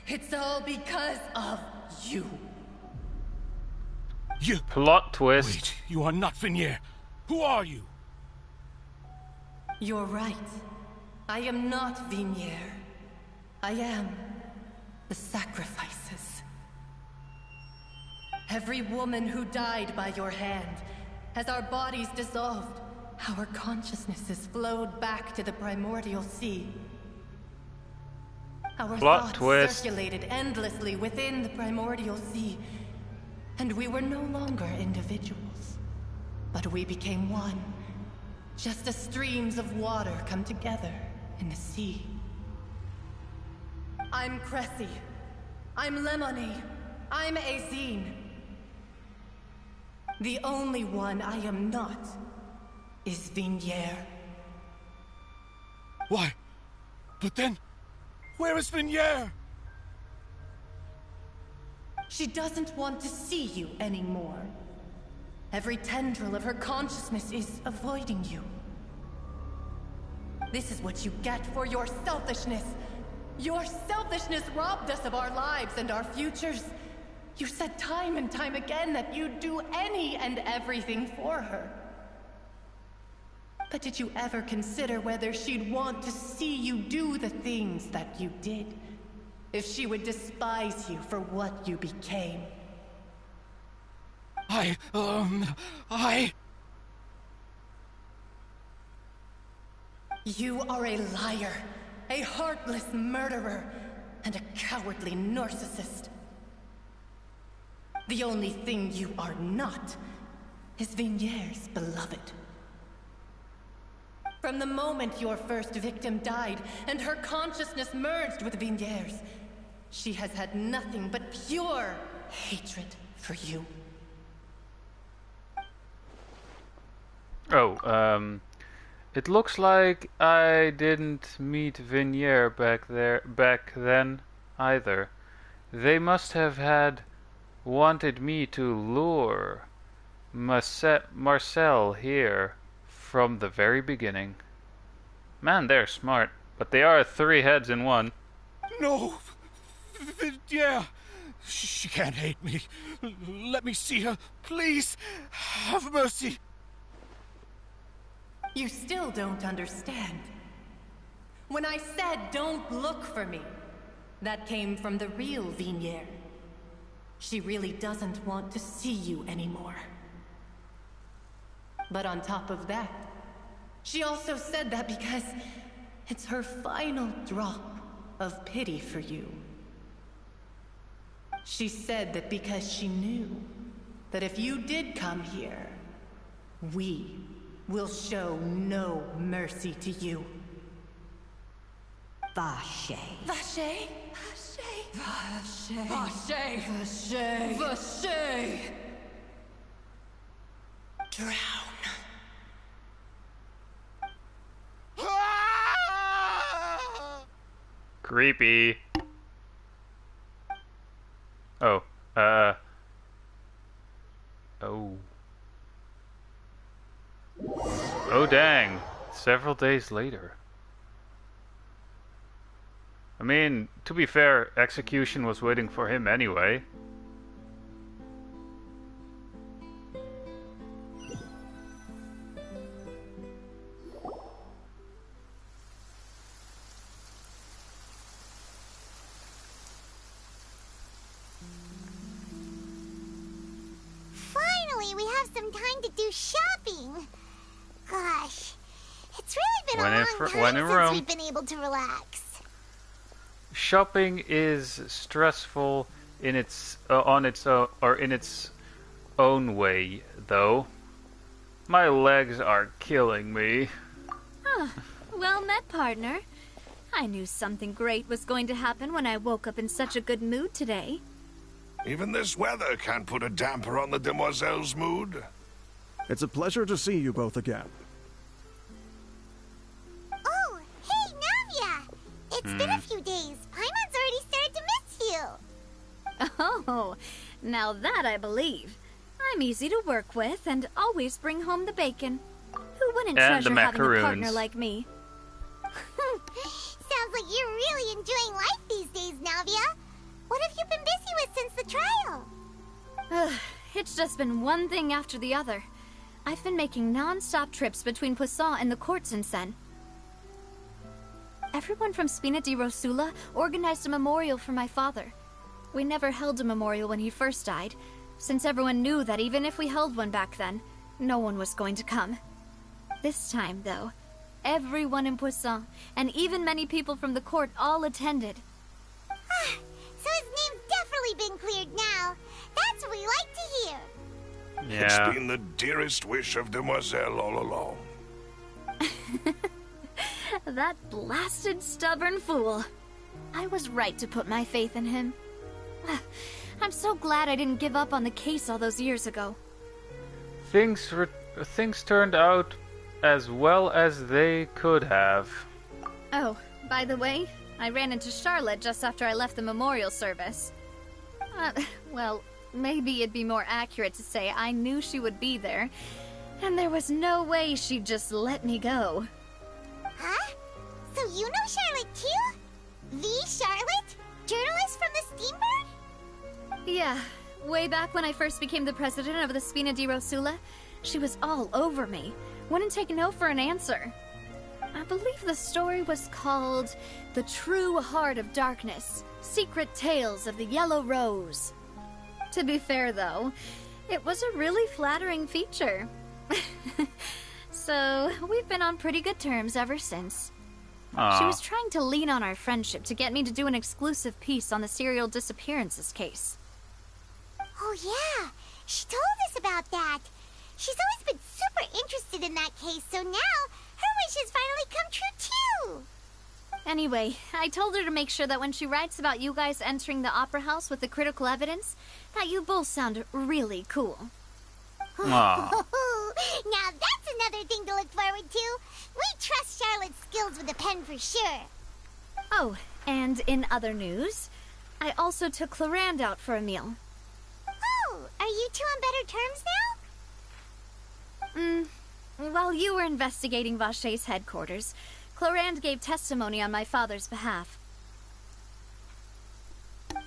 It's all because of you. You... Plot twist. Wait, you are not Vignier. Who are you? You're right. I am not Vignier. I am the sacrifices. Every woman who died by your hand, as our bodies dissolved, our consciousnesses flowed back to the primordial sea. Our thoughts circulated endlessly within the primordial sea, and we were no longer individuals, but we became one, just as streams of water come together in the sea. I'm Cressy. I'm Lemony. I'm Azine. The only one I am not is Vignier. Why? But then, where is Vignier? She doesn't want to see you anymore. Every tendril of her consciousness is avoiding you. This is what you get for your selfishness. Your selfishness robbed us of our lives and our futures. You said time and time again that you'd do any and everything for her. But did you ever consider whether she'd want to see you do the things that you did? If she would despise you for what you became? You are a liar, a heartless murderer, and a cowardly narcissist. The only thing you are not is Vignier's beloved. From the moment your first victim died and her consciousness merged with Vignier's, she has had nothing but pure hatred for you. Oh, it looks like I didn't meet Vignier back then either. They must have wanted me to lure Marcel here from the very beginning. Man, they're smart, but they are 3 heads in one. No! Yeah, she can't hate me. Let me see her, please. Have mercy. You still don't understand. When I said don't look for me, that came from the real Vignier. She really doesn't want to see you anymore. But on top of that, she also said that because it's her final drop of pity for you. She said that because she knew that if you did come here, we will show no mercy to you. Vache. Vache? Vache. Vache. Vache. Vache. Drown. Creepy. Oh, oh. Oh dang, several days later. I mean, to be fair, execution was waiting for him anyway. Finally, we have some time to do shopping. Gosh, it's really been a long time since we've been able to relax. Shopping is stressful in its in its own way, though. My legs are killing me. Oh, well met, partner. I knew something great was going to happen when I woke up in such a good mood today. Even this weather can't put a damper on the demoiselle's mood. It's a pleasure to see you both again. Oh, hey, Navia! It's been a few days. Paimon's already started to miss you. Oh, now that I believe. I'm easy to work with and always bring home the bacon. Who wouldn't treasure having a partner like me? Sounds like you're really enjoying life these days, Navia. What have you been busy with since the trial? It's just been one thing after the other. I've been making non-stop trips between Poisson and the court since then. Everyone from Spina di Rosula organized a memorial for my father. We never held a memorial when he first died, since everyone knew that even if we held one back then, no one was going to come. This time, though, everyone in Poisson, and even many people from the court, all attended. So his name's definitely been cleared now. That's what we like to hear. Yeah. It's been the dearest wish of Demoiselle all along. That blasted stubborn fool. I was right to put my faith in him. I'm so glad I didn't give up on the case all those years ago. Things turned out as well as they could have. Oh, by the way, I ran into Charlotte just after I left the memorial service. Well, maybe it'd be more accurate to say I knew she would be there, and there was no way she'd just let me go. Huh? So you know Charlotte too? The Charlotte? Journalist from the Steambird? Yeah, way back when I first became the president of the Spina di Rosula, she was all over me. Wouldn't take no for an answer. I believe the story was called The True Heart of Darkness, Secret Tales of the Yellow Rose. To be fair, though, it was a really flattering feature. So, we've been on pretty good terms ever since. Aww. She was trying to lean on our friendship to get me to do an exclusive piece on the serial disappearances case. Oh yeah, she told us about that. She's always been super interested in that case, so now her wish has finally come true too. Anyway, I told her to make sure that when she writes about you guys entering the opera house with the critical evidence, that you both sound really cool. Aww. Now that's another thing to look forward to. We trust Charlotte's skills with a pen for sure. Oh, and in other news, I also took Clarand out for a meal. Oh, are you two on better terms now? While you were investigating Vache's headquarters, Clarand gave testimony on my father's behalf.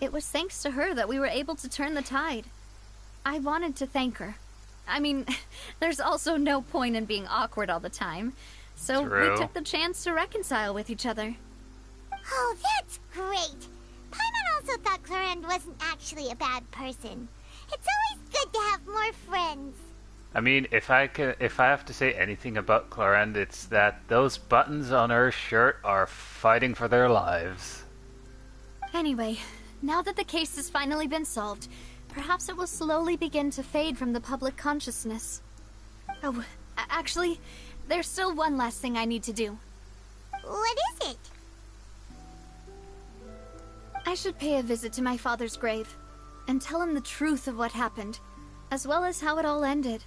It was thanks to her that we were able to turn the tide. I wanted to thank her. I mean, there's also no point in being awkward all the time, so True. we took the chance to reconcile with each other. Oh, that's great. Paimon also thought Clarand wasn't actually a bad person. It's always good to have more friends. I mean, if I have to say anything about Clarand, it's that those buttons on her shirt are fighting for their lives. Anyway, now that the case has finally been solved, perhaps it will slowly begin to fade from the public consciousness. Oh, Actually, there's still one last thing I need to do. What is it? I should pay a visit to my father's grave and tell him the truth of what happened, as well as how it all ended.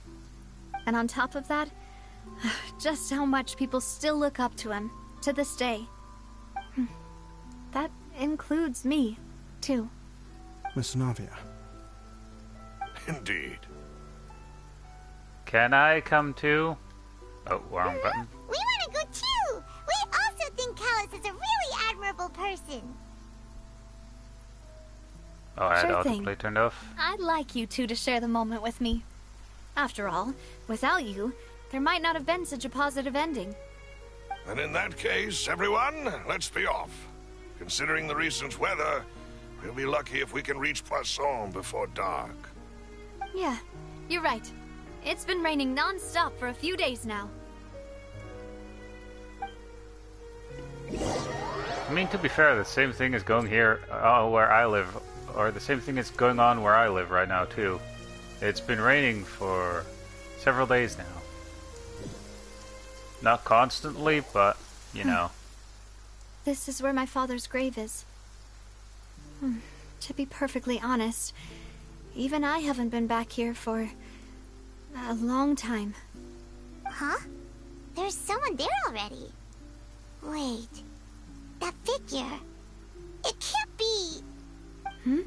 And on top of that, just how much people still look up to him to this day. That includes me, too. Miss Navia. Indeed. Can I come too? Oh, wrong button. We want to go too! We also think Callus is a really admirable person. Oh, I had Sure autoplay thing. turned off. I'd like you two to share the moment with me. After all, without you, there might not have been such a positive ending. And in that case, everyone, let's be off. Considering the recent weather, we'll be lucky if we can reach Poisson before dark. Yeah, you're right. It's been raining non-stop for a few days now. I mean, to be fair, the same thing is going here where I live, or the same thing is going on where I live right now too. It's been raining for several days now. Not constantly, but you know. This is where my father's grave is. To be perfectly honest, even I haven't been back here for a long time. Huh? There's someone there already. Wait. That figure. It can't be. Isn't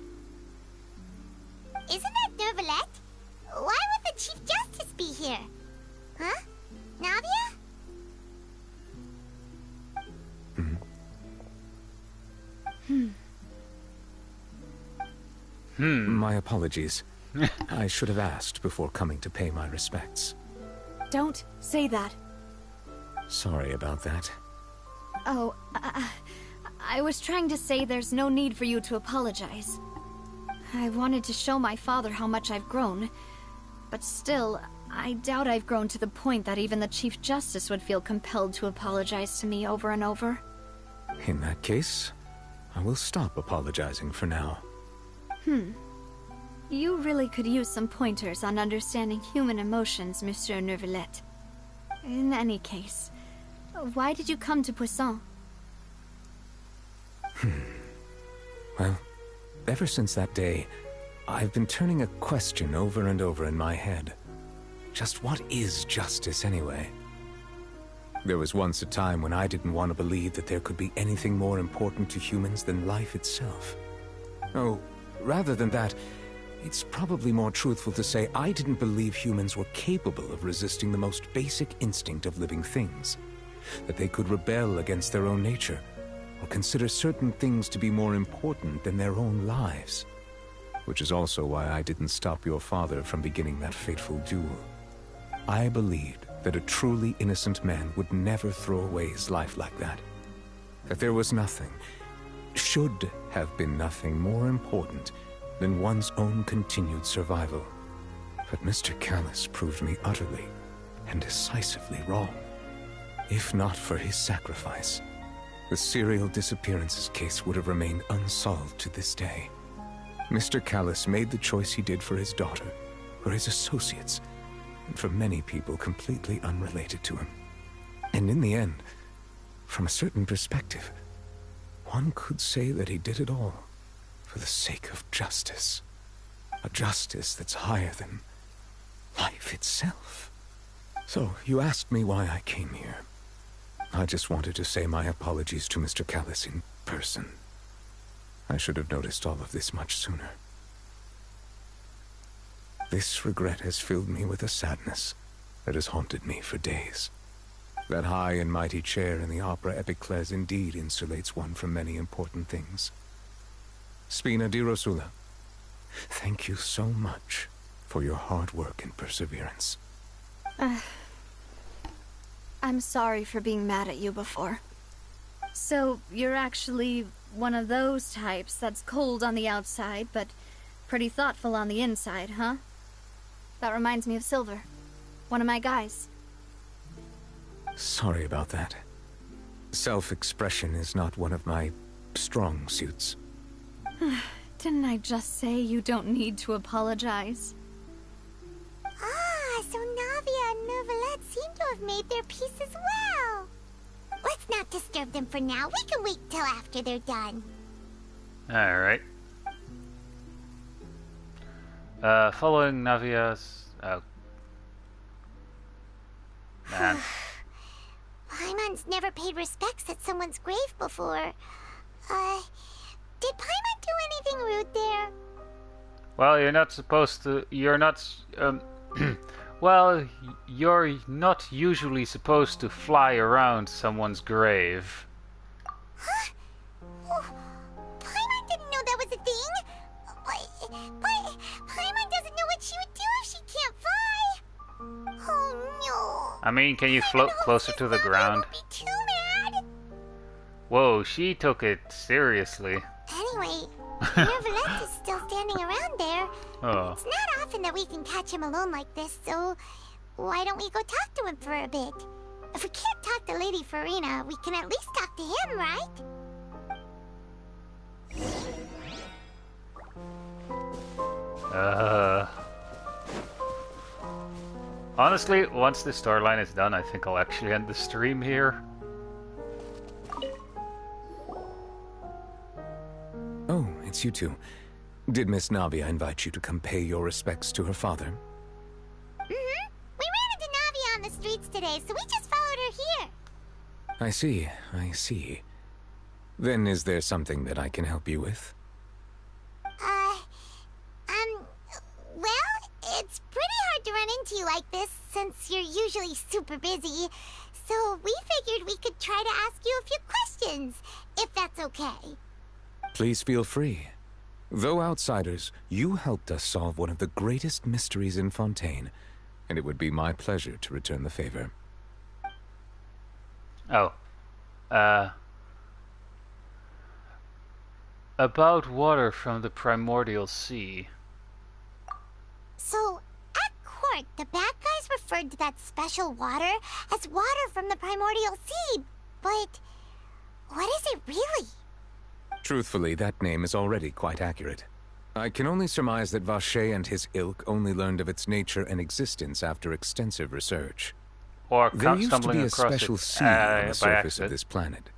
that Nervalette? Why would the Chief Justice be here? Huh? Navia? My apologies. I should have asked before coming to pay my respects. Don't say that. Sorry about that. Oh, I was trying to say there's no need for you to apologize. I wanted to show my father how much I've grown, but still, I doubt I've grown to the point that even the Chief Justice would feel compelled to apologize to me over and over. In that case, I will stop apologizing for now. You really could use some pointers on understanding human emotions, Monsieur Nervalette. In any case, why did you come to Poisson? Well, ever since that day, I've been turning a question over and over in my head. Just what is justice anyway? There was once a time when I didn't want to believe that there could be anything more important to humans than life itself. Oh, rather than that, it's probably more truthful to say I didn't believe humans were capable of resisting the most basic instinct of living things. That they could rebel against their own nature, or consider certain things to be more important than their own lives. Which is also why I didn't stop your father from beginning that fateful duel. I believed that a truly innocent man would never throw away his life like that. That there was nothing, should have been nothing more important than one's own continued survival. But Mr. Callus proved me utterly and decisively wrong. If not for his sacrifice, the serial disappearances case would have remained unsolved to this day. Mr. Callus made the choice he did for his daughter, for his associates, and for many people completely unrelated to him. And in the end, from a certain perspective, one could say that he did it all for the sake of justice. A justice that's higher than life itself. So, you asked me why I came here. I just wanted to say my apologies to Mr. Callus in person. I should have noticed all of this much sooner. This regret has filled me with a sadness that has haunted me for days. That high and mighty chair in the Opera Epiclese indeed insulates one from many important things. Spina di Rosula, thank you so much for your hard work and perseverance. I'm sorry for being mad at you before. So, you're actually one of those types that's cold on the outside, but pretty thoughtful on the inside, huh? That reminds me of Silver, one of my guys. Sorry about that. Self-expression is not one of my strong suits. Didn't I just say you don't need to apologize? Ah, so Navia and Nervalette seem to have made their peace as well. Let's not disturb them for now. We can wait till after they're done. Alright. Following Navia's... Oh. Man. Paimon's never paid respects at someone's grave before. Did Paimon do anything rude there? Well, you're not supposed to... You're not... well, you're not usually supposed to fly around someone's grave. Huh? Oh, Paimon didn't know that was a thing. But Paimon doesn't know what she would do if she can't fly. Oh no. I mean, can you float closer to the ground? Be too mad. Whoa, she took it seriously. Anyway, Neverlet is still standing around there. Oh. It's not often that we can catch him alone like this, so why don't we go talk to him for a bit? If we can't talk to Lady Farina, we can at least talk to him, right? Honestly, once the storyline is done, I think I'll actually end the stream here. Oh, it's you two. Did Miss Navia invite you to come pay your respects to her father? Mm-hmm. We ran into Navia on the streets today, so we just followed her here. I see, I see. Then is there something that I can help you with? Well, it's pretty hard to run into you like this, since you're usually super busy. So we figured we could try to ask you a few questions, if that's okay. Please feel free. Though outsiders, you helped us solve one of the greatest mysteries in Fontaine, and it would be my pleasure to return the favor. Oh. About water from the primordial sea. So, at court, the bad guys referred to that special water as water from the primordial sea, but what is it really? Truthfully, that name is already quite accurate. I can only surmise that Vacher and his ilk only learned of its nature and existence after extensive research. Or there used to be a across special it, sea on the surface accident. of this planet.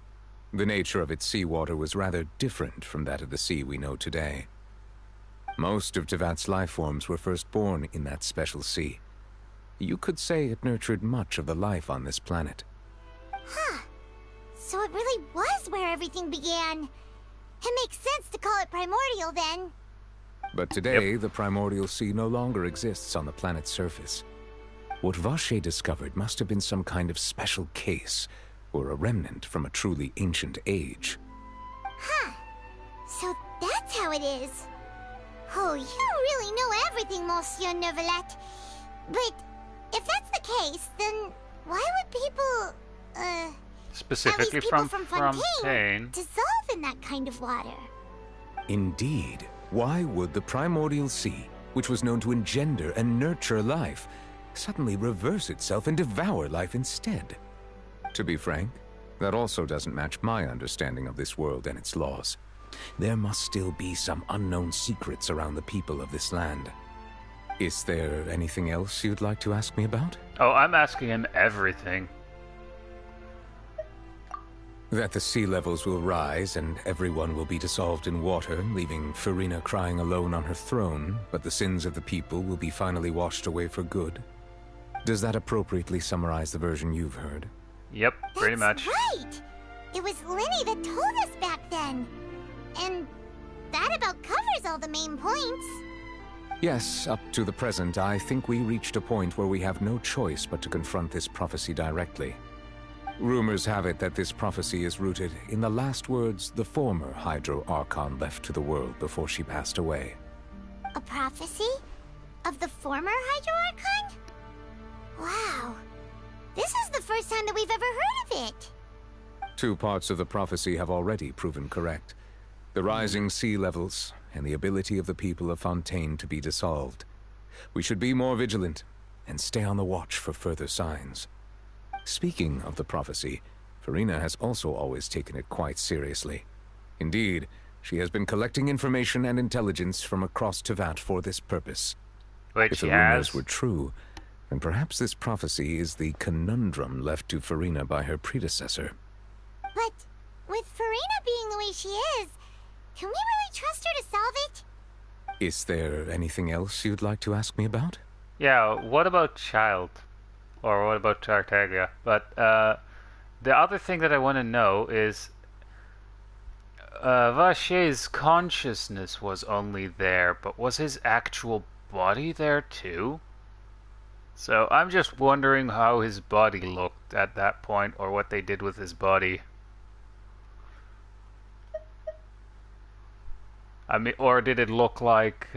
The nature of its seawater was rather different from that of the sea we know today. Most of Tevat's life forms were first born in that special sea. You could say it nurtured much of the life on this planet. Huh. So it really was where everything began. It makes sense to call it primordial then. But today, the primordial sea no longer exists on the planet's surface. What Vacher discovered must have been some kind of special case, or a remnant from a truly ancient age. Huh. So that's how it is. Oh, you really know everything, Monsieur Neuvillette. But if that's the case, then why would people, specifically at least from Fontaine dissolve in that kind of water? Indeed. Why would the primordial sea, which was known to engender and nurture life, suddenly reverse itself and devour life instead? To be frank, that also doesn't match my understanding of this world and its laws. There must still be some unknown secrets around the people of this land. Is there anything else you'd like to ask me about? Oh, I'm asking him everything. That the sea levels will rise and everyone will be dissolved in water, leaving Farina crying alone on her throne, but the sins of the people will be finally washed away for good. Does that appropriately summarize the version you've heard? Yep, pretty much. Right! It was Lenny that told us back then. And that about covers all the main points. Yes, up to the present, I think we reached a point where we have no choice but to confront this prophecy directly. Rumors have it that this prophecy is rooted in the last words the former Hydro Archon left to the world before she passed away. A prophecy? Of the former Hydro Archon? Wow. This is the first time that we've ever heard of it. 2 parts of the prophecy have already proven correct. The rising sea levels, and the ability of the people of Fontaine to be dissolved. We should be more vigilant, and stay on the watch for further signs. Speaking of the prophecy, Farina has also always taken it quite seriously. Indeed, she has been collecting information and intelligence from across Tevat for this purpose. Wait, if she the rumors has? were true, And perhaps this prophecy is the conundrum left to Farina by her predecessor. But with Farina being the way she is, can we really trust her to solve it? Is there anything else you'd like to ask me about? Yeah, what about Child? Or what about Tartaglia? But the other thing that I want to know is Vashey's consciousness was only there, but was his actual body there too? So I'm just wondering how his body looked at that point, or what they did with his body. I mean, or did it look like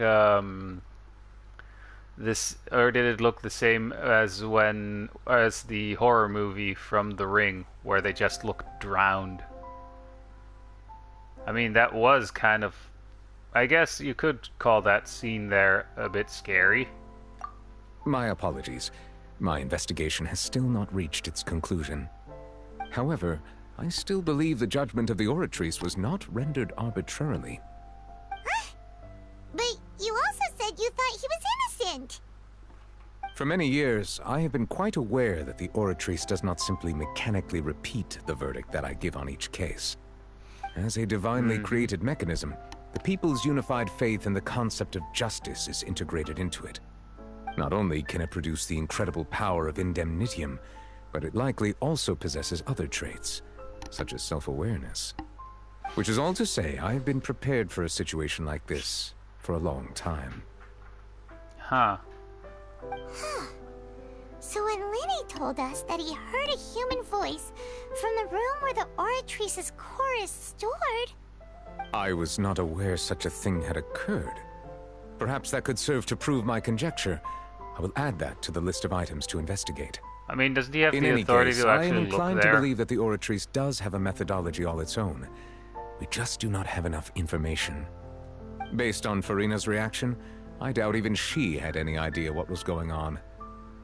this, or did it look the same as the horror movie from The Ring, where they just looked drowned? I mean, that was kind of, I guess you could call that scene there a bit scary. My apologies. My investigation has still not reached its conclusion. However, I still believe the judgment of the Oratrice was not rendered arbitrarily. But you also said you thought he was innocent. For many years, I have been quite aware that the Oratrice does not simply mechanically repeat the verdict that I give on each case. As a divinely created mechanism, the people's unified faith in the concept of justice is integrated into it. Not only can it produce the incredible power of indemnitium, but it likely also possesses other traits, such as self-awareness. Which is all to say, I have been prepared for a situation like this for a long time. Huh. So when Lenny told us that he heard a human voice from the room where the Oratrice's core is stored... I was not aware such a thing had occurred. Perhaps that could serve to prove my conjecture. I will add that to the list of items to investigate. I mean, doesn't he have In the any authority case, to I am actually look inclined there? to believe that the Oratrice does have a methodology all its own. We just do not have enough information. Based on Farina's reaction, I doubt even she had any idea what was going on.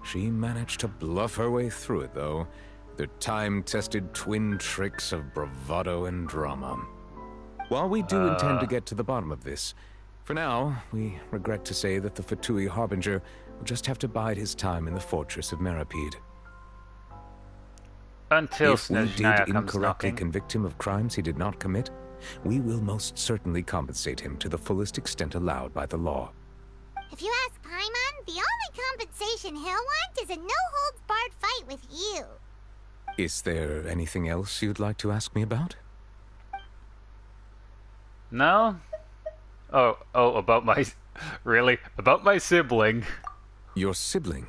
She managed to bluff her way through it, though. The time-tested twin tricks of bravado and drama. While we do intend to get to the bottom of this, for now, we regret to say that the Fatui Harbinger will just have to bide his time in the fortress of Meripede. Until If we did Snezhnaya comes incorrectly knocking. convict him of crimes he did not commit, we will most certainly compensate him to the fullest extent allowed by the law. If you ask Paimon, the only compensation he'll want is a no-holds-barred fight with you. Is there anything else you'd like to ask me about? No? Oh, about my... Really? About my sibling? Your sibling?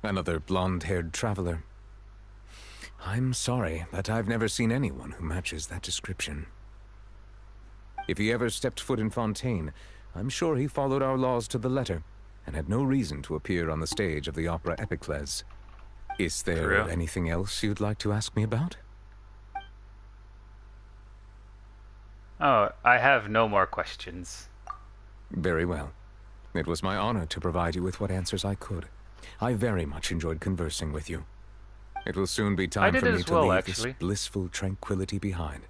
Another blonde-haired traveler? I'm sorry, but I've never seen anyone who matches that description. If he ever stepped foot in Fontaine, I'm sure he followed our laws to the letter, and had no reason to appear on the stage of the opera Epicles. Is there anything else you'd like to ask me about? Oh, I have no more questions. Very well. It was my honor to provide you with what answers I could. I very much enjoyed conversing with you. It will soon be time for me to leave this blissful tranquility behind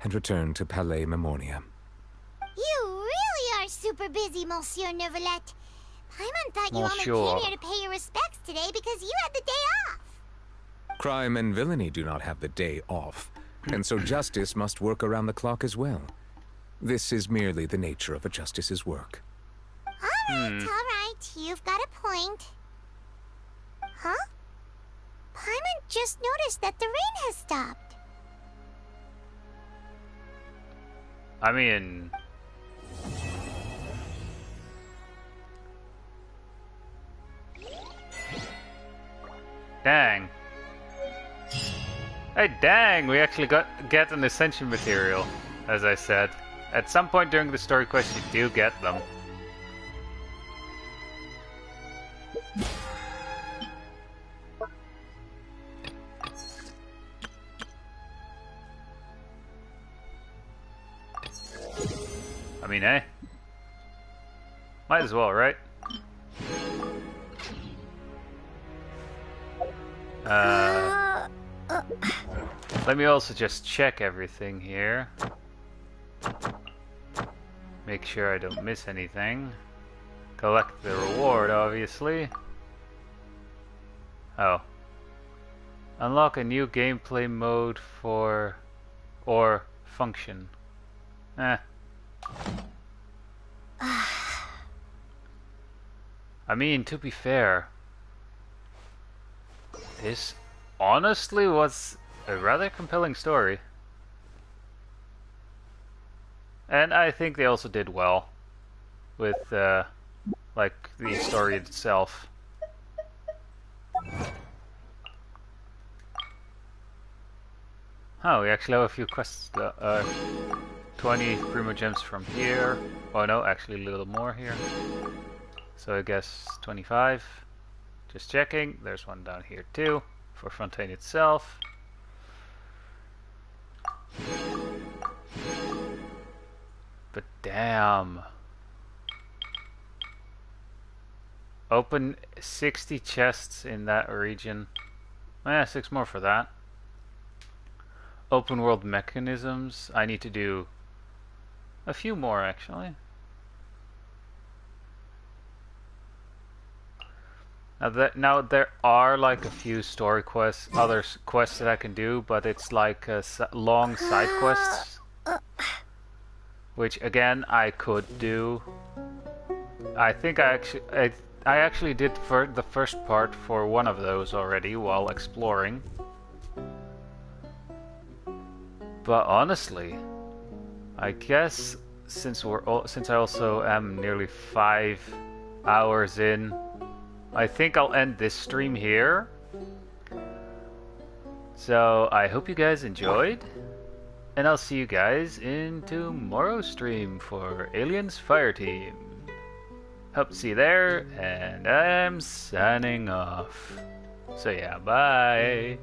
and return to Palais Memoria. You really are super busy, Monsieur Neuvillette. Paimon thought you only came here to pay your respects today because you had the day off. Crime and villainy do not have the day off, and so justice must work around the clock as well. This is merely the nature of a justice's work. All right, you've got a point. Huh? Paimon just noticed that the rain has stopped. I mean... Dang. Hey, dang! We actually get an Ascension material, as I said. At some point during the story quest, you do get them. I mean, eh? Might as well, right? Let me also just check everything here. Make sure I don't miss anything. Collect the reward, obviously. Oh. Unlock a new gameplay mode for... or function. Eh. I mean, to be fair, this honestly was a rather compelling story. And I think they also did well with, like, the story itself. Oh, we actually have a few quests. 20 Primo Gems from here. Oh no, actually a little more here. So I guess 25. Just checking. There's one down here too, for Fontaine itself. But damn. Open 60 chests in that region. Eh, 6 more for that. Open world mechanisms. I need to do a few more actually. Now there are like a few story quests, other quests that I can do, but it's like long side quests, which again I could do. I think I actually did the first part for one of those already while exploring. But honestly, I guess since I also am nearly 5 hours in, I think I'll end this stream here. So I hope you guys enjoyed, and I'll see you guys in tomorrow's stream for Aliens Fireteam. Hope to see you there, and I'm signing off. So yeah, bye.